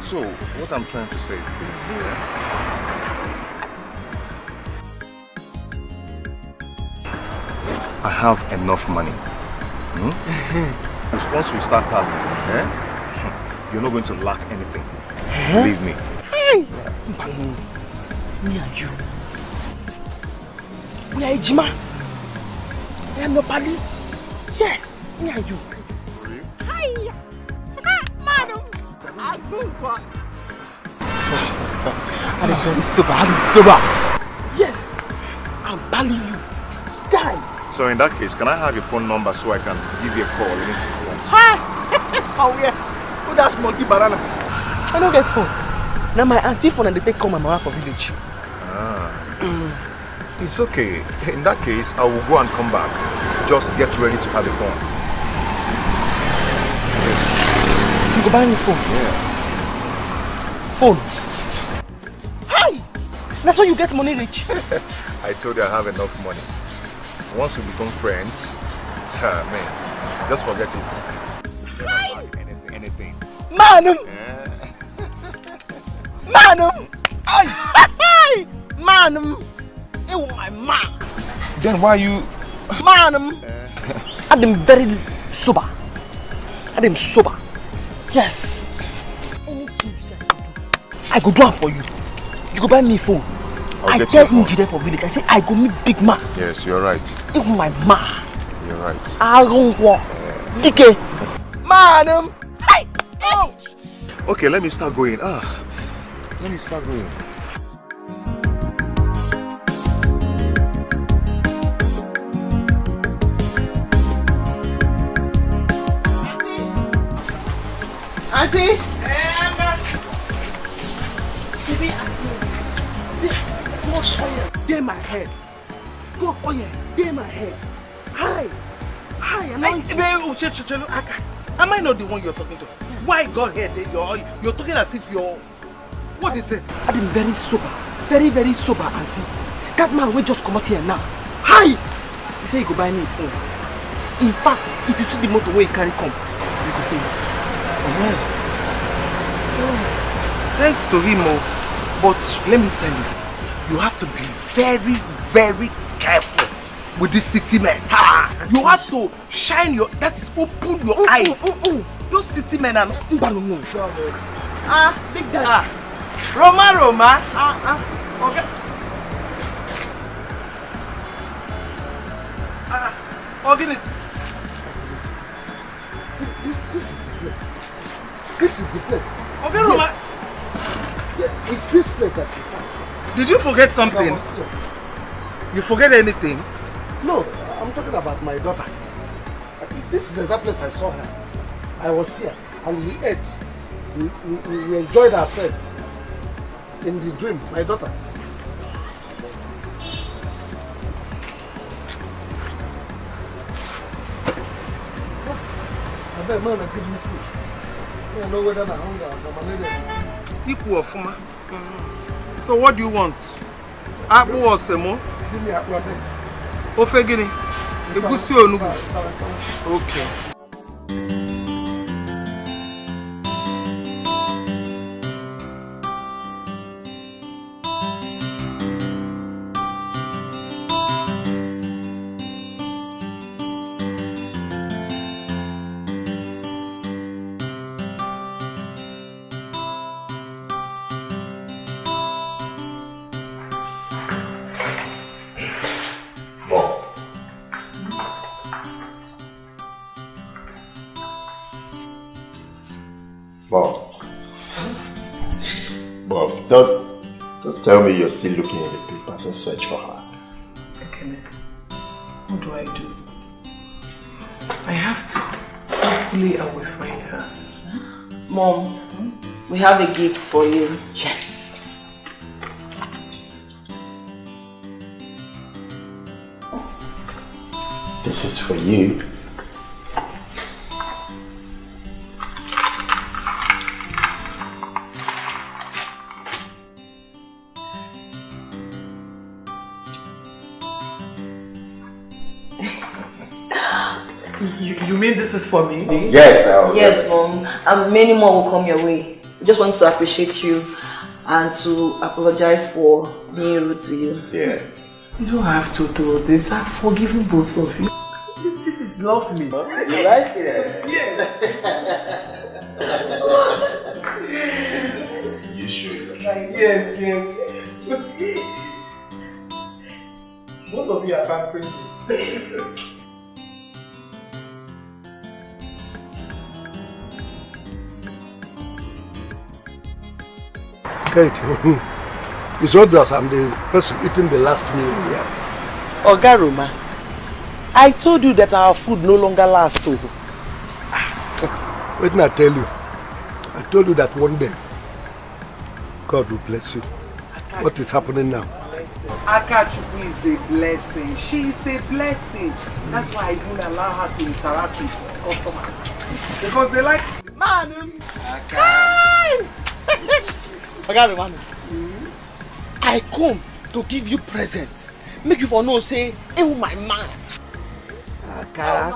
So, what I'm trying to say is this. I have enough money. Once we start traveling, you're not going to lack anything. Believe me. Hey! Me and you. We are Ejima. I am your buddy. Yes, me and you. Hi! Madam! Sorry. I'm very sober. Yes, I'm balling you. die. So in that case, can I have your phone number so I can give you a call? Hi! Oh yeah. Who that's monkey banana? I don't get phone. Now my auntie phone and they take call my mama for village. It's okay. In that case, I will go and come back. Just get ready to have a phone. You go buy me phone? Yeah. Phone? Hi! That's how you get money rich. I told you I have enough money. Once we become friends, man, just forget it. Hi! Anything. Manum! Manum! Hi! Manum! Ew, my man! Then why you... Manum! I'm very sober. I'm sober. Yes. Anything you say I go do it for you. You go buy me a phone. I tell him you there for village. I say I go meet big man. Yes, you're right. Even my man. You're right. I don't walk. Dikeh. Manum! Hi! Oh! Okay, let me start going. Let me start going. Auntie! God oil, dey my head. God oil, dey my head. Hi, am I not the one you're talking to? Why God head? You're talking as if you're... What is it? I'm very sober. Very, very sober, auntie. That man will just come out here now. Hi! He said he go buy me a phone. In fact, if you see the motor where he carry come, you go see it. Thanks to him, but let me tell you, you have to be very, very careful with this city men. You have to shine your, that is, open your eyes. Those city men are not... big daddy. Roma. Okay. Organist. This is the place. Okay, Roma. Yes, it's this place that is. Did you forget something? You forget anything? No, I'm talking about my daughter. This is the exact place I saw her. I was here and we ate. We enjoyed ourselves in the dream, my daughter. I bet man, I give you food. I don't know whether I'm hungry or malaria. Equal of Fuma. So what do you want? Apple or semo? Give me apple. Ofegini. Egusi onugu. Okay. Bob, don't tell me you're still looking at the papers and search for her. Okay, what do I do? I have to. Hopefully I will find her. Mom, we have a gift for you. Yes. This is for you. You mean this is for me? Yes, yes, Mom. And many more will come your way. We just want to appreciate you and to apologize for being rude to you. Yes. You don't have to do this. I've forgiven both of you. This is lovely. You like it? Yes. You should. Yes. Most of you are pampering me. Kate, it's obvious I'm the person eating the last meal here. Oga Roma, I told you that our food no longer lasts. Wait till I tell you. I told you that one day, God will bless you. What is happening now? Akachuku is a blessing. She is a blessing. That's why I don't allow her to interact with customers. Because they like, man, I come to give you presents. Make you for no say, oh my man. Aka.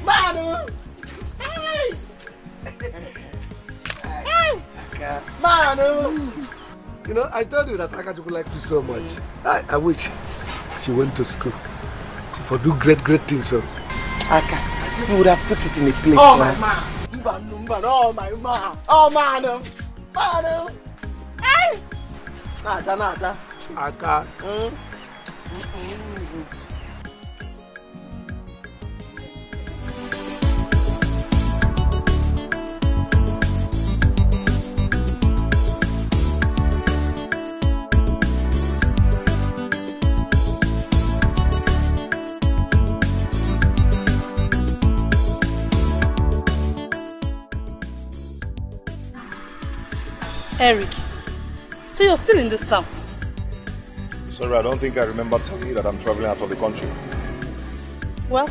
Man, man. You know, I told you that Akachuku liked you so much. I wish she went to school. She would do great things. So. Aka, you would have put it in a place. Oh my man. Oh my man. Oh man. Hey. Nata. Aka. Eric, so you're still in this town? Sorry, I don't think I remember telling you that I'm traveling out of the country. Well,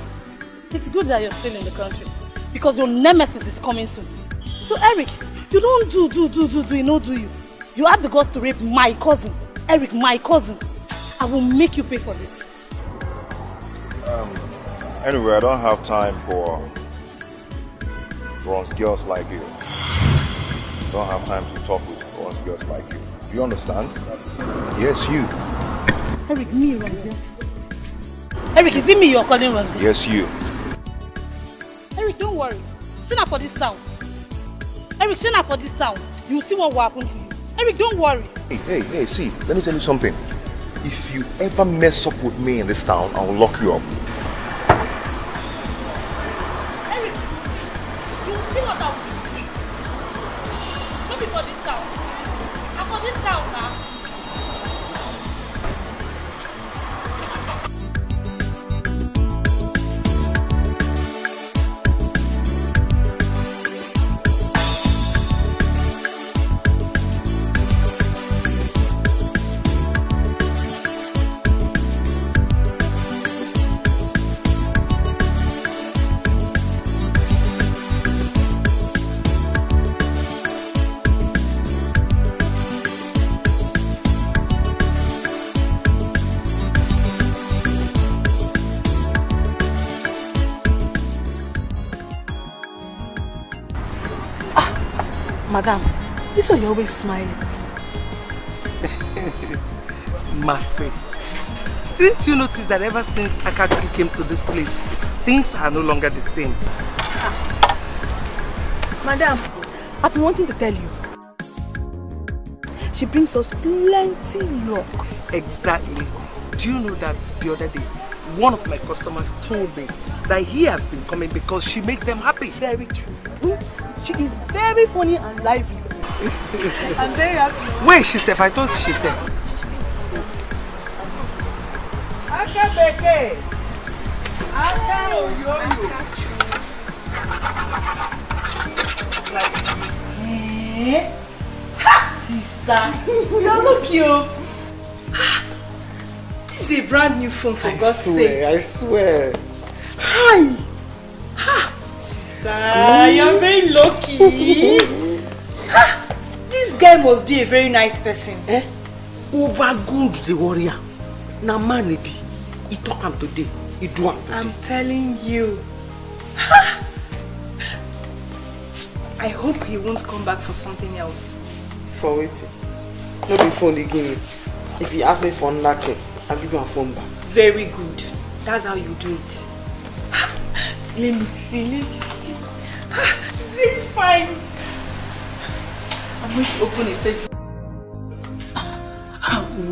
it's good that you're still in the country because your nemesis is coming soon. So Eric, you don't do, you know, do you? You have the guts to rape my cousin. Eric, my cousin. I will make you pay for this. Anyway, I don't have time for bronze girls like you. I don't have time to talk with bronze girls like you. Do you understand? Yes, you. Eric, me right here. Eric, is it me you're calling right there? Yes, you. Eric, don't worry. Send up for this town. Eric, send up for this town. You'll see what will happen to you. Eric, don't worry. Hey, see, let me tell you something. If you ever mess up with me in this town, I will lock you up. Eric, you'll see what I will do. Don't be for this town. I'm for this town now. Madam, this way you're always smiling. Mercy. Didn't you notice that ever since Akachuku came to this place, things are no longer the same? Madam, I've been wanting to tell you. She brings us plenty luck. Exactly. Do you know that the other day, one of my customers told me that he has been coming because she makes them happy. Very true. She is very funny and lively. I'm very happy. Wait, she said, I thought she said. Akabeke! Sister, you look cute. This is a brand new phone for God's sake. I swear. Hi. You're very lucky. This guy must be a very nice person. Over good the warrior. Now man be. He talk him today. He do him today. I'm telling you. I hope he won't come back for something else. For waiting. No be phone again. If he asks me for nothing, I'll give you a phone back. Very good. That's how you do it. Let me see. It's very fine. I'm going to open a Facebook.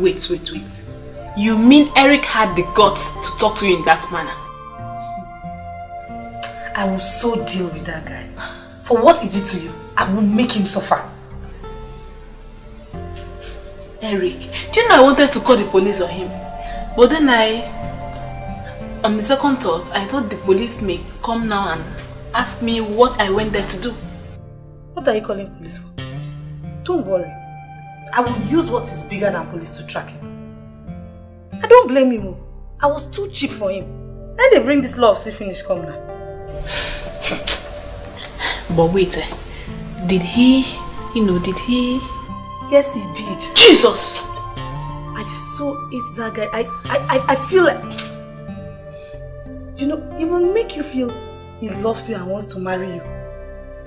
Wait. You mean Eric had the guts to talk to you in that manner? I will so deal with that guy. For what he did to you, I will make him suffer. Eric, do you know I wanted to call the police on him? But then I On the second thought, I thought the police may come now and ask me what I went there to do. What are you calling police for? Don't worry. I will use what is bigger than police to track him. I don't blame him. I was too cheap for him. Let they bring this law of see finish come now. But wait, did he, did he? Yes, he did. Jesus! I so hate that guy. I feel like, it will make you feel he loves you and wants to marry you.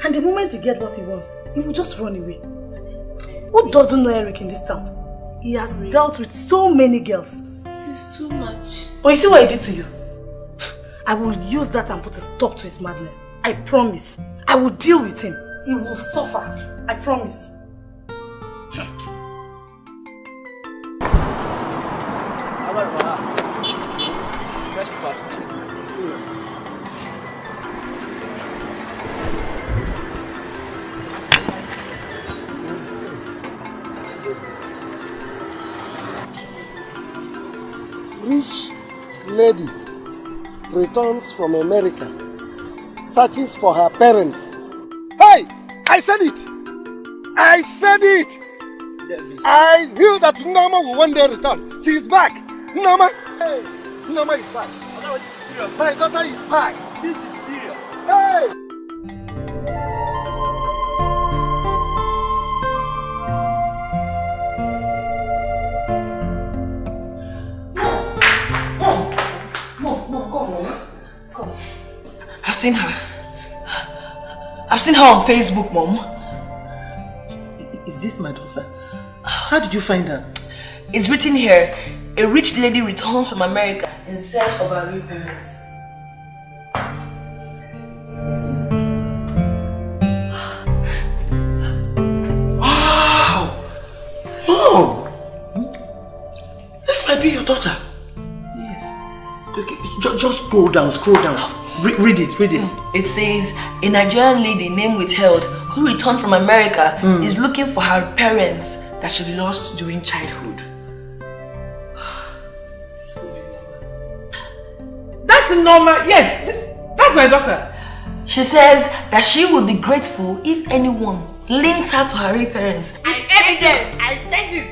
And the moment he gets what he wants, he will just run away. Who doesn't know Eric in this town? He has dealt with so many girls. This is too much. But you see what he did to you? I will use that and put a stop to his madness. I promise. I will deal with him. He will suffer. I promise. Rich lady returns from America, searches for her parents. Hey! I said it! I said it! I knew that Noma will one day return. She is back! Noma! Hey! Noma is back. My daughter is back. This is serious. Hey! I've seen her. I've seen her on Facebook, Mom. Is this my daughter? How did you find her? It's written here, a rich lady returns from America in search of her real parents. Wow! Oh! This might be your daughter. Yes. Okay, just scroll down. Read it. It says, a Nigerian lady named Withheld who returned from America is looking for her parents that she lost during childhood. That's normal. Yes, that's my daughter. She says that she would be grateful if anyone links her to her real parents. With evidence. I said it.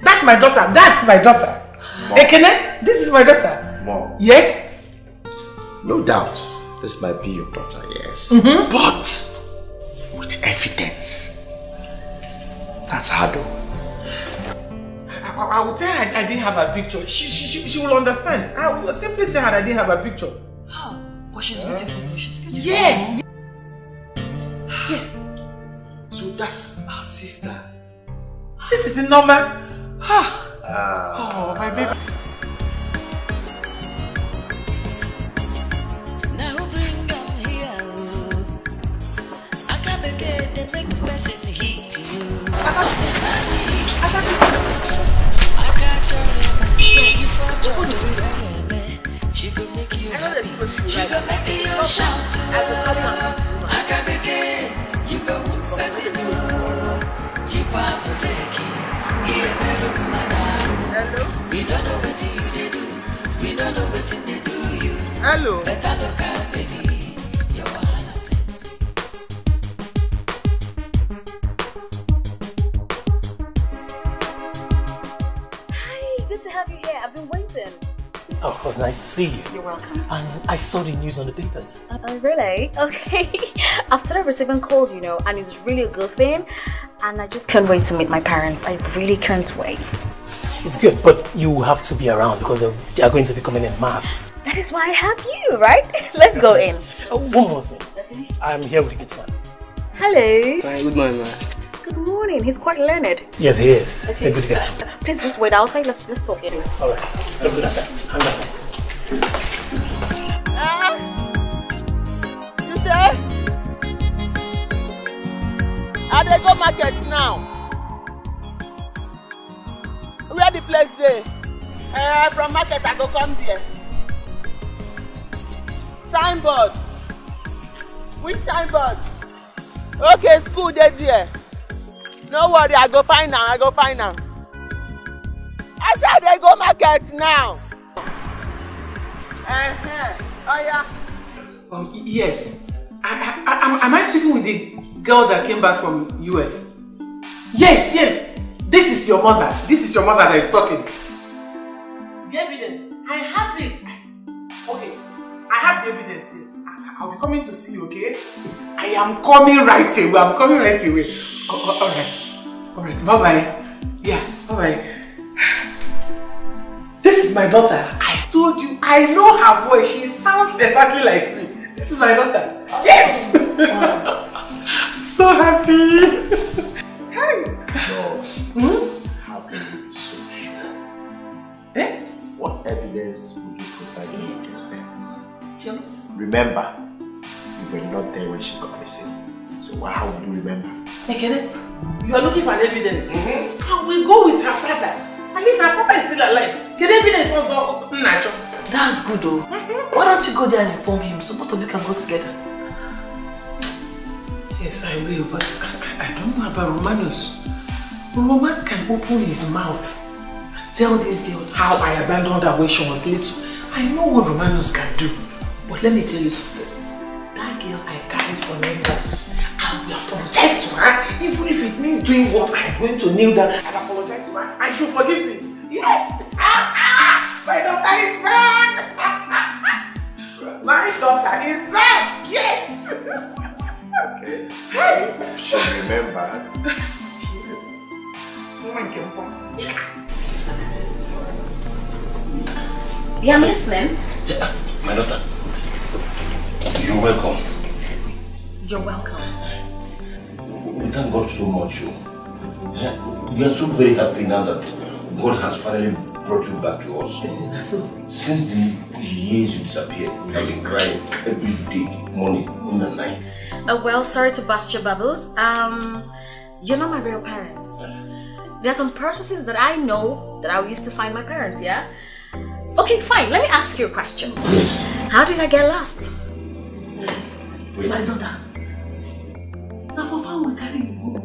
That's my daughter. Ekene, this is my daughter. Mom. Yes? No doubt, this might be your daughter, yes. But with evidence. That's hard though. I will tell her I didn't have a picture. She will understand. I will simply tell her I didn't have a picture. Oh, but she's beautiful. She's beautiful. Yes. Yes. So that's our sister. This is normal. Oh, my baby. She could make you happy. She could make you shout. You go passing We don't know what you do. We don't know what they do you. Hello. Better look out, baby. Oh, well, nice to see you. You're welcome. And I saw the news on the papers. Oh, really? Okay. I've started receiving calls, and it's really a good thing. And I just can't wait to meet my parents. I really can't wait. It's good, but you have to be around because they are going to be coming in mass. That is why I have you, right? Let's go in. One more thing. Okay. I'm here with the gate man. Hello. Hi, good morning, man. Good morning. He's quite learned. Yes, he is. Okay. He's a good guy. Please just wait outside. Let's talk, please. All right. Let's go outside. Understand. You say? I dey go market now. Where the place dey? From market I go come there. Signboard. Which signboard? Okay, school dey there. No worry, I go find am. I said they go market now. Oh yeah. Yes. Am I speaking with the girl that came back from US? Yes, yes. This is your mother. This is your mother that is talking. The evidence. I have it. Okay. I have the evidence. Yes. I'll be coming to see you, okay? I am coming right away. I'm coming right away. Alright. Alright. Bye-bye. Yeah. Bye-bye. This is my daughter. I told you. I know her voice. She sounds exactly like me. This is my daughter. Yes! Wow. So happy. Hey. How can you be so sure? Eh? What evidence would you provide me with? Chili? Remember, you were not there when she got missing. So how would you remember? Ekene, you are looking for evidence. I will go with her father. At least her father is still alive. Get evidence also natural. That's good though. Why don't you go there and inform him so both of you can go together? Yes, I will, but I don't know about Romanus. Roman can open his mouth and tell this girl how I abandoned her when she was little. I know what Romanus can do. But let me tell you something. That girl I carried for 9 months. I will apologize to her, even if it means doing what I'm going to kneel down and apologize to her. And she'll forgive me. Yes! My daughter is back! My daughter is back! Yes! Okay. If she remembers. Yeah, I'm listening. Yeah, my daughter. You're welcome. You're welcome. We thank God so much. Yeah, we are so very happy now that God has finally brought you back to us. Since the years you disappeared, we have been crying every day, morning, in the night. Well, sorry to burst your bubbles. You're not my real parents. There are some processes that I know that I used to find my parents, yeah? Okay, fine. Let me ask you a question. Yes. How did I get lost? Wait. My daughter. Now for fun we carry you go.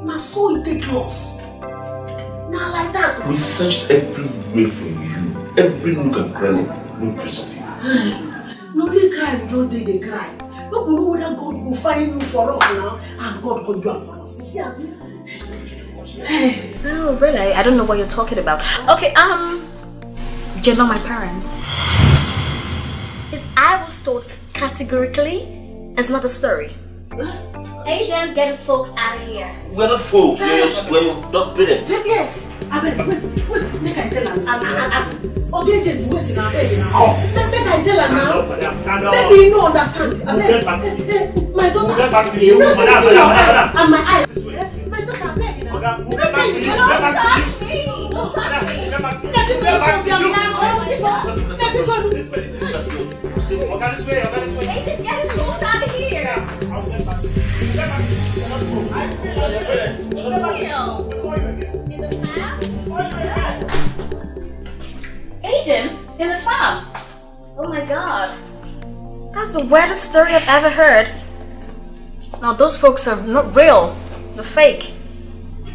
Now so it take loss. Now like that. We searched everywhere for you. Every nook and cranny, no trace of you. Nobody cry because they cry. No one know whether God will find you for us now and God will do it for us. See, Oh, really? I don't know what you're talking about. Okay, you're not my parents. Because I was told categorically, it's not a story. Agents, get his folks out of here. We're not folks, we're not parents. Yes. I mean, wait, make I tell her. Okay, agents, wait now, baby now. Make I tell her now. Baby, you don't understand. My daughter. Get back to You you. don't see your eye and my eye. My daughter, baby now. Get back to you. Don't touch me. Don't touch me. Get back to you. Let me go. This way. Agent, get his folks out of here. I'll get back to you. Get back to you. In the farm? Agent? In the farm? Oh my god. That's the weirdest story I've ever heard. Now those folks are not real. They're fake.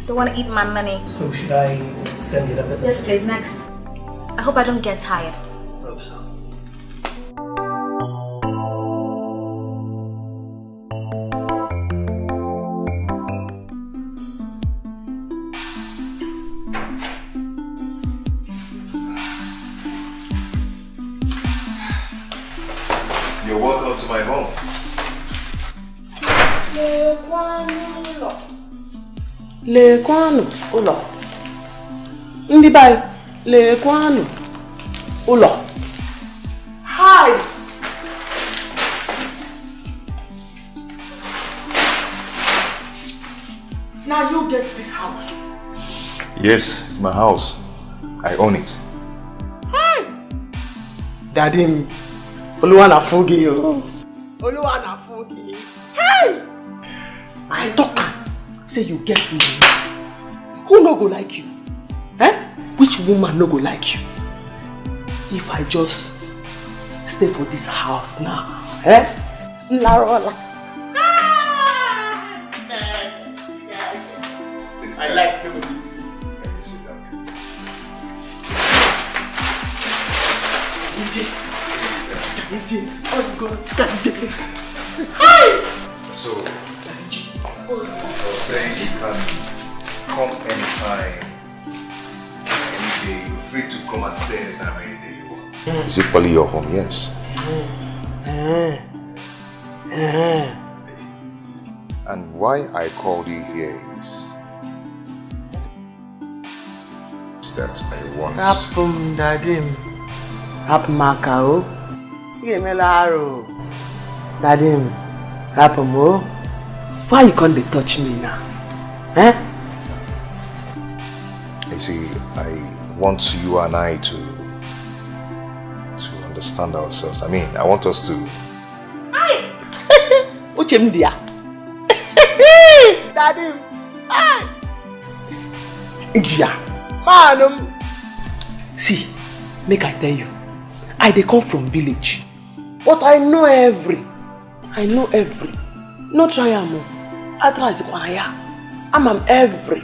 They want to eat my money. So should I send you the message? Yes, please. Next. I hope I don't get tired. I hope so. You're welcome to my home. Lekwanụ ụlọ. Ndị be anyị, lekwanụ ụlọ. Hi. Now you get this house. Yes, it's my house. I own it. Hi. Daddy, Oluwa na fugi yo. Oluwa na fugi. Hey! I talk say you get me. Who no go like you? Eh? Which woman no go like you? If I just stay for this house now, eh? Larola. I like memories. Oh God, Hi! So saying you can come anytime, any day. You're free to come and stay anytime, any day you want. Is it probably your home? Yes. And why I called you here is that I want... Rapum dadim. Rapum makao. Yemelaro. Dadim. Rapum o. Why you can't they touch me now? You see, I want you and I to understand ourselves. I mean, I want us to... Uchemdia. Dadim. Ijia. Manum. See, make I tell you, I dey come from village, but I know every. No try am. I try Sikwanaya. I'm every.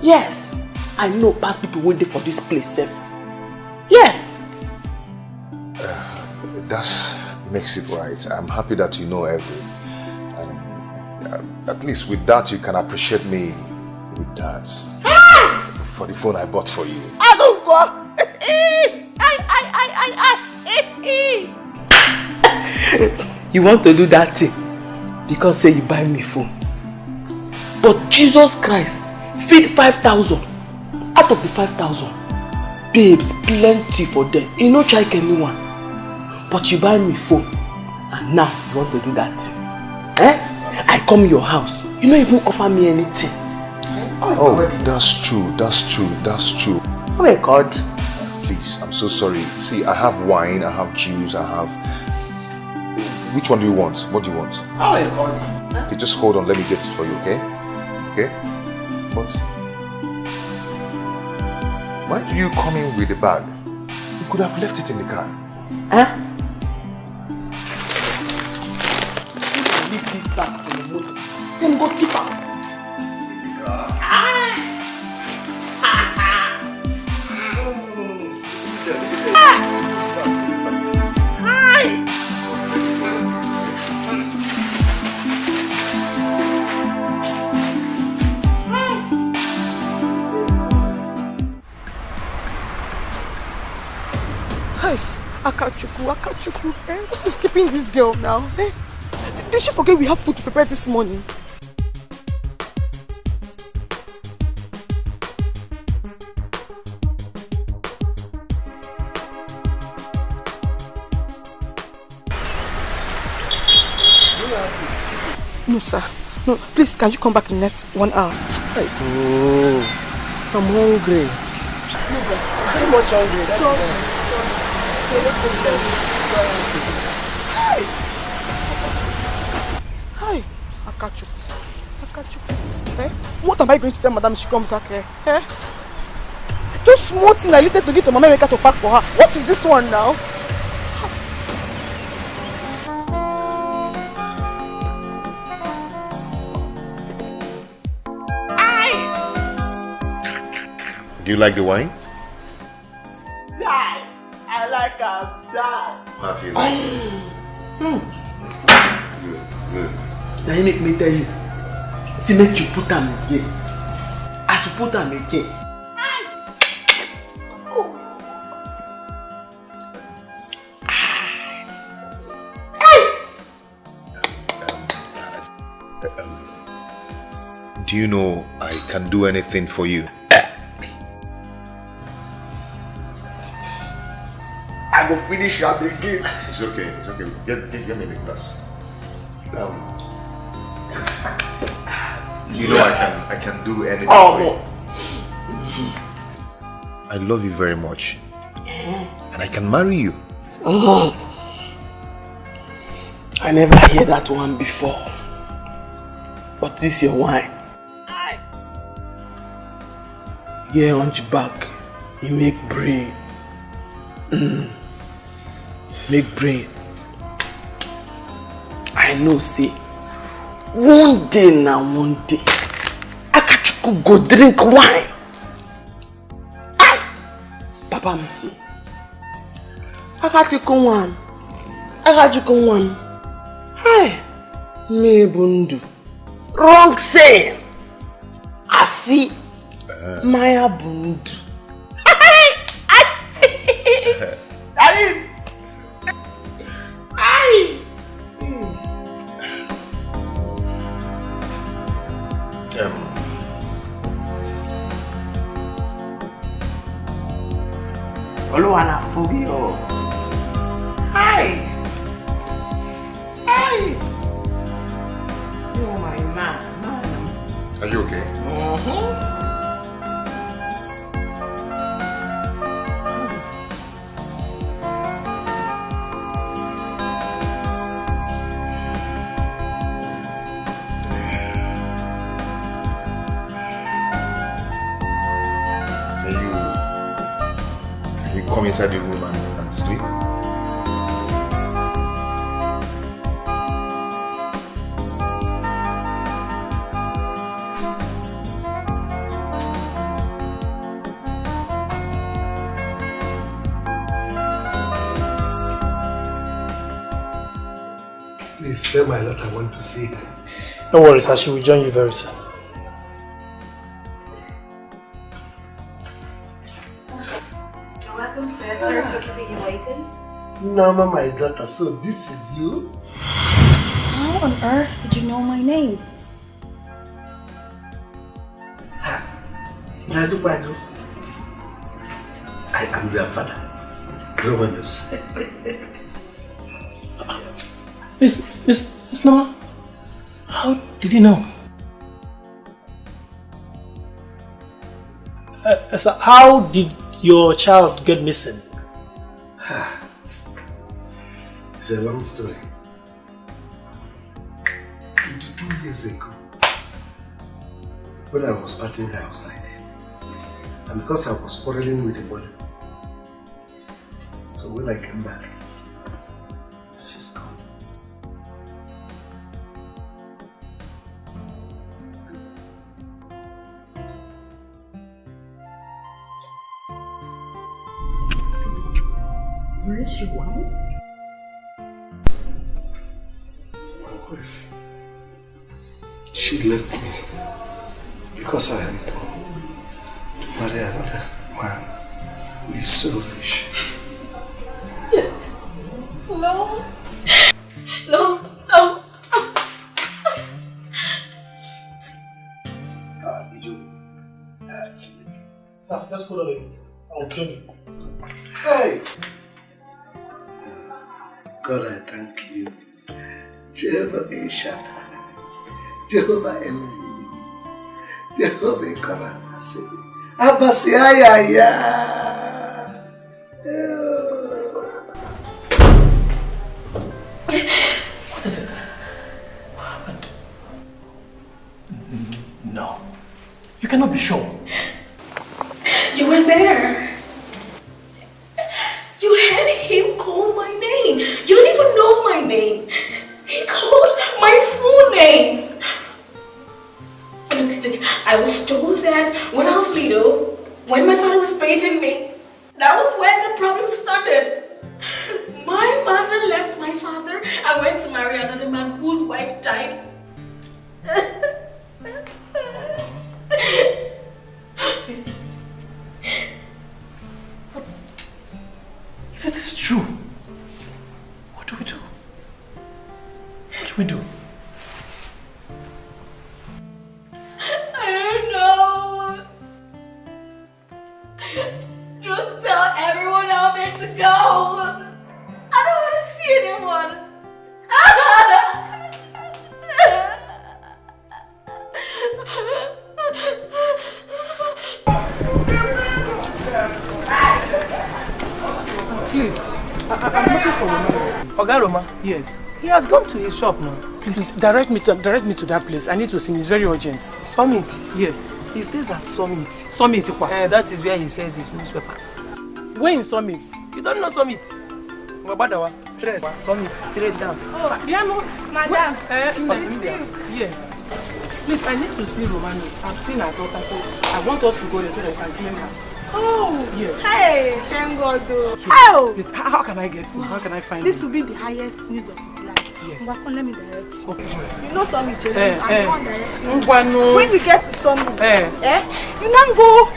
Yes, I know past people waiting for this place safe. Yes. That makes it right. I'm happy that you know every. At least with that, you can appreciate me with that. For the phone I bought for you. I don't go. You want to do that thing because say you buy me phone. But Jesus Christ feed 5,000. Out of the 5,000, babes plenty for them. You no check anyone. But you buy me phone, and now you want to do that thing. I come your house. You don't even offer me anything. Oh, that's true. Oh my God. Please, I'm so sorry. See, I have wine, I have juice, I have... Which one do you want? What do you want? Oh my God. Okay, just hold on, let me get it for you, okay? Okay? But... why did you come in with the bag? You could have left it in the car. Leave this bag for the motor. Then go tip up. Akachuku, what is keeping this girl now? Did she forget we have food to prepare this morning? No, sir. No, please, can you come back in the next 1 hour? Oh, I'm hungry. No, boss. Very much hungry. Sorry. Hi, Akachuku. What am I going to tell Madam she comes back here? Just small thing I listened to get to Mama America to pack for her. What is this one now? Do you like the wine? Die! I like a die! Happy. Good. Now you make me tell you. See, make you put them again. As you put them again. Do you know I can do anything for you? I will finish up again. It's okay. Get me the glass. You know I can do anything for you. I love you very much. And I can marry you. I never heard that one before. But this is your wine. Yeah, hunchback. You make brain. Make brain. I know, say, one day, Akachuku go drink wine. Papa, me say, Akachukunwan. Hey, Miribundu. Wrong saying. Asi Maya Bundu. Daddy. Ay. Oluwana Fubio. Hi. Hi. You're my man. Are you okay? Can you come inside the room and sleep? Please tell my daughter I want to see her. No worries, she will join you very soon. Welcome, sir. Sorry for keeping you waiting. Nama, my daughter, so this is you? How on earth did you know my name? Nadu. I am your father, Romanus. Miss Nama, how did you know? So how did your child get missing? It's a long story. 22 years ago, when I was partying her outside, and because I was quarreling with the mother, so when I came back, she's gone. Where is your wife? My wife, she left me because I am to marry another man who is so rich. No. Sir, just hold on a bit. I'll join you. Hey! God, I thank you. Jehovah Eshata, Jehovah Elohim, Jehovah Karamasi, Abasiaya. What is it? What happened? No. You cannot be sure. You were there. You heard him call my name. You don't even know my name. He called my full names. Look, I was told that when I was little, when my father was beating me, that was where the problem started. My mother left my father and went to marry another man whose wife died. If this is true, what do we do? What do we do? I don't know. Just tell everyone out there to go. I don't want to see anyone. Please, I'm looking for Roma. Oga Roma? Yes. He has gone to his shop now. Please direct me to that place. I need to see him. It's very urgent. Summit? Yes. He stays at Summit. Summit? That is where he says his newspaper. Where in Summit? You don't know Summit? Mbabadawa, straight. Summit, straight down. Oh, Diano, madam. Yes. Please, I need to see Romanos. I've seen her daughter, so I want us to go there so that I can claim her. Oh, yes. Hey, thank God though. Yes. Oh, Yes. How can I get him? How can I find this him? will be the highest news of his life. Yes. But let me direct you. Okay. You know Summit, I'm the one directing. When you get to Summit, you now go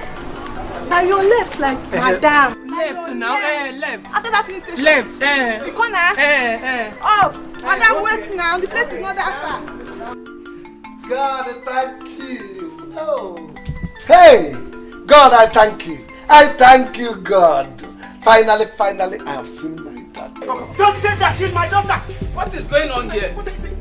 by your left, like madam. Left now, left. After that police station. Left, The corner. Oh, madam, wait now. The place is not that far. God, thank you. Oh. Hey, God, I thank you. I thank you, God. Finally, I have seen my daughter. Don't say that she's my daughter. What is going on here?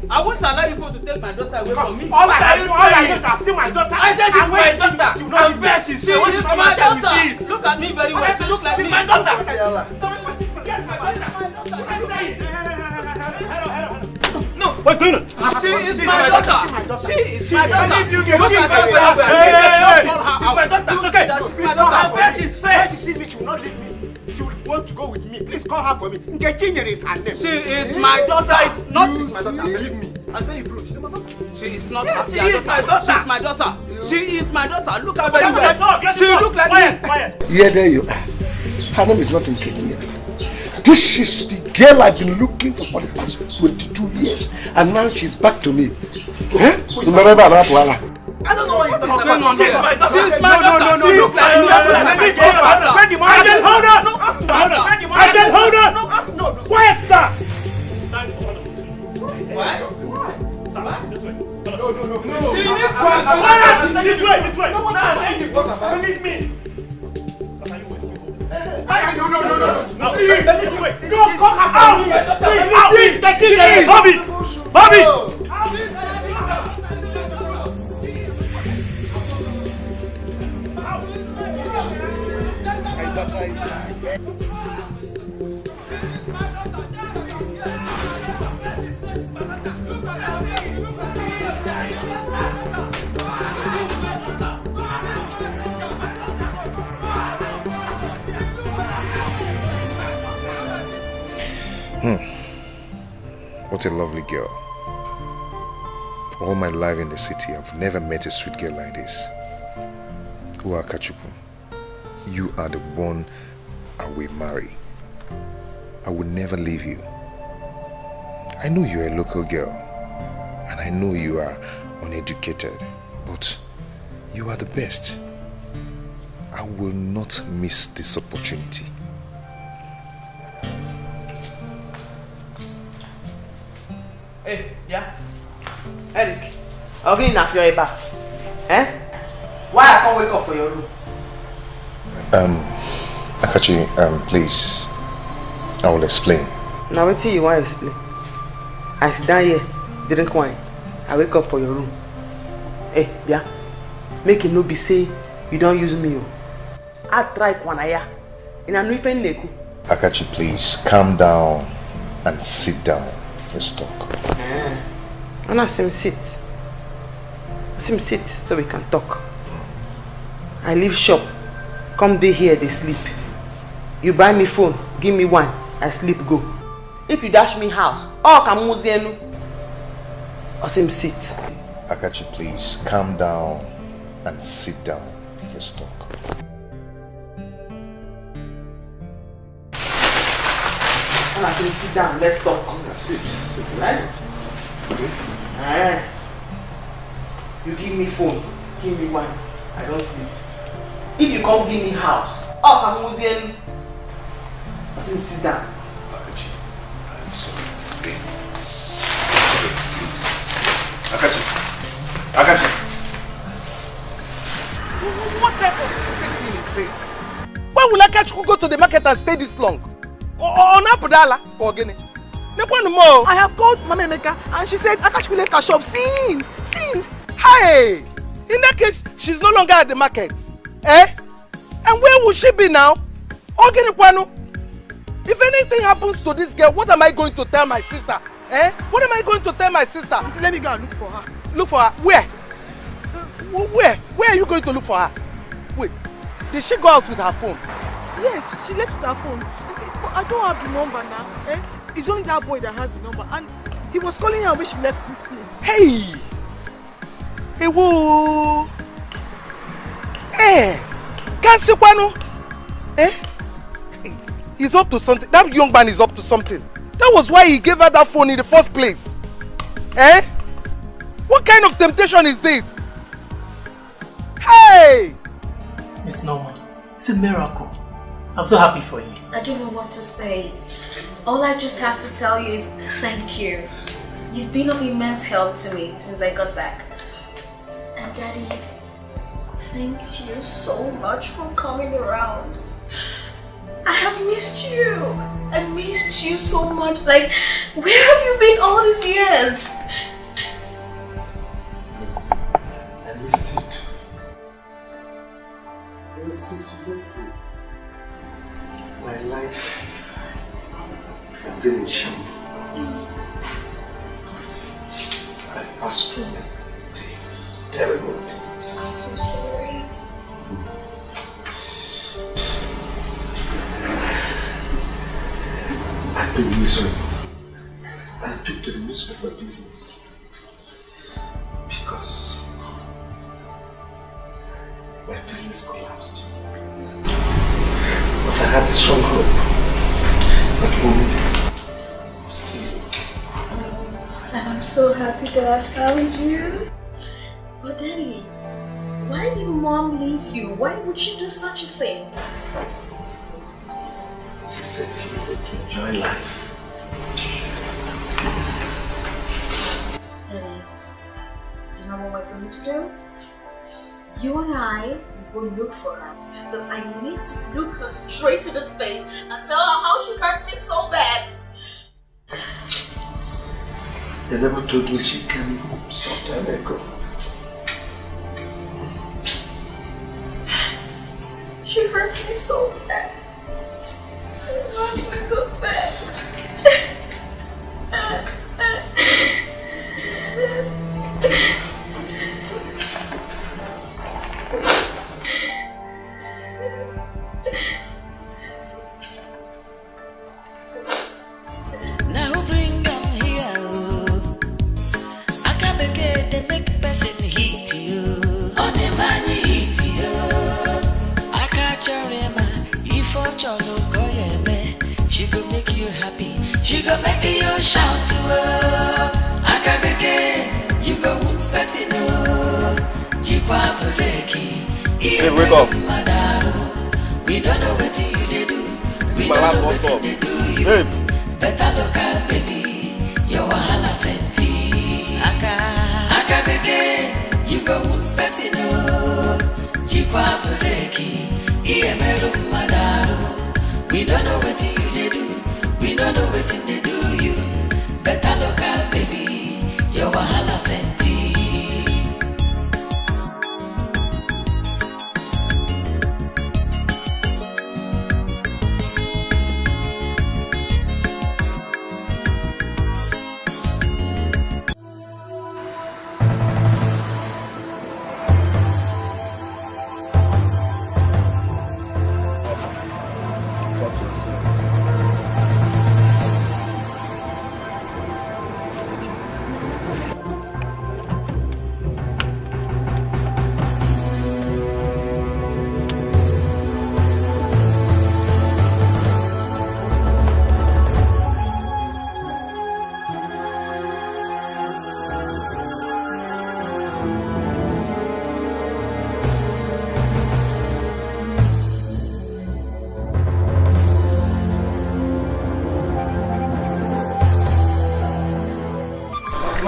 I won't allow you to take my daughter away from me. All I have seen my daughter. I said she's my daughter. You know the best she's saying. She is my daughter. Look at me very well. She look like she's me. my daughter. No, what's going on? She is my daughter. She is my daughter. Look at her very well. Call her out. She's okay. She's my daughter. She's fair. When she sees me, she will not leave me. She will want to go with me. Please call her for me. Nkechinyere is her name. She is my daughter. Not my daughter. Believe me. I'll tell you proof. She's my daughter. She is not her. She is my daughter. She's my daughter. She is my daughter. Look at her very well. She look like me. Quiet. Yeah, there you are. Her name is not Nkechinyere. This is the girl I've been looking for the past 22 years. And now she's back to me. Eh? I don't know what is going on here. She is my daughter. She look like me. Hold on. No. Quiet, sir. Why? This way. No. This way. No, what's happening? Believe me. No. Come out. Bobby. What a lovely girl. All my life in the city, I've never met a sweet girl like this. Akachukwu, you are the one I will marry. I will never leave you. I know you're a local girl, and I know you are uneducated, but you are the best. I will not miss this opportunity. Hey, yeah. Eric, I'm going to your bar. Eh? Why I can't wake up for your room? Akachi, please. I will explain. Now wait till you want to explain. I sit down here, drink wine. I wake up for your room. Hey, yeah. Make it no be say you don't use me. I try kwanaya. In a new friend neku. Akachi, please calm down and sit down. Let's talk. And I see him sit. I see him sit so we can talk. I leave shop. Come day here, they sleep. You buy me phone, give me wine, I sleep go. If you dash me house, all can muzienu. I see him sit. Akachi, please calm down and sit down. Let's talk. And I say sit down, let's talk. That's it. Right? You give me phone, give me wine, I don't sleep. If you come give me house, all can muzienu. I say sit down. Akachi, I'm sorry. Okay. Akachi. What type of stupid thing is this? Why will Akachi go to the market and stay this long? On Apodala or Guinea? I have called Mama Emeka and she said Akachi left her shop since. Hey! In that case, she's no longer at the market. Eh? And where will she be now? If anything happens to this girl, what am I going to tell my sister? Eh? What am I going to tell my sister? Let me go and look for her. Look for her? Where? Where are you going to look for her? Wait, did she go out with her phone? Yes, she left with her phone. I don't have the number now. Eh? It's only that boy that has the number. And he was calling her when she left this place. Hey! Hey, whoa! Eh! Kansikwano! Eh? He's up to something. That young man is up to something. That was why he gave her that phone in the first place. Eh? What kind of temptation is this? Hey! Miss Norma, it's a miracle. I'm so happy for you. I don't know what to say. All I just have to tell you is thank you. You've been of immense help to me since I got back. And Daddy, thank you so much for coming around. I have missed you. I missed you so much. Like, where have you been all these years? I missed it. Ever since you left me, my life has been in shame. I passed through many things, terrible things. I'm so sorry. I've been miserable. I took to the newspaper business because my business collapsed. But I had a strong hope that one day I would see you. And I'm so happy that I found you. But Daddy, why did Mom leave you? Why would she do such a thing? She said she wanted to enjoy life. Daddy, you know what we're going to do? You and I will go look for her. Because I need to look her straight to the face and tell her how she hurt me so bad. They never told me she came some time ago. She hurt me so bad. So bad. Now bring them here. Akabeke they make person hit you. On the money hit you. Akachorema if ocholo koyeme. She go make you happy. She go make you shout to her. Akabeke you go wound person. Jikwa breki. Hey, wake up. We don't know what you did do. We don't know what you do. You better look at baby. Your wahala plenty. Akabeke, you go person. Jikwa breki. Iemeru madaro. We don't know what you did do. We don't know what you do. You better look at baby. Your wahala plenty.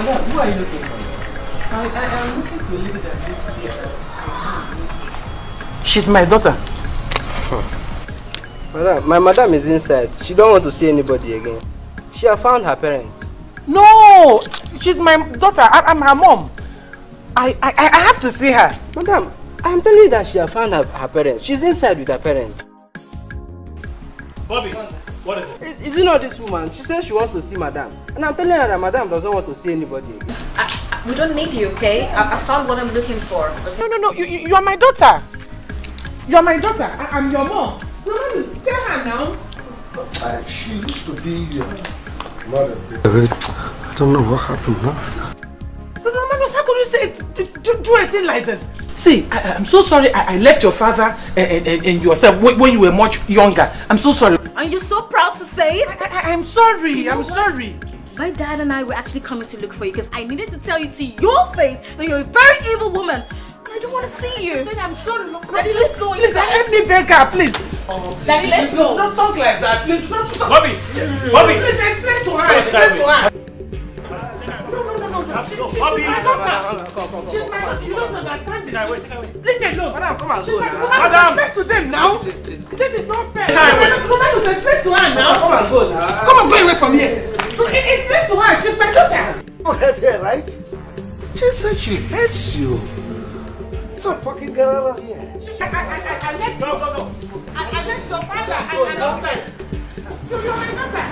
Who are you looking for? I am looking for a lady that lives here. She's my daughter. Madam, my madam is inside. She don't want to see anybody again. She has found her parents. No! She's my daughter. I'm her mom. I have to see her. Madam, I'm telling you that she has found her parents. She's inside with her parents. Bobby, what is it? Is it not this woman? She says she wants to see madam. And I'm telling her that madam doesn't want to see anybody again. We don't need you, okay? I found what I'm looking for. No. You are my daughter. You are my daughter. I'm your mom. No, tell her now. She used to be your mother. I don't know what happened now. No, how could you say do a thing like this? See, I'm so sorry I left your father and yourself when you were much younger. I'm so sorry. And you're so proud to say it? I'm sorry, I'm sorry. My dad and I were actually coming to look for you because I needed to tell you to your face that you're a very evil woman. I don't want to see you. I'm sorry. Daddy, let's go. Please, let me beg her, please. Daddy, let's go. Don't talk like that, please. Bobby! Please explain to her. Explain to her. No. Bobby! You don't understand it. Leave me alone. Madam, come on, go now. Madam, respect to them now. This is not fair. Respect to her now. Come on, go now. Come on, go away from here. Explain to her. She's my daughter. You hate her, right? She said she hates you. So fucking get out of here. I left your father and outside. You're my daughter.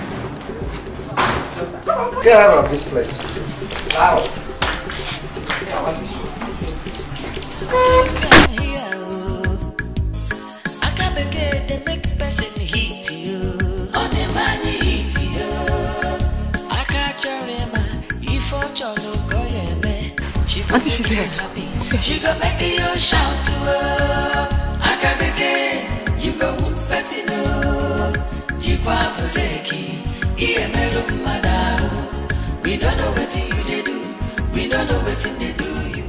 Get out of this place. Wow. Auntie, she's here. She go make you shout to her. Akabeke, you go person no. Jikwa breki, iemero madaru. We don't know what you do. We don't know what they do you.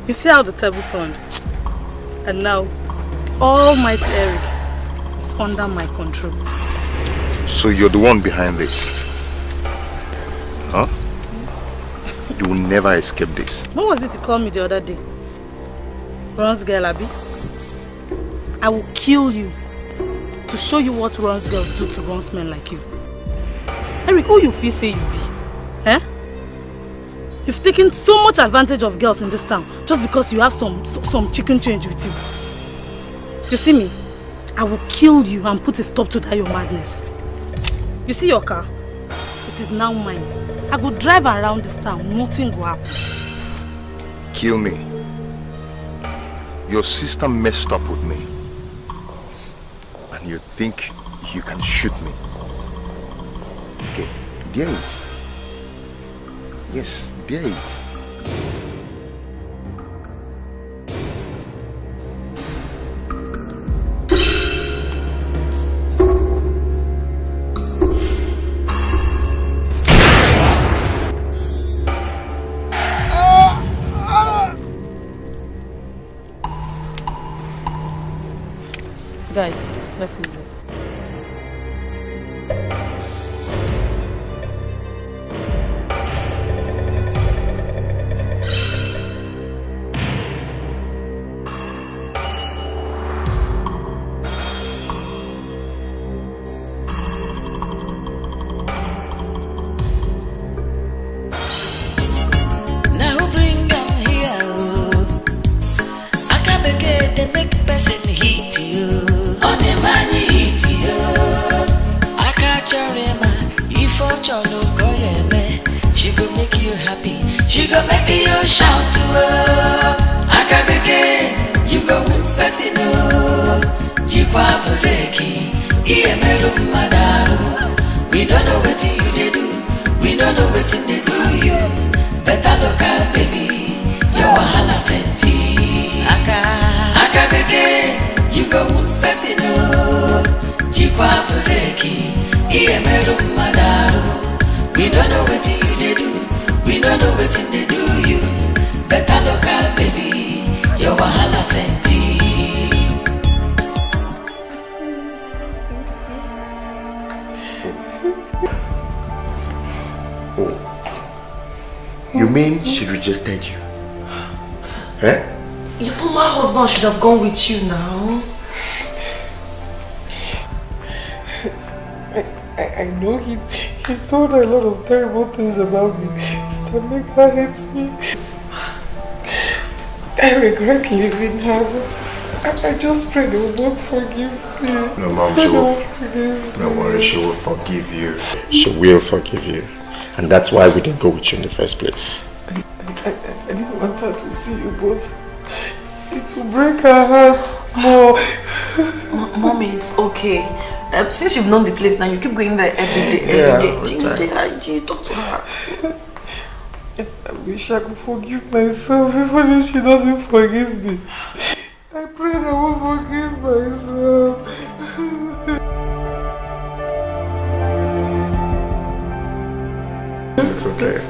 You see how the table turned? And now, Almighty Eric is under my control. So you're the one behind this? Huh? You will never escape this. What was it you called me the other day? Ron's girl, Abby? I will kill you to show you what Ron's girls do to Ron's men like you. Eric, who you feel say you be? Eh? You've taken so much advantage of girls in this town just because you have some chicken change with you. You see me? I will kill you and put a stop to that your madness. You see your car? It is now mine. I go drive around this town, nothing will happen. Kill me. Your sister messed up with me. And you think you can shoot me. Okay, bear it. Yes, bear it. Guys, let's move on. You mean she rejected you? Eh? Your former husband should have gone with you now. I know he told her a lot of terrible things about me that make her hate me. I regret leaving her, but I just pray they will both forgive me. No, Mom, she will. Don't worry, she will forgive you. She will forgive you. And that's why we didn't go with you in the first place. I didn't want her to see you both. It will break her heart more. Mommy, it's okay. Since you've known the place now, you keep going there every day. Do you say hi? Do you talk to her? I wish I could forgive myself even if she doesn't forgive me. I pray that I will forgive myself. It's okay.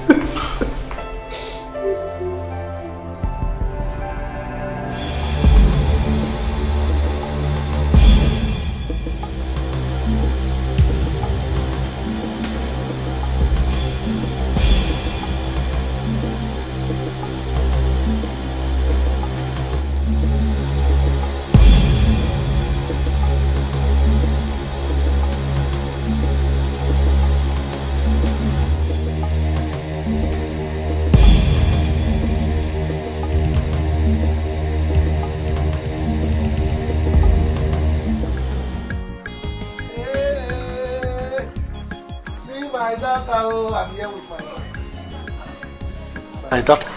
My daughter.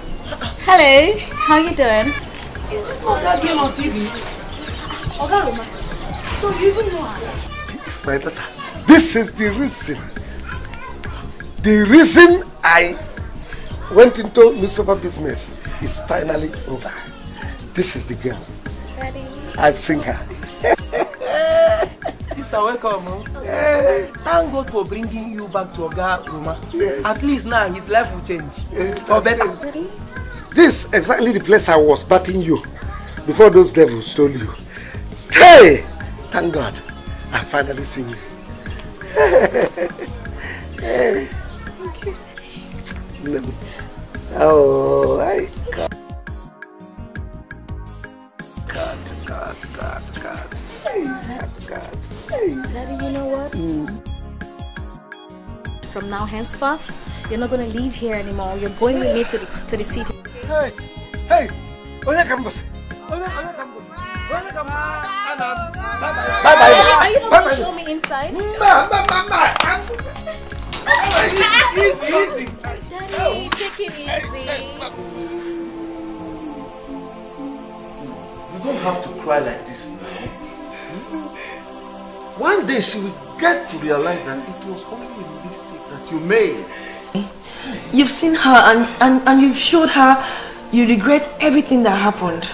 Hello, how you doing? Is this not that girl on TV? Ogaroma, so you even know her? She is my daughter. This is the reason. The reason I went into newspaper business is finally over. This is the girl. Daddy. I've seen her. Sister, welcome. Thank God for bringing you back to Ogaroma. Yes. At least now his life will change. Or better. This is exactly the place I was batting you before those devils stole you. Hey! Thank God, I finally seen you. Hey. Oh, I God. God. Hey. Daddy, you know what? From now henceforth, you're not going to live here anymore. You're going with me to the city. Hey! Oya campus. Bye-bye. Are you not going to show me inside? Easy. Daddy, take it easy. You don't have to cry like this now. One day she will get to realize that it was only a mistake that you made. You've seen her and you've showed her you regret everything that happened.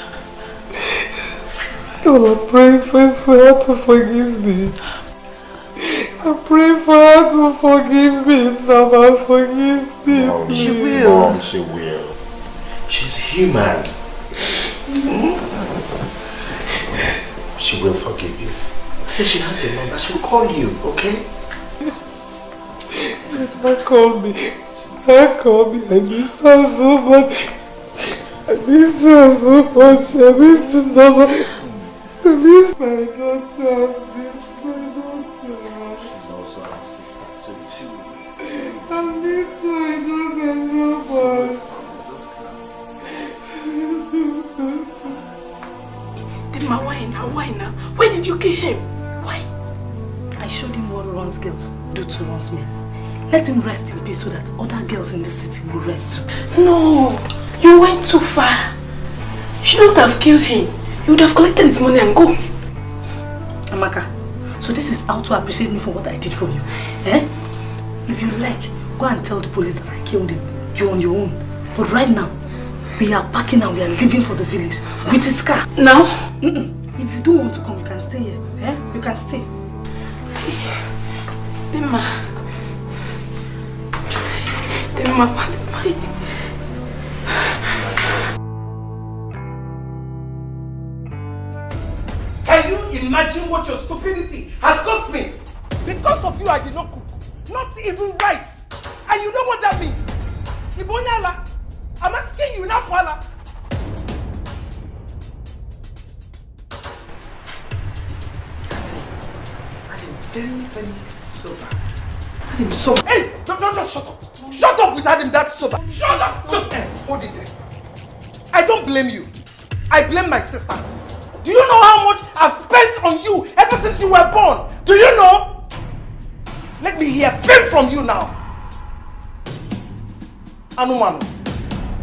Lord, I pray first for her to forgive me. I pray for her to forgive me. Mama, forgive me. Mom, she will. Mom, she will. She's human. She will forgive you. She has a number. She'll call you, okay? Please, don't call me. Don't call me. I miss her so much. I miss her so much. I miss her Mama. I miss my daughter. I miss my daughter. She's also our sister too. I miss my daughter so much. Dima, why now? Why did you kill him? Why? I showed him what Ron's girls do to Ron's men. Let him rest in peace so that other girls in the city will rest too. No, you went too far. You shouldn't have killed him. You would have collected his money and go. Amaka, so this is how to appreciate me for what I did for you. Eh? If you like, go and tell the police that I killed him. You're on your own. But right now, we are packing and we are leaving for the village with his car. Now? If you don't want to come, you can stay here. Eh? You can stay. Dima, why? Can you imagine what your stupidity has cost me? Because of you, I did not cook. Not even rice. And you know what that means? Ibonyala, I'm asking you now, Kuala. Very sober. Adam sober. Hey, don't shut up. Shut up with Adam that sober. Shut up. Just hold it there. I don't blame you. I blame my sister. Do you know how much I've spent on you ever since you were born? Do you know? Let me hear fame from you now. Anumano.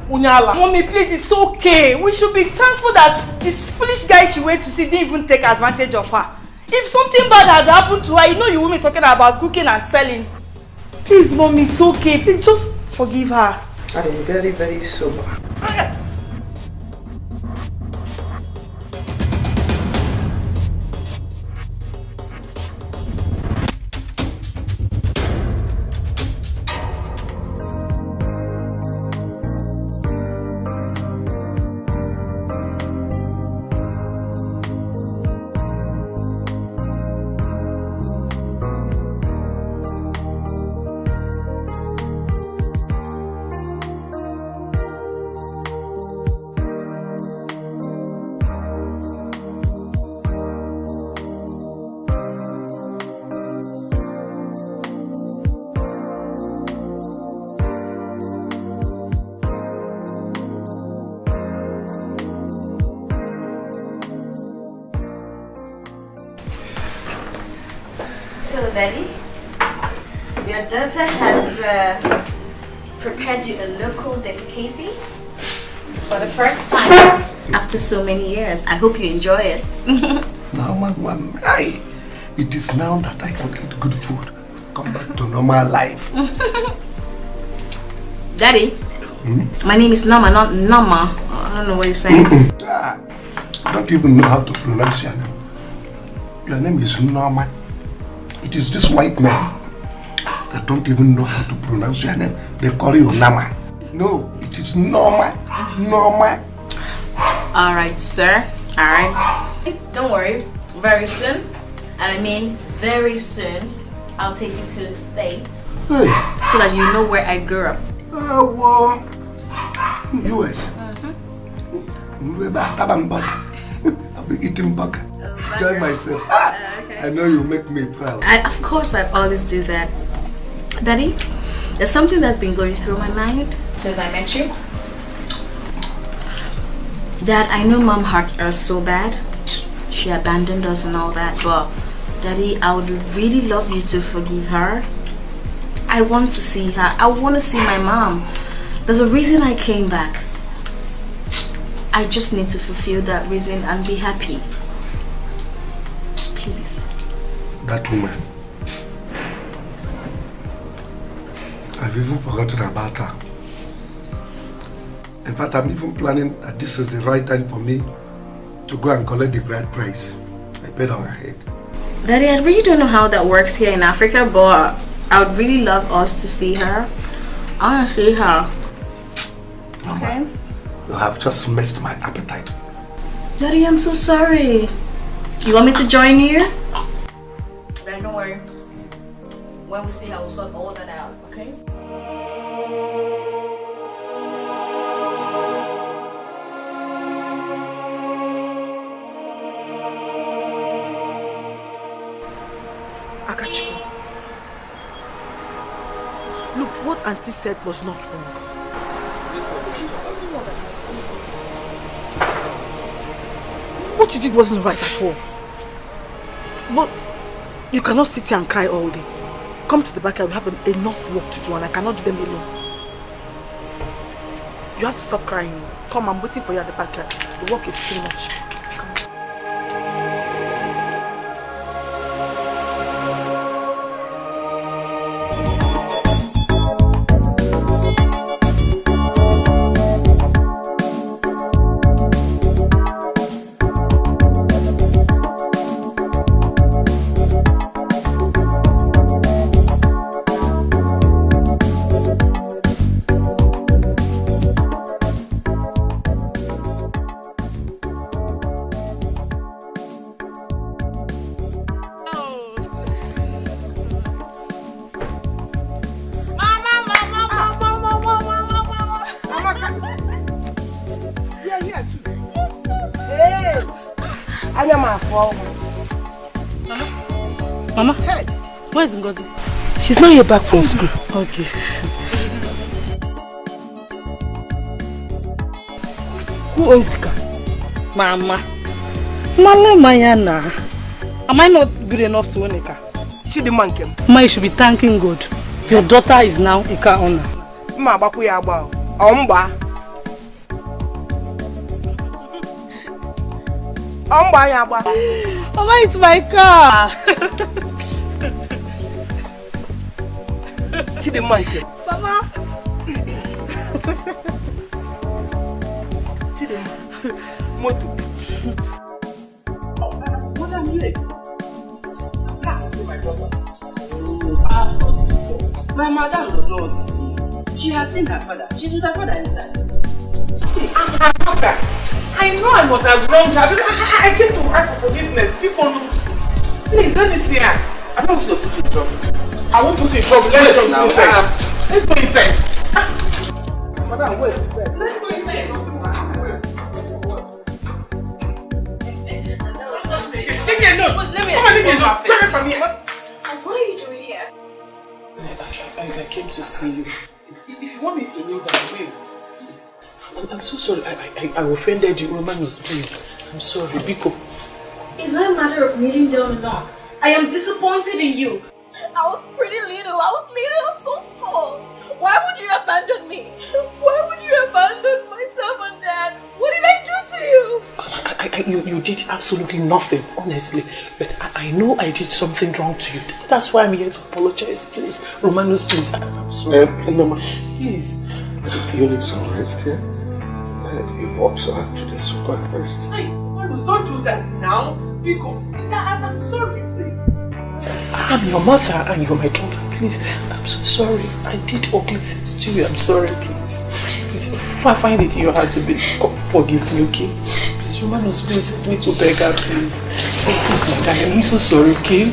Unyala. Mommy, please, it's okay. We should be thankful that this foolish guy she went to see didn't even take advantage of her. If something bad had happened to her, you know you women talking about cooking and selling. Please, Mommy, it's okay. Please just forgive her. I am very, very sober. Daddy, your daughter has prepared you a local delicacy for the first time after so many years. I hope you enjoy it. Now, Mom, it is now that I can eat good food. Come back to normal life. Daddy, my name is Nama, not Nama. I don't know what you're saying. I don't even know how to pronounce your name. Your name is Nama. It is this white man that don't even know how to pronounce your name. They call you Nama. No, it is Norma. Norma. Alright, sir. Alright. Don't worry. Very soon, and I mean very soon, I'll take you to the States. Hey. So that you know where I grew up. Well, US. I'll be eating burger. Enjoy myself. I know you make me proud. Of course, I always do that. Daddy, there's something that's been going through my mind since I met you. Dad, I know Mom hurt us so bad. She abandoned us and all that, but Daddy, I would really love you to forgive her. I want to see her. I want to see my mom. There's a reason I came back. I just need to fulfill that reason and be happy. Please. That woman. I've even forgotten about her. In fact, I'm even planning that this is the right time for me to go and collect the bride price I paid on her head. Daddy, I really don't know how that works here in Africa, but I would really love us to see her. I want to see her. Mama, okay? You have just messed my appetite. Daddy, I'm so sorry. You want me to join you? Then don't worry. When we see her, we'll sort all that out, okay? Akachi. Look, what Auntie said was not wrong. What you did wasn't right at all. But you cannot sit here and cry all day. Come to the backyard, we have enough work to do and I cannot do them alone. You have to stop crying. Come, I'm waiting for you at the backyard. The work is too much. Mama, hey. Where is Ngozi? She's not yet back from school. Okay. Who owns the car? Mama. Mama Mayana. Am I not good enough to own a car? She the man came. Ma, you should be thanking God. Your daughter is now a car owner. ma agbaku ya agba o mgba ya agba. Mama, it's my car. Chidinma Ike. Mama. Chidinma. Moto. What am I doing? I can't see my daughter. My madam does not want to see you. She has seen her father. She's with her father inside. I'm her mother. I know I must have wronged her. I came to ask for forgiveness. Please, let me see her. I don't want you to put you in trouble. I won't put you in trouble. Let's go inside. Let's go inside. Madam, wait. Let's go inside. Take it alone. Let me from here. What are you doing here? I came to see you. If you want me to know that way, please. I'm so sorry. I offended you, Romanos, please. I'm sorry, Biko. It's not a matter of kneeling down or not. I am disappointed in you. I was pretty little. I was so small. Why would you abandon me? Why would you abandon myself and Dad? What did I do to you? You did absolutely nothing, honestly. But I know I did something wrong to you. That's why I'm here to apologize, please. Romanos, please. I'm sorry. Please. You need some rest here. You've worked so hard today, so go and rest. Romanos, don't do that now. I'm sorry, please. I'm your mother and you're my daughter, please. I'm so sorry. I did ugly things to you. I'm sorry, please. Please, if I find it you had to forgive me, okay? Please, Romanos, please, help me to beg her, please. Please, my darling, I'm so sorry, okay?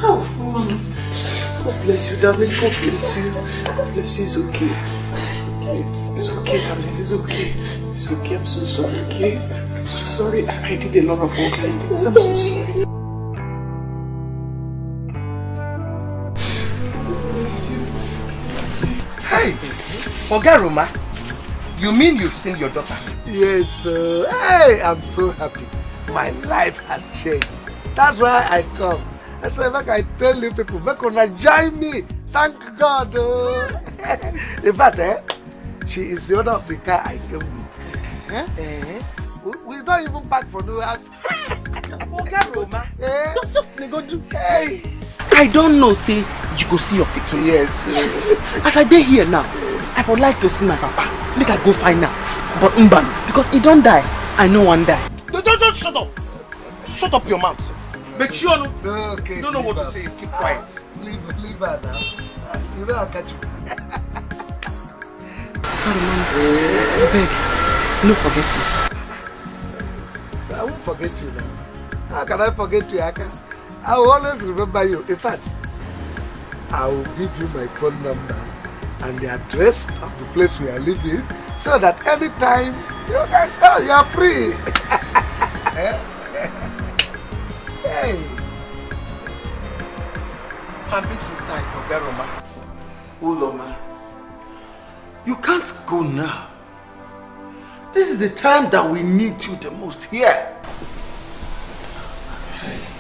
Oh, God bless you, darling. God bless you. God bless you. It's okay. It's okay, darling. It's okay. It's okay. I'm so sorry, okay? I'm so sorry. I did a lot of work like this. I'm so sorry. Hey, forget Roma. You mean you've seen your daughter? Yes, sir. Hey, I'm so happy. My life has changed. That's why I come. I said, make I tell you people, make you join me. Thank God. In fact, she is the owner of the car I came with. We don't even pack for no house. Forget Roma. Just go do. Hey. I don't know, say you go see your pikin. Yes. As I dey here now, I would like to see my papa. Make I go find out. But because he don't die, I know one die. Don't shut up. Shut up your mouth. Make sure you don't know what to say. Keep quiet. Leave her now. You know I'll catch you. Beg, no forget me. I won't forget you now. How can I forget you, Aka? I will always remember you. In fact, I will give you my phone number and the address of the place we are living so that anytime you can call, you are free. Hey. And this is time for Roma. Uloma, you can't go now. This is the time that we need you the most here.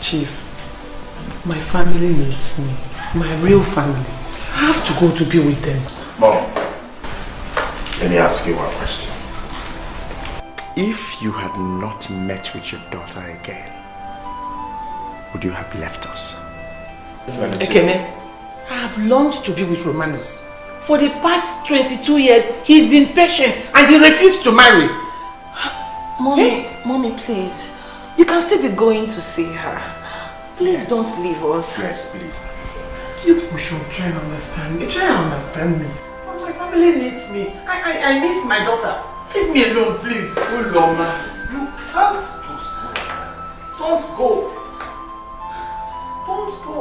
Chief, my family needs me. My real family. I have to go to be with them. Mom, let me ask you one question. If you had not met with your daughter again, would you have left us? Ekene, I have learned to be with Romanos. For the past 22 years, he's been patient and he refused to marry. Mommy, please. You can still be going to see her. Please don't leave us. Yes, please. You should try and understand me. Try and understand me. My family needs me. I miss my daughter. Leave me alone, please. Uloma, you can't just go. Don't go. Don't go.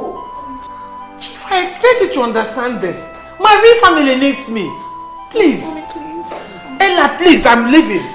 Chief, I expect you to understand this. My real family needs me. Please. Mommy, please. Ella, please, I'm leaving.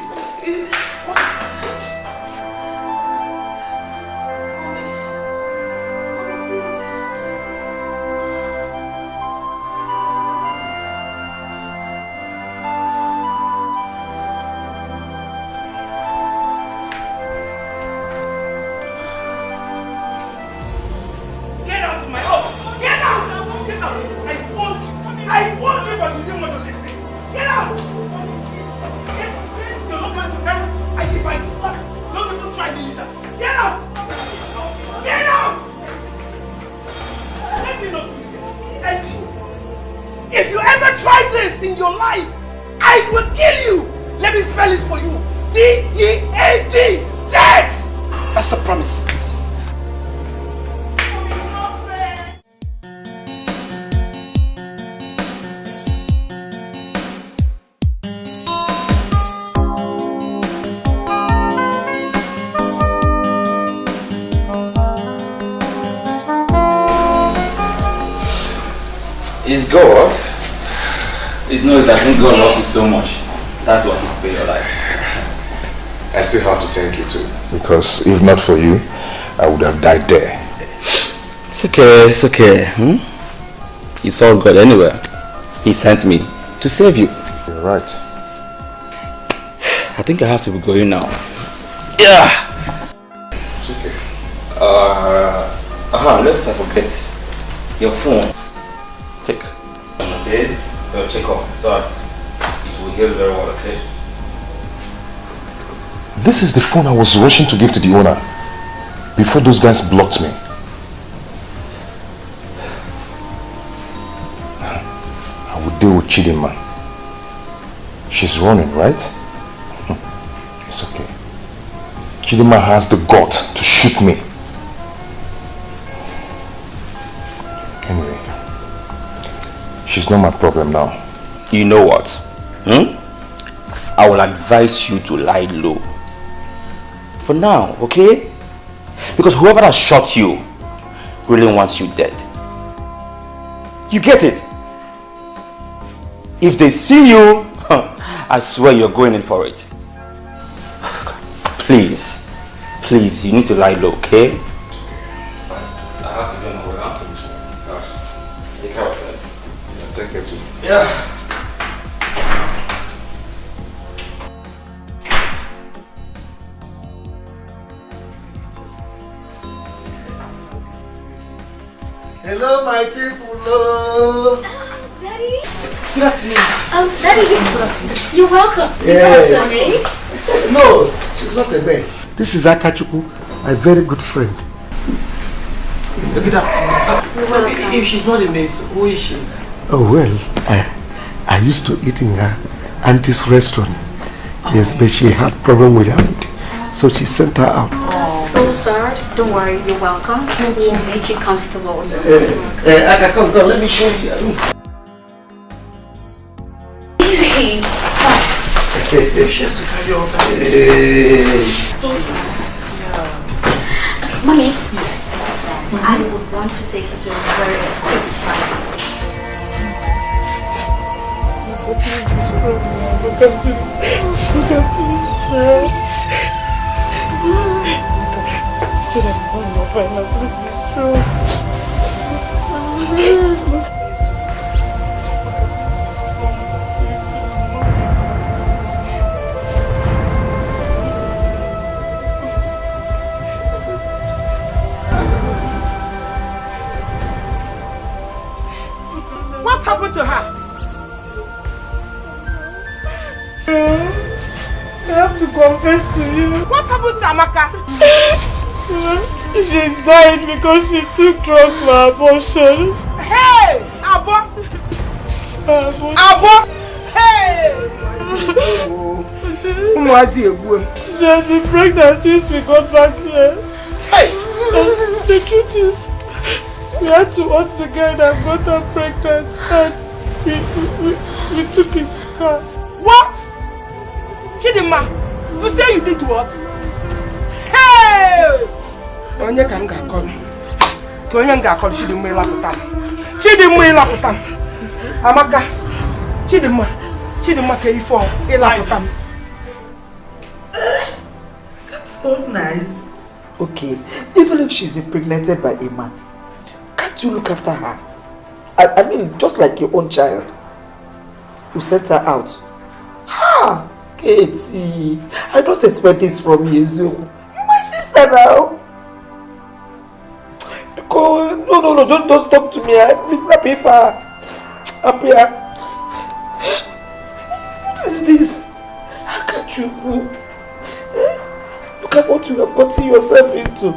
Get out of my home! Get out! Get out! That's a promise. It's God. It's not that I think God loves you so much. That's what He's paid your life. I still have to thank you too. Because if not for you, I would have died there. It's okay, it's okay. It's all good anyway. He sent me to save you. You're right. I think I have to be going now. Yeah. It's okay. Let's not forget your phone. Take. Okay. Check off. So it will heal very well, okay? This is the phone I was rushing to give to the owner before those guys blocked me. I would deal with Chidinma. She's running, right? It's okay. Chidinma has the gut to shoot me. Anyway, she's not my problem now. You know what? I will advise you to lie low. For now, okay? Because whoever has shot you really wants you dead. You get it? If they see you, I swear you're going in for it. Please, please, you need to lie low, okay? I have to go my way out. Take care of yourself. Yeah, take care too. Yeah. Hello, my people. Hello. Daddy. Good afternoon. Daddy, you're welcome. Yes. You brought some maid? No, she's not a maid. This is Akachuku, my very good friend. Good afternoon. So if she's not a maid, so who is she? Oh, well, I used to eat in her auntie's restaurant. Yes, but she had problem with her auntie, so she sent her out. So sad. Don't worry, you're welcome. We'll make you comfortable. Aka, come, let me show you. Easy. She has to carry on. So sad. Mommy. Yes. I would want to take you to a very exquisite side. What happened to her? I have to confess to you. What happened to Amaka? She's dying because she took drugs for abortion. Hey! Abo! Hey! She has been pregnant since we got back here. Hey! And the truth is, we had to watch the guy that got her pregnant and we took his car. What? Chidinma, you say you did what? Hey! Onye ka m ga-akọrọ? Ka onye m ga-akọrọ Chidinma ịlapụta m. Chidinma ịlapụta m. Amaka, Chidinma ka ifo ịlapụta m. That's not nice. Okay, even if she's impregnated by a man, can't you look after her? I mean, just like your own child. You sent her out. Ha! Katie, I don't expect this from you. You're my sister now. No, don't talk to me. I'm happy for her. What is this? How can you? Look at what you have gotten yourself into.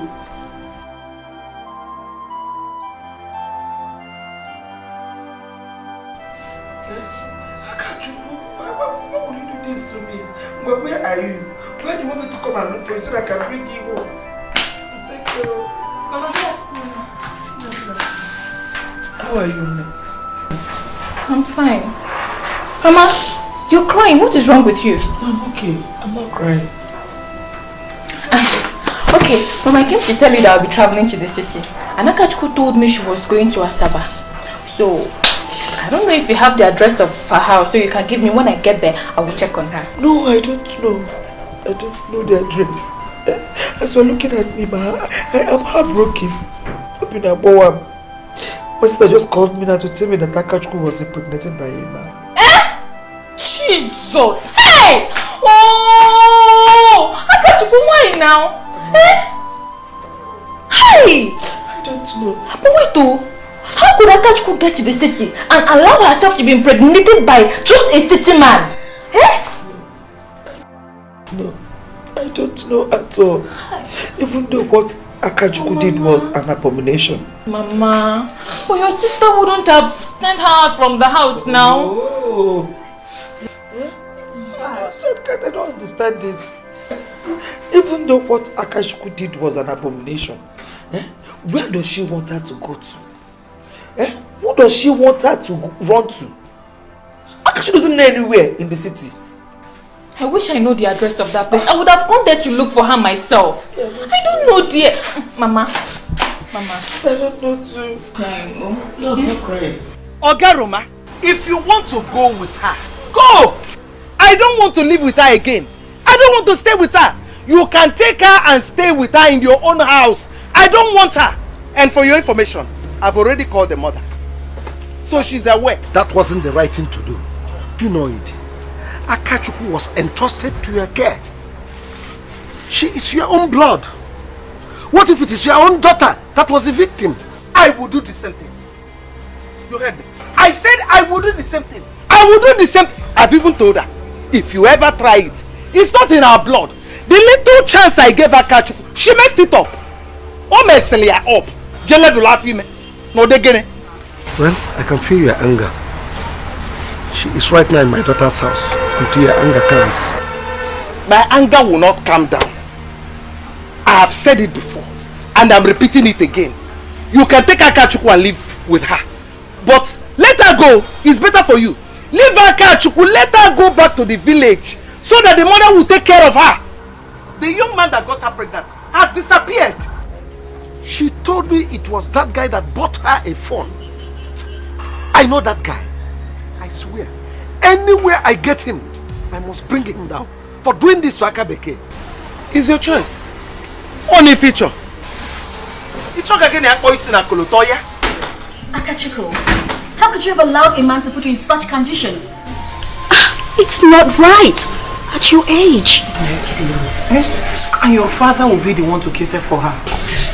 Where are you? Where do you want me to come and look for you so that I can bring you home? How are you now? I'm fine. Mama, you're crying. What is wrong with you? I'm okay. I'm not crying. Okay, Mama, I came to tell you that I'll be traveling to the city. And Akachuku told me she was going to Asaba. So, I don't know if you have the address of her house, so you can give me. When I get there, I will check on her. No, I don't know. I don't know the address. As you're looking at me, I am heartbroken. My sister just called me now to tell me that Akachuku was impregnated by him. Jesus! Hey! Oh! Akachuku, why now? Hey! I don't know. But wait though, how could Akachuku get to the city and allow herself to be impregnated by just a city man? No, I don't know at all. Even though what Akachuku did was an abomination. Mama, but your sister wouldn't have sent her out from the house now. Oh. I don't understand it. Even though what Akachuku did was an abomination, where does she want her to go to? Who does she want her to run to? Akachuku doesn't know anywhere in the city. I wish I know the address of that place. I would have gone there to look for her myself. I don't know, dear. Mama. I don't know too. Crying. No, I'm not crying. Oga Roma, if you want to go with her, go! I don't want to live with her again. I don't want to stay with her. You can take her and stay with her in your own house. I don't want her. And for your information, I've already called the mother. So she's aware. That wasn't the right thing to do. You know it. Akachuku was entrusted to your care. She is your own blood. What if it is your own daughter that was the victim? I will do the same thing. You heard me. I said I will do the same thing. I will do the same thing. I've even told her, if you ever try it, it's not in our blood. The little chance I gave Akachuku, she messed it up. What messed her up? Well, I can feel your anger. She is right now in my daughter's house until your anger comes. My anger will not calm down. I have said it before and I'm repeating it again. You can take Akachuku and live with her. But let her go. It's better for you. Leave Akachuku, let her go back to the village so that the mother will take care of her. The young man that got her pregnant has disappeared. She told me it was that guy that bought her a phone. I know that guy. I swear, anywhere I get him, I must bring him down. For doing this to Akabeke. It's your choice. Only feature. Akachuku, how could you have allowed a man to put you in such condition? It's not right at your age. Yes, and your father will be the one to cater for her.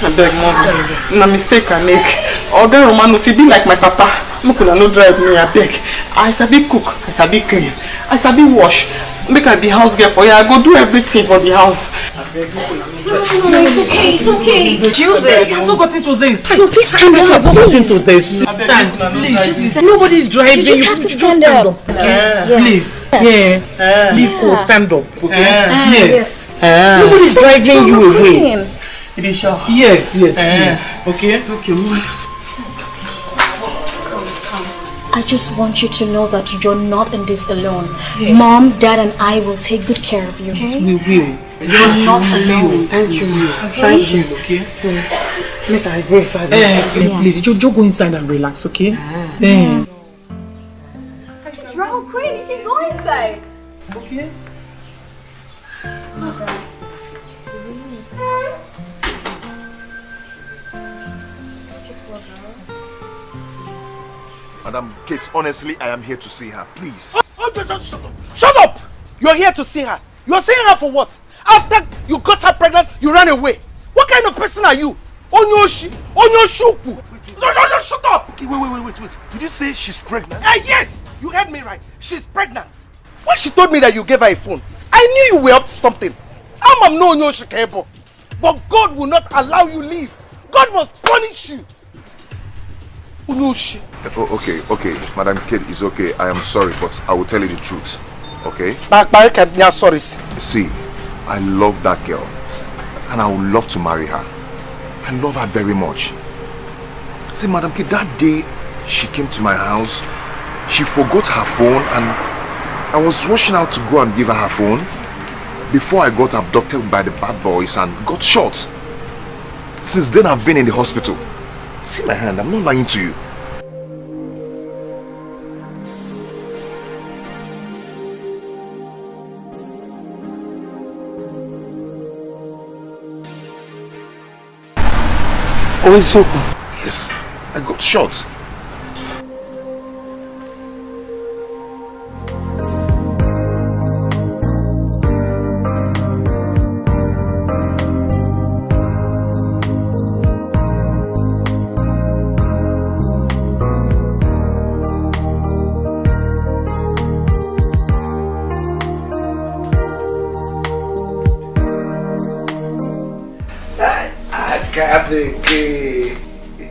I beg, Mom. No mistake I make. Oga Romano, to be like my papa. Mukula no drive me, I beg. I sabi cook, I sabi clean, I sabi wash. Make I be house girl for you. I go do everything for the house. No, it's okay, it's okay. Do this. I've not got into this. No, please stand up. I've not got into this. Stand. Please, just stand. nobody's driving. You just have to stand up. Please. Yes. Yeah. Liko, stand up. Okay? Yes. Nobody's driving you away. Yes. Okay? Okay, Mom. I just want you to know that you're not in this alone. Yes. Mom, Dad, and I will take good care of you. Yes, we will. You're not alone. Thank you. Okay? Thank you, okay? Let I go inside. Please, Jojo, go inside and relax, okay? Drown, Queen, you can go inside. Okay. Madam Kate, honestly, I am here to see her. Please. Shut up! Shut up! You're here to see her. You're seeing her for what? After you got her pregnant, you ran away. What kind of person are you? Onyoshi! Onyoshuku! No, shut up! Okay, wait. Did you say she's pregnant? Yes! You heard me right. She's pregnant. When she told me that you gave her a phone, I knew you were up to something. I'm no Onyoshi Kebo. But God will not allow you leave. God must punish you. Onyoshi. Okay. Madam Kate, it's okay. I am sorry, but I will tell you the truth. Okay? Sorry. See, I love that girl. And I would love to marry her. I love her very much. See, Madam K, that day she came to my house, she forgot her phone and I was rushing out to go and give her her phone before I got abducted by the bad boys and got shot. Since then I've been in the hospital. See my hand, I'm not lying to you. Oh, it's open. Yes, I got shot.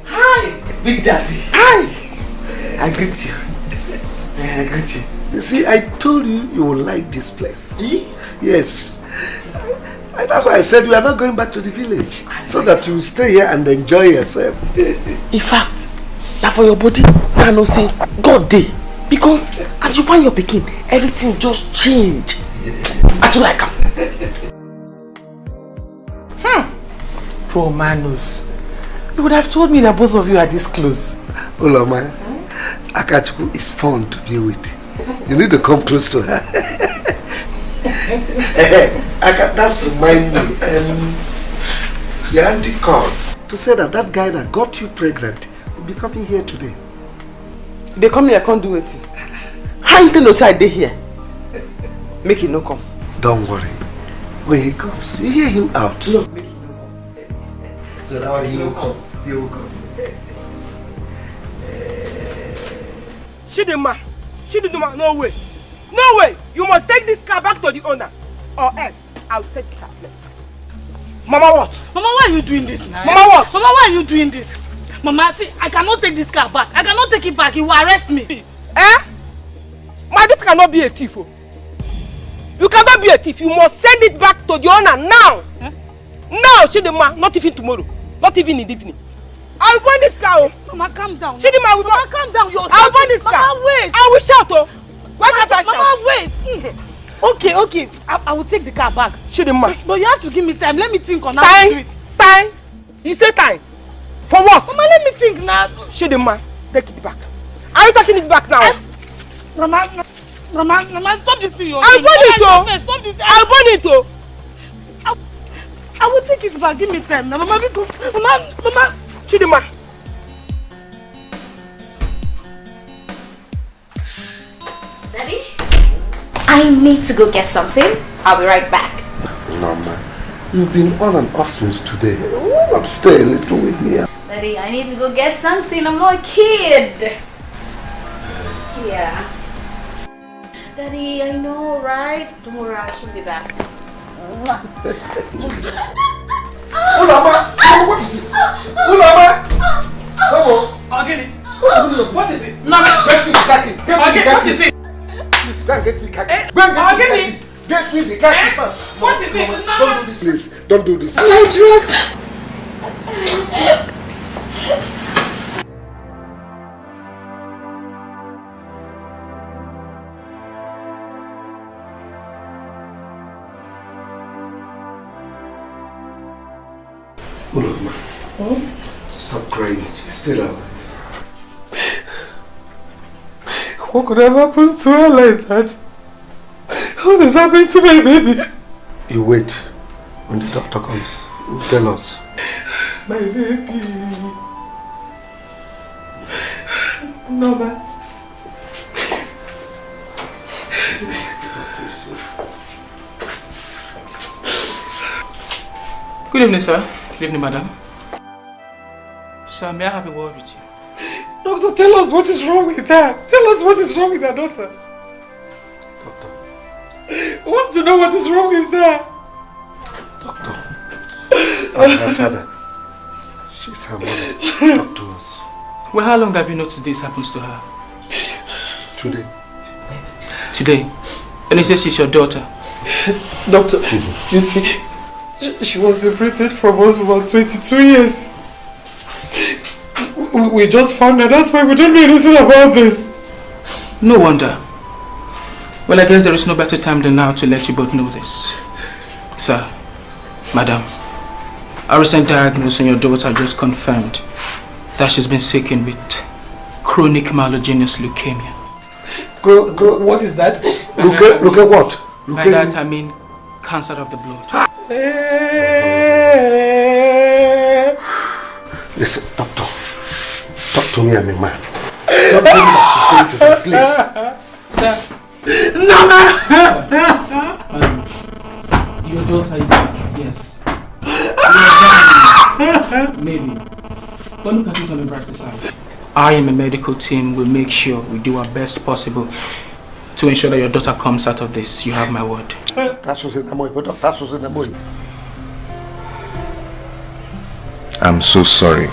Hi, Big Daddy. Hi. I greet you. I greet you. You see, I told you you will like this place. Yes. That's why I said we are not going back to the village. So that you will stay here and enjoy yourself. In fact, now for your body, I know say God day. Because as you find your pikin, everything just change. As you like Poor Manus. You would have told me that both of you are this close. Ulama, Akachukwu is fun to be with. You need to come close to her. That's remind me. Your auntie called to say that that guy that got you pregnant will be coming here today. They come here, can't do it. How you know I dey here? Make him no come. Don't worry. When he comes, you hear him out. No. No, he will come. He will come. Chidinma, no way. No way! You must take this car back to the owner. Or else, I'll set the car place. Mama, what? Mama, why are you doing this now? Mama, what? Mama, why are you doing this? Mama, see, I cannot take this car back. I cannot take it back. He will arrest me. Eh? My dad cannot be a thief. You cannot be a thief. You must send it back to the owner now. Eh? Now, Chidinma, not even tomorrow. Not even in the evening. I'll burn this car. Mama, calm down. Chidinma, Mama, calm down. I'll burn this car. Mama, wait. I will shout. Why can't I shout? Mama, wait. Okay. I will take the car back. Chidinma. But you have to give me time. Let me think on how to do it. Time? You say time? For what? Mama, let me think now. Chidinma, take it back. Are you taking it back now? Mama, stop this thing. I'll burn it. Stop this. I'll burn it. I will take it back. Give me time. Now, Mama, Mama. Chidinma. Daddy? I need to go get something. I'll be right back. Mama, you've been on and off since today. Why not stay a little with me? Daddy, I need to go get something. I'm not a kid. Yeah. Daddy, I know, right? Don't worry, I should be back. Ulama, what is it? Ulama, come on. Again. What is it? No, get me the khaki. What is it? Please go and get me khaki. Go and get me khaki. Get me the khaki first. What is it? Don't do this, please. Don't do this. My drug. Ulama, stop crying. She's still alive. What could have happened to her like that? What is happening to my baby? You wait. When the doctor comes, he'll tell us. My baby. No, man. Good evening, sir. Good evening, madam. Sir, may I have a word with you? Doctor, tell us what is wrong with her. Tell us what is wrong with her daughter. Doctor. I want to know what is wrong with her. Doctor. I'm her father. She's her mother. Talk to us. Well, how long have you noticed this happens to her? Today. Today? And you say she's your daughter? Doctor, you see, she was separated from us for about 22 years. We just found out. That's why we don't know anything about this. No wonder. Well, I guess there is no better time than now to let you both know this. Sir, Madam, our recent diagnosis on your daughter just confirmed that she's been sick with chronic myelogenous leukemia. What is that? Look at what? By that I mean cancer of the blood. Listen, doctor. Talk to me, I'm a man. Don't tell me that she's going to the place. Sir. No! Your daughter is sick, yes. Maybe. But look at it on the brighter side. I and my medical team will make sure we do our best possible to ensure that your daughter comes out of this. You have my word. That's what's in the boy, but that's what's in the boy. I'm so sorry.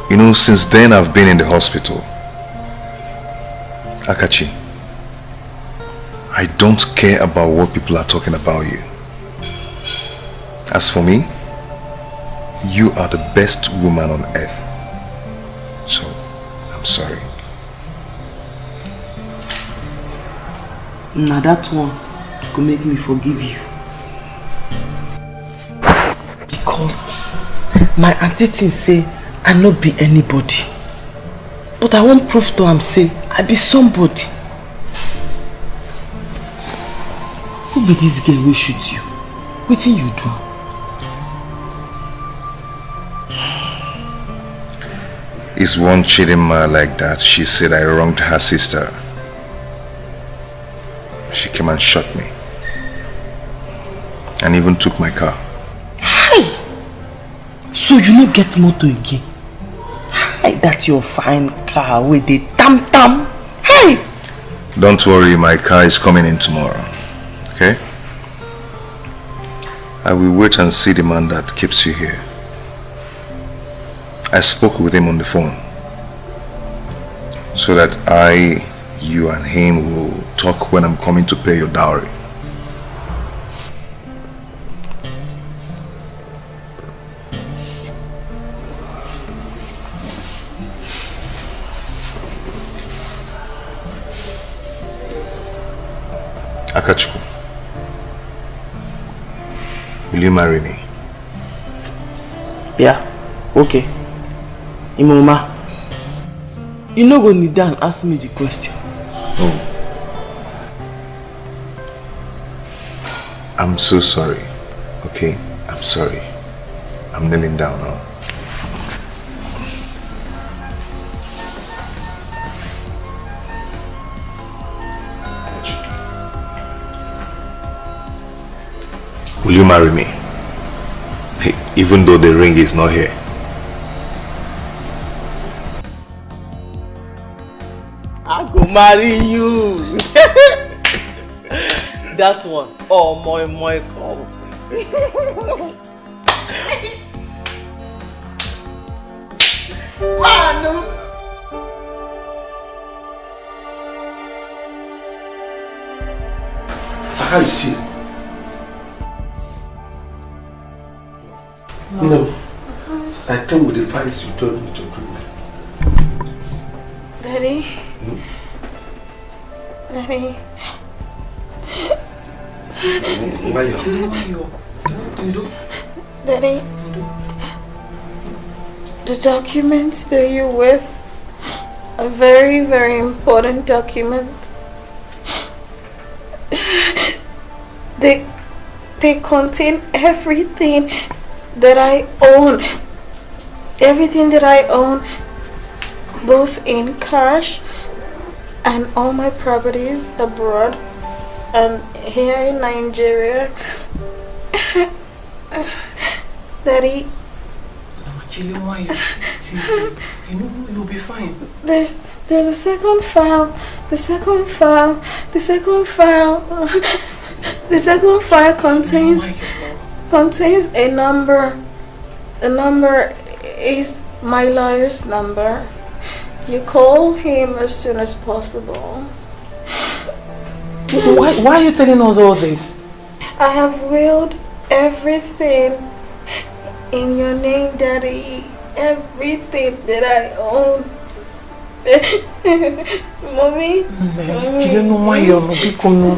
You know, since then I've been in the hospital. Akachi, I don't care about what people are talking about you. As for me, you are the best woman on earth. So, I'm sorry. Now that one could make me forgive you. Because my auntie thing say I not be anybody. But I won't prove to am say I be somebody. Who be this girl wey shoot you? Wetin you do? It's one cheating man like that. She said I wronged her sister. She came and shot me. And even took my car. Hi! So you no get motor again? Hi, that's your fine car with the tam-tam. Hi! Don't worry, my car is coming in tomorrow. Okay? I will wait and see the man that keeps you here. I spoke with him on the phone. So that I, you and him will talk when I'm coming to pay your dowry. Akachukwu, will you marry me? Yeah, okay. Imoma, you no go kneel down and ask me the question. Oh. I'm so sorry. Okay? I'm sorry. I'm kneeling down now. Will you marry me? Even though the ring is not here. I go marry you. That one. Oh, my come. How is she? You know, I came with the files you told me to bring. Daddy. Daddy. Daddy. The documents that you're with are very, very important documents. They contain everything that I own. Everything that I own, both in cash and all my properties abroad and here in Nigeria. Daddy. Chili, why you take it easy? You know you'll be fine. There's a second file. The second file contains a number. The number is my lawyer's number. You call him as soon as possible. Why are you telling us all this? I have willed everything in your name, Daddy. everything that I own. Mommy? You know why you're not becoming.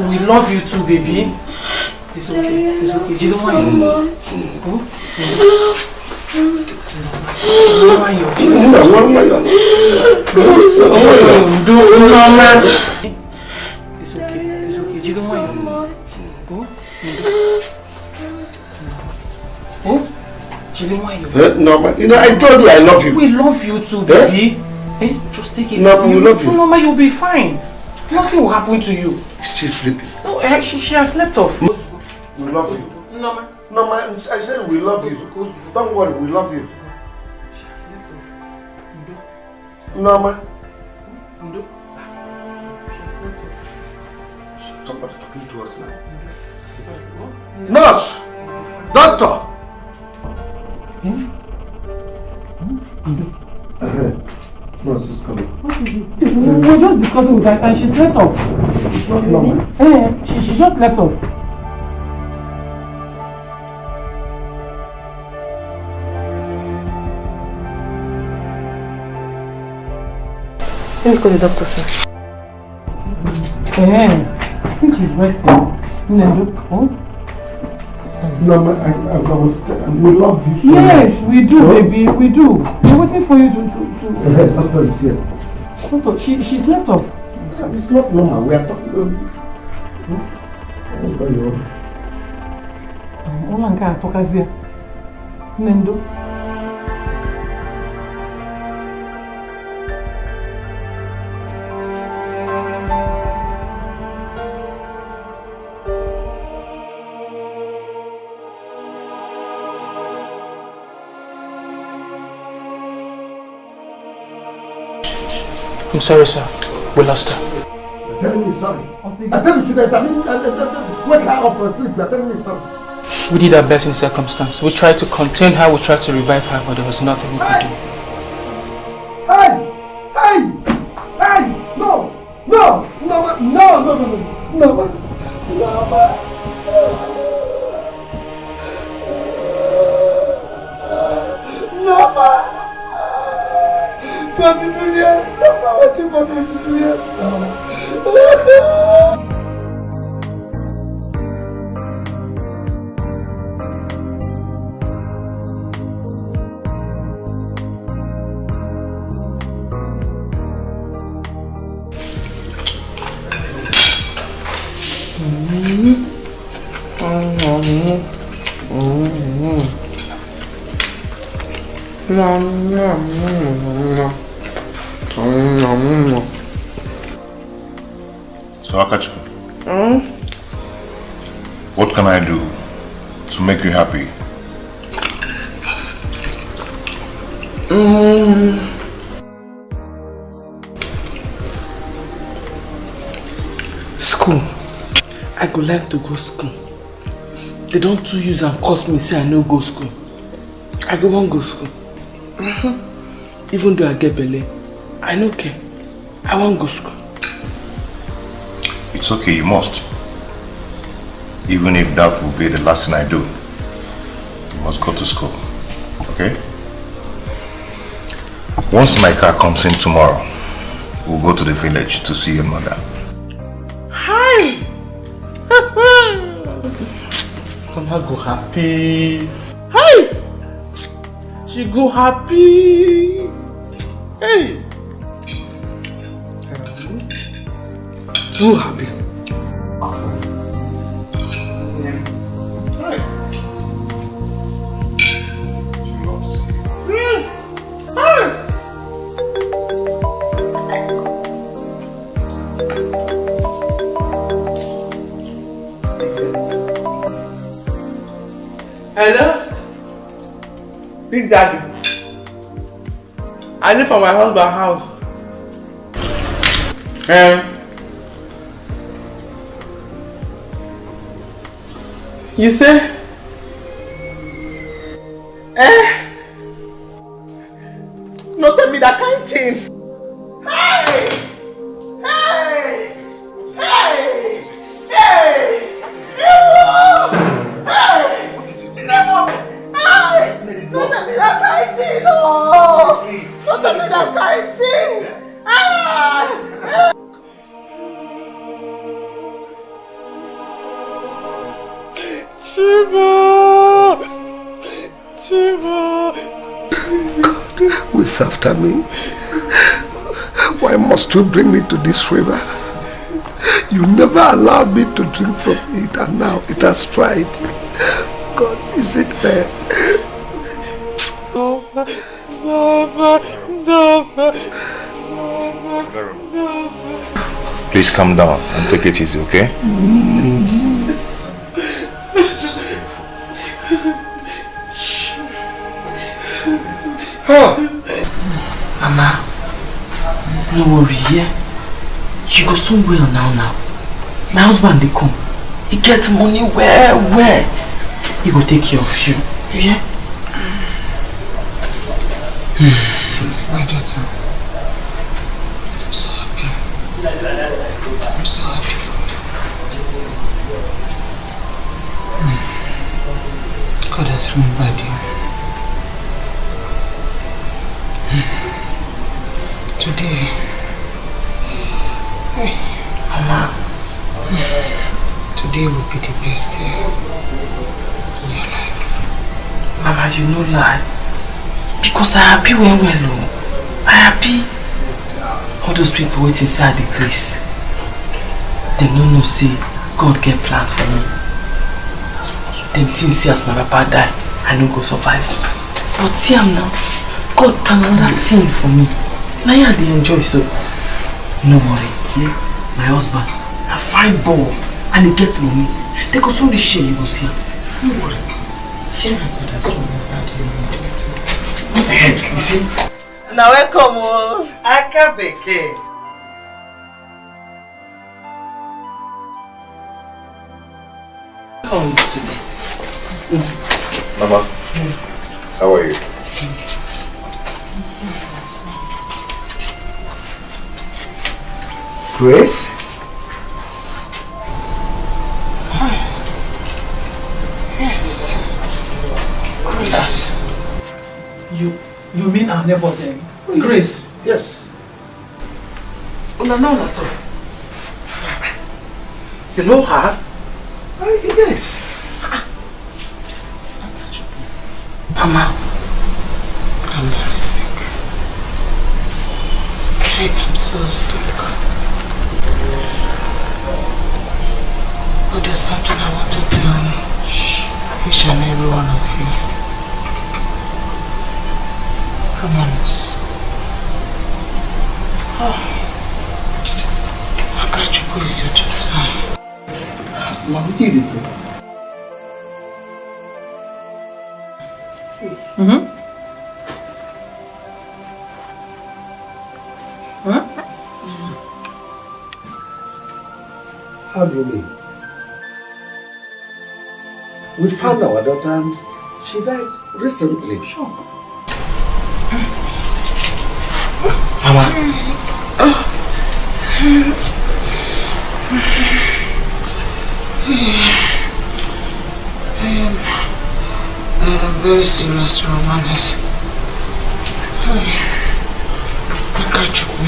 We love you too, baby. It's okay. It's okay. You know why It's okay. It's okay. You know why No, you know, I told you I love you. We love you too, baby. Eh? Just take it easy. No, we love you. No, Mama, you'll be fine. Nothing will happen to you. She's sleeping. No, she has slept off. We love you. No, No, I said we love you. Don't worry, we love you. She has slept off. No, ma. She has slept off. Somebody's talking to us now. Nurse! Doctor! Nurse is coming. What is it? We're just discussing with her and she slept off. She just slept off. Let me call the doctor, sir. I think she's resting. No, we love you so yes, much. we do, baby, we do. We're waiting for you to... Doctor is here. Doctor, she slept off. It's not normal. We are talking... Olanka, tokazia. Nendo. I'm sorry, sir. We lost her. You're telling me sorry. I said you should examine wake her up from sleep. You're telling me sorry. We did our best in circumstance. We tried to contain her, we tried to revive her, but there was nothing we could do. Hey! Hey! Hey! No! No! No! No! No! No! No! No! No! What did you do? What did you do? So Akachukwu, what can I do to make you happy? School. I go like to go school. They don't too use and cost me say I no go school. I go want go school. Even though I get belly, I no care. I want go school. It's okay, you must. Even if that will be the last thing I do, you must go to school, okay? Once my car comes in tomorrow, we'll go to the village to see your mother. Hi! Mama go happy. Hi! She go happy. Hey! Too happy. Hello? Big Daddy. I live for my husband's house. You say? No tell me that kind of thing. Hey! Hey! Hey! chase after me? Why must you bring me to this river? You never allowed me to drink from it, and now it has tried. God, is it fair? No. Please calm down and take it easy, okay? Mama, no worry, yeah? You go soon well now. My husband, they come. He gets money where? He go take care of you, yeah? My daughter, I'm so happy. I'm so happy for you. God has remembered you. Today, Mama, today will be the best day in your life. Mama, you know lie. Because I happy when we're alone. I happy. All those people wait inside the grace. They don't know say God get plan for me. Them things see as my papa die, I no go survive. But see am now, God plan another thing for me. Now yeah, they enjoy, so no worry. Yeah? My husband, a fine ball, and he gets money. They go soon share, you go see. No worry. Yeah. You see? Now welcome, Akabeke. Come today. Mama, how are you? Grace? Yes. Grace. You mean our neighbor then? Grace? Yes. No, sir. You know her? Yes. Mama, I'm very sick. I am so sick. But there's something I want to tell each and every one of you. Promise. Akachuku is your daughter. Mama, what did you do? How do you mean? We found our daughter and she died recently. Sure. Mama. I am very serious, Romanis. Akachuku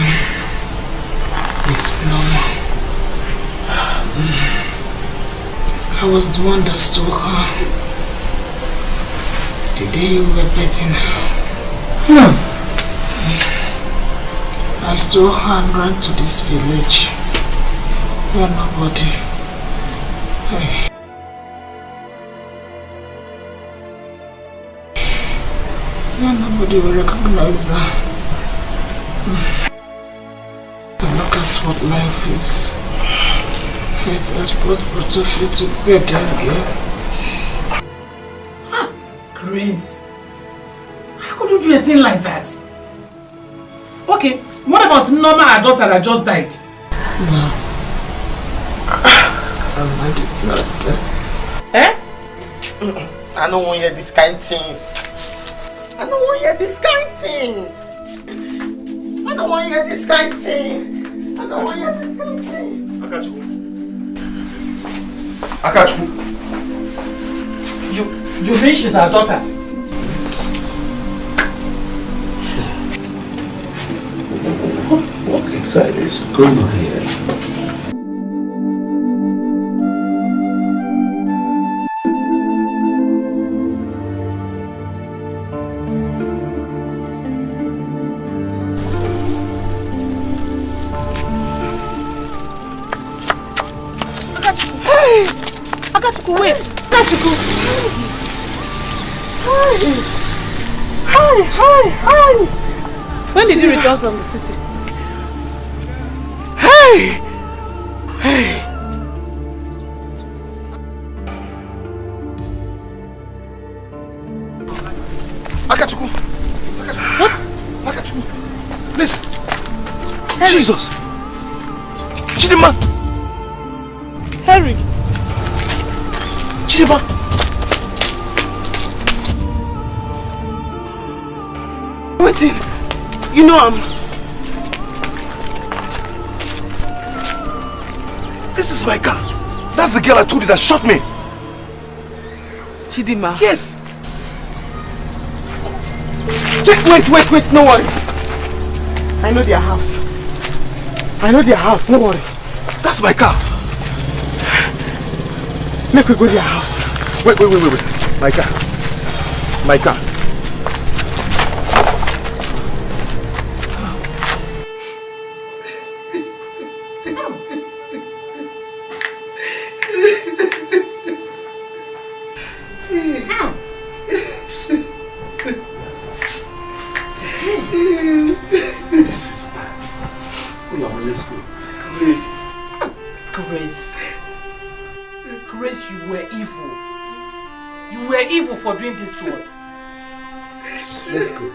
is normal. I was the one that stole her the day you were betting her. I stole her and ran to this village where nobody. Where nobody will recognize her. And look at what life is. Fate has brought both of you together again. Grace, how could you do a thing like that? Okay, what about Norma, our daughter that just died? No. I did not. I don't want to hear this kind of thing. I don't want to hear this kind of thing. I don't want to hear this kind of thing. I don't want to hear this kind of thing. Akachuku. You mean she's our daughter? What exactly is going on here? Akachuku, wait. Akachuku. Hi. When did you return from the city? Hey. Akachuku. What? Akachuku. Listen. Harry. Jesus. Chidima. Harry. Chidima. Waiting. You know This is my car. That's the girl I told you that shot me. Chidima. Yes. Wait, no worry. I know their house. No worry. That's my car. Make we go to their house. Wait. My car. This is bad. Let's go. Grace, you were evil. You were evil for doing this to us. Let's go.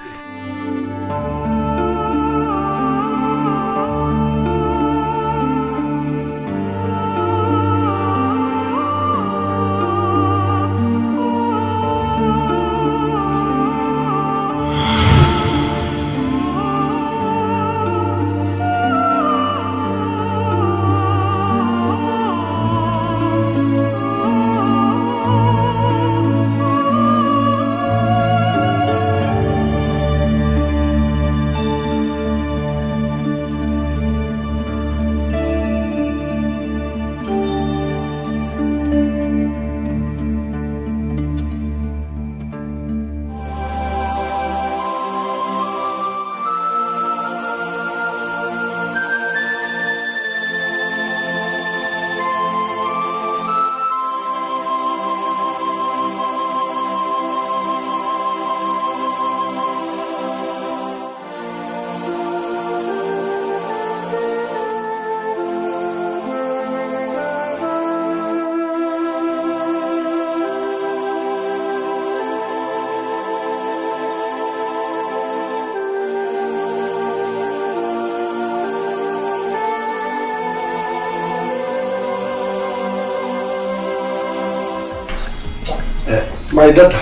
My daughter,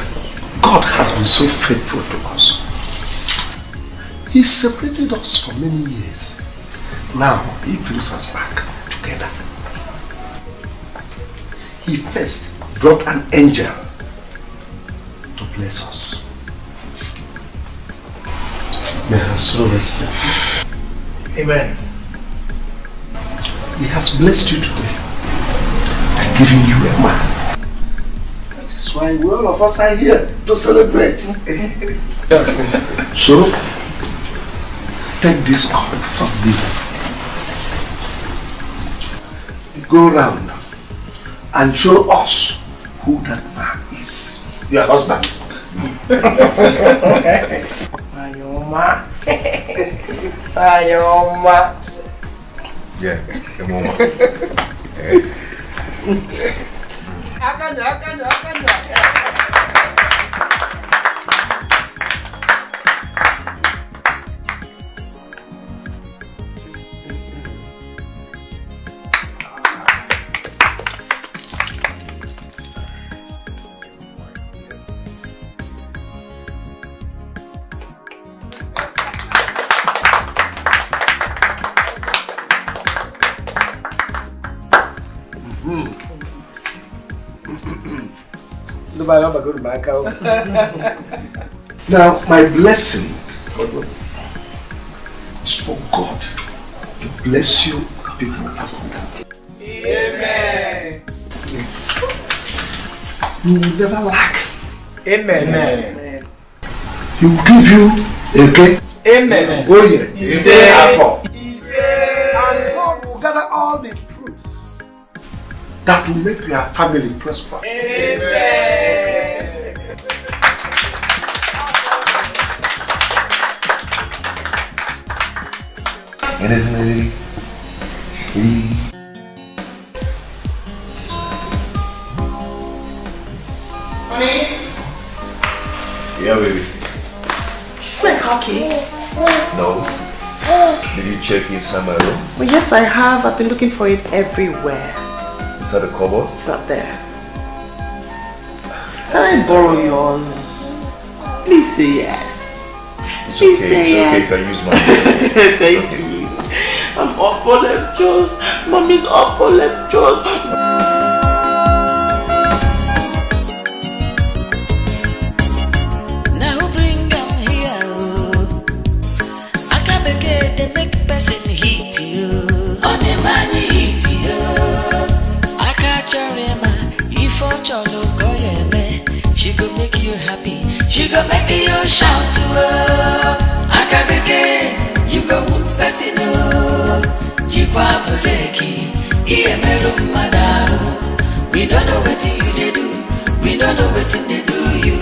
God has been so faithful to us. He separated us for many years. Now, He brings us back together. He first brought an angel to bless us. May her soul rest in peace. Amen. He has blessed you today and given you a man. That's why all of us are here to celebrate. So, take this cup from me. Go round and show us who that man is. Your husband. Ayoma. Ayoma. Yeah, come on. Now, my blessing is for God to bless you people abundantly. Amen. You will never lack. Amen. He will give you okay? Amen. Oh yeah. Amen. And God will gather all the fruits that will make your family prosper. Honey? Yeah, baby. She's my cocky. No. Did you check inside my room? Well, yes, I have. I've been looking for it everywhere. Inside the cupboard? It's not there. Can I borrow yours? Please say yes. It's Please okay. say It's okay. yes. You can use mine. Thank you. I'm up for lectures. Mommy's up for lectures. Now bring them here. I can't begin to make person hit you. On the money hit you. I can't remember if I cholo koyeme. She go make you happy. She go make you shout to her. I can't begin. You go person. Jikwa buleki. Iye meru madaru. We don't know what you they do. We don't know what they do you.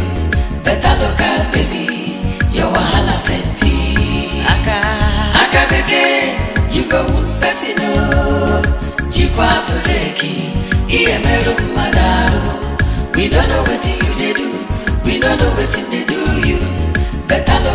Better look out, baby. Your wahala plenty. Aka beke. You go person. Jikwa buleki. Iye meru madaru. We don't know what you they do. We don't know what they do you. Better look